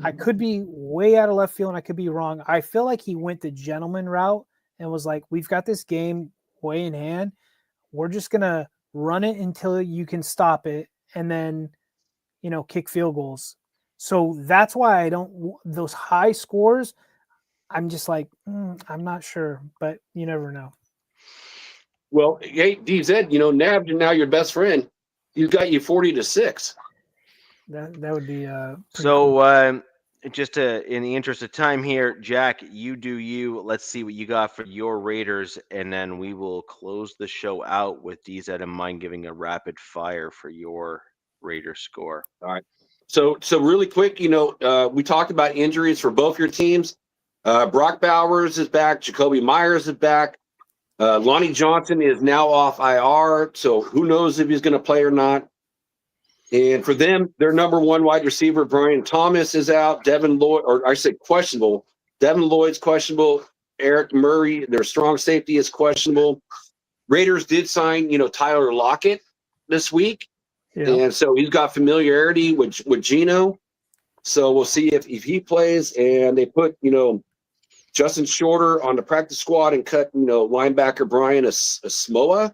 I could be way out of left field and I could be wrong. I feel like he went the gentleman route and was like, we've got this game way in hand. We're just going to run it until you can stop it and then, kick field goals. So that's why those high scores, I'm just like, I'm not sure, but you never know. Well, hey, DZ, Nab, now your best friend. He's got you 40-6. That would be so. Cool. Just in the interest of time here, Jack, you do you. Let's see what you got for your Raiders, and then we will close the show out with DZ and mine giving a rapid fire for your Raiders score. All right. So really quick, we talked about injuries for both your teams. Brock Bowers is back. Jacoby Myers is back. Lonnie Johnson is now off IR, so who knows if he's going to play or not. And for them, their number one wide receiver, Brian Thomas, is out. Devin Lloyd, or I say questionable. Devin Lloyd's questionable. Eric Murray, their strong safety, is questionable. Raiders did sign, Tyler Lockett this week. Yeah. And so he's got familiarity with Geno. So we'll see if he plays. And they put, Justin Shorter on the practice squad and cut, linebacker Brian Asmoa.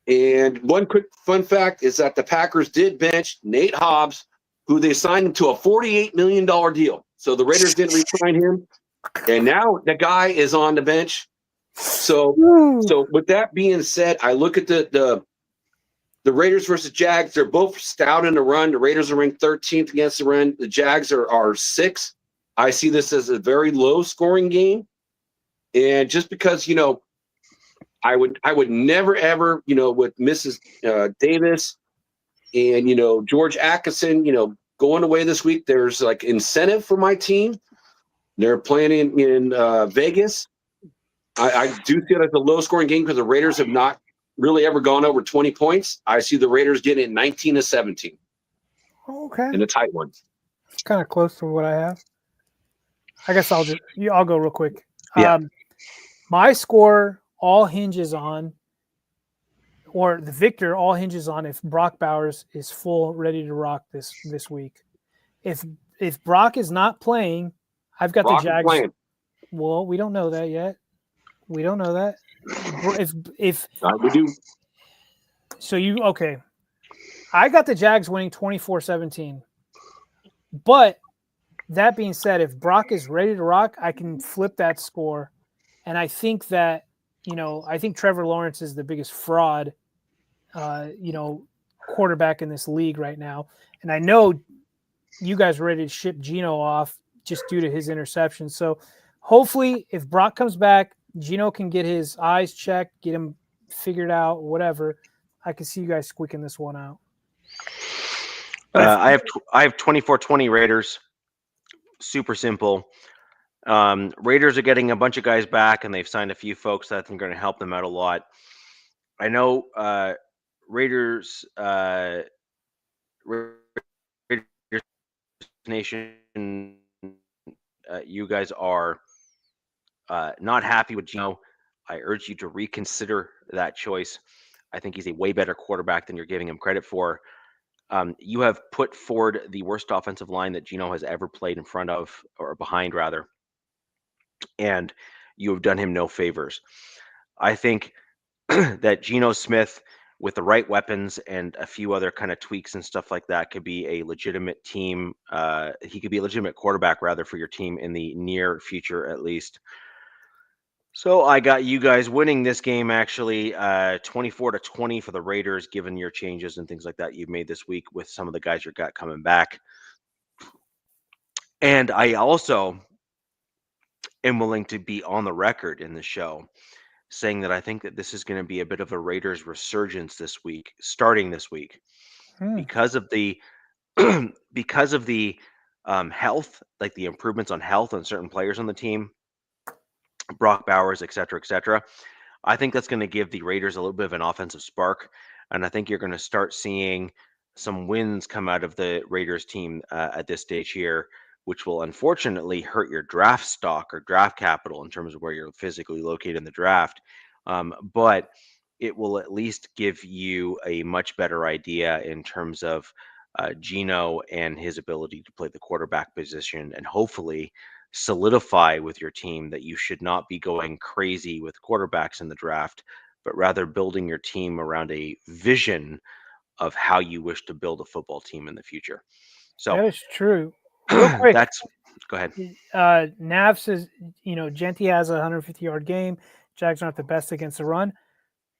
And one quick fun fact is that the Packers did bench Nate Hobbs, who they signed to a $48 million deal. So the Raiders didn't re-sign him. And now the guy is on the bench. So with that being said, I look at the Raiders versus Jags. They're both stout in the run. The Raiders are ranked 13th against the run. The Jags are 6th. I see this as a very low-scoring game. And just because, I would never, ever, with Mrs. Davis and, George Atkinson, going away this week, there's like incentive for my team. They're playing in Vegas. I do see it as a low-scoring game because the Raiders have not really ever gone over 20 points. I see the Raiders getting 19-17. Okay. In a tight one. It's kind of close to what I have. I guess I'll go real quick. Yeah. My score all hinges on, or the victor all hinges on if Brock Bowers is full, ready to rock this week. If Brock is not playing, I've got Brock the Jags. Playing. Well, we don't know that yet. We don't know that. If we do. So okay. I got the Jags winning 24-17. But that being said, if Brock is ready to rock, I can flip that score. And I think that, I think Trevor Lawrence is the biggest fraud, quarterback in this league right now. And I know you guys are ready to ship Geno off just due to his interception. So hopefully if Brock comes back, Geno can get his eyes checked, get him figured out, whatever. I can see you guys squeaking this one out. I have 24-20 Raiders. Super simple. Raiders are getting a bunch of guys back, and they've signed a few folks that I think are going to help them out a lot. I know Raiders Nation, you guys are not happy with Geno. I urge you to reconsider that choice. I think he's a way better quarterback than you're giving him credit for. You have put forward the worst offensive line that Geno has ever played in front of, or behind rather, and you have done him no favors. I think that Geno Smith, with the right weapons and a few other kind of tweaks and stuff like that, could be a legitimate team. He could be a legitimate quarterback rather for your team in the near future, at least. So I got you guys winning this game, actually, 24-20 for the Raiders, given your changes and things like that you've made this week with some of the guys you got coming back. And I also am willing to be on the record in the show saying that I think that this is going to be a bit of a Raiders resurgence this week, starting this week, because of the health, like the improvements on health on certain players on the team. Brock Bowers, et cetera. I think that's going to give the Raiders a little bit of an offensive spark, and I think you're going to start seeing some wins come out of the Raiders team at this stage here, which will unfortunately hurt your draft stock or draft capital in terms of where you're physically located in the draft. But it will at least give you a much better idea in terms of Geno and his ability to play the quarterback position, and hopefully solidify with your team that you should not be going crazy with quarterbacks in the draft, but rather building your team around a vision of how you wish to build a football team in the future. So that is true. Real quick, go ahead. Nav says, Genty has a 150-yard game. Jags aren't the best against the run.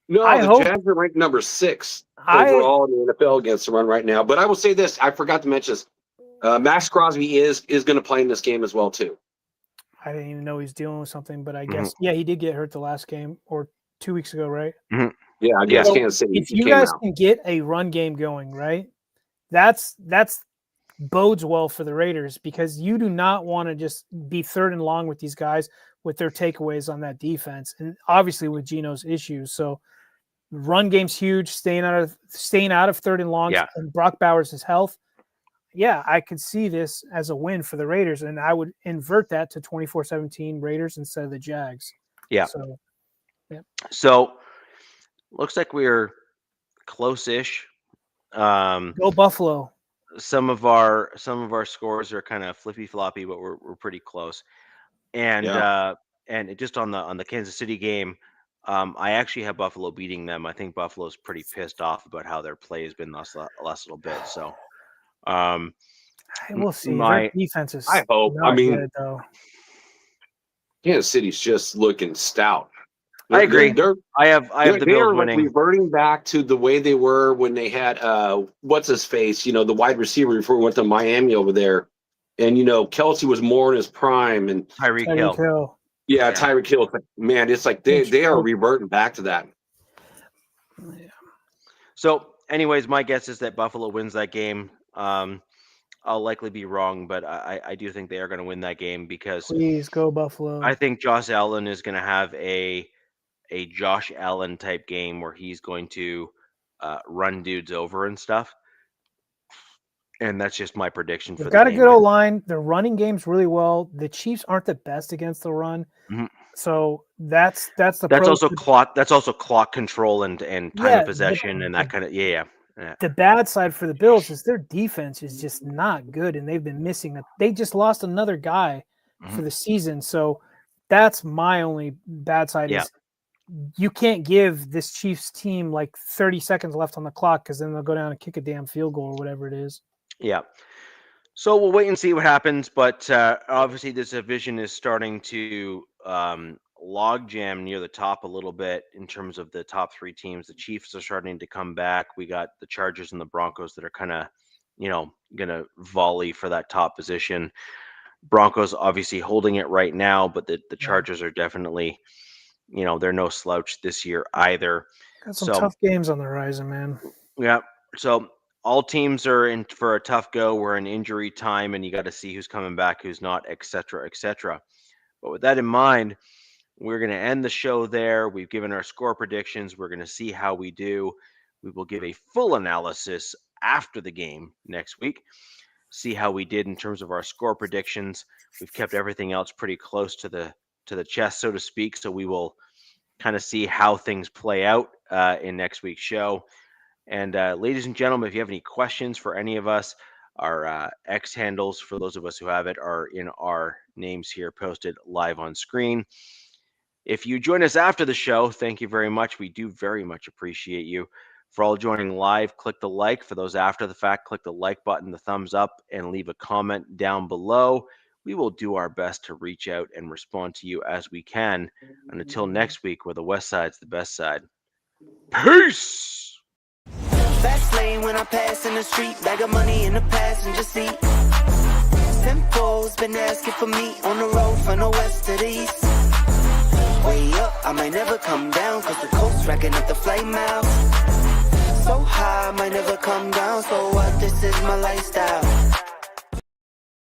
No, the Jags are ranked number 6 overall in the NFL against the run right now. But I will say this: I forgot to mention this. Max Crosby is going to play in this game as well too. I didn't even know he's dealing with something, but I guess he did get hurt the last game or 2 weeks ago, right? Mm-hmm. Yeah, I guess Kansas City. If you guys can get a run game going, right, that's bodes well for the Raiders, because you do not want to just be third and long with these guys with their takeaways on that defense, and obviously with Geno's issues. So run game's huge. Staying out of third and longs, Yeah. and Brock Bowers' health. Yeah, I could see this as a win for the Raiders, and I would invert that to 24-17 Raiders instead of the Jags. Yeah. So looks like we're close-ish. Go Buffalo. Some of our scores are kind of flippy floppy, but we're pretty close. And and just on the Kansas City game, I actually have Buffalo beating them. I think Buffalo's pretty pissed off about how their play has been last little bit. So we'll see. Their defense is I hope. not I mean, good, though. Kansas City's just looking stout. I agree. I have the they Bills are winning. reverting back to the way they were when they had what's his face, the wide receiver before we went to Miami over there, and Kelsey was more in his prime, and Tyreek Hill. Yeah, Tyreek Hill. Man, it's like they are reverting back to that. Yeah. So, anyways, my guess is that Buffalo wins that game. I'll likely be wrong, but I do think they are going to win that game because Please go Buffalo. I think Josh Allen is going to have a Josh Allen type game where he's going to run dudes over and stuff. And that's just my prediction for the game. They've got a good O-line. Their running game's really well. The Chiefs aren't the best against the run. Mm-hmm. So that's also clock control and time of possession and that kind of The bad side for the Bills is their defense is just not good, and they've been missing. They just lost another guy for the season, so that's my only bad side. Is you can't give this Chiefs team like 30 seconds left on the clock because then they'll go down and kick a damn field goal or whatever it is. Yeah. So we'll wait and see what happens, but obviously this division is starting to logjam near the top a little bit in terms of the top three teams. The Chiefs are starting to come back. We got the Chargers and the Broncos that are kind of, going to volley for that top position. Broncos obviously holding it right now, but the Chargers are definitely, they're no slouch this year either. Got some tough games on the horizon, man. Yeah. So all teams are in for a tough go. We're in injury time, and you got to see who's coming back, who's not, et cetera, et cetera. But with that in mind, we're going to end the show there. We've given our score predictions. We're going to see how we do. We will give a full analysis after the game next week. See how we did in terms of our score predictions. We've kept everything else pretty close to the chest, so to speak. So we will kind of see how things play out in next week's show. And ladies and gentlemen, if you have any questions for any of us, our X handles, for those of us who have it, are in our names here posted live on screen. If you join us after the show, thank you very much. We do very much appreciate you. For all joining live, click the like. For those after the fact, click the like button, the thumbs up, and leave a comment down below. We will do our best to reach out and respond to you as we can. And until next week, where the West Side's the best side. Peace! Fast lane when I pass in the street, bag of money in the passenger seat. Simcoe's been asking for me on the road from the west to the east. Way up, I might never come down, cause the coast racking up the flame out. So high, I might never come down, so what, this is my lifestyle.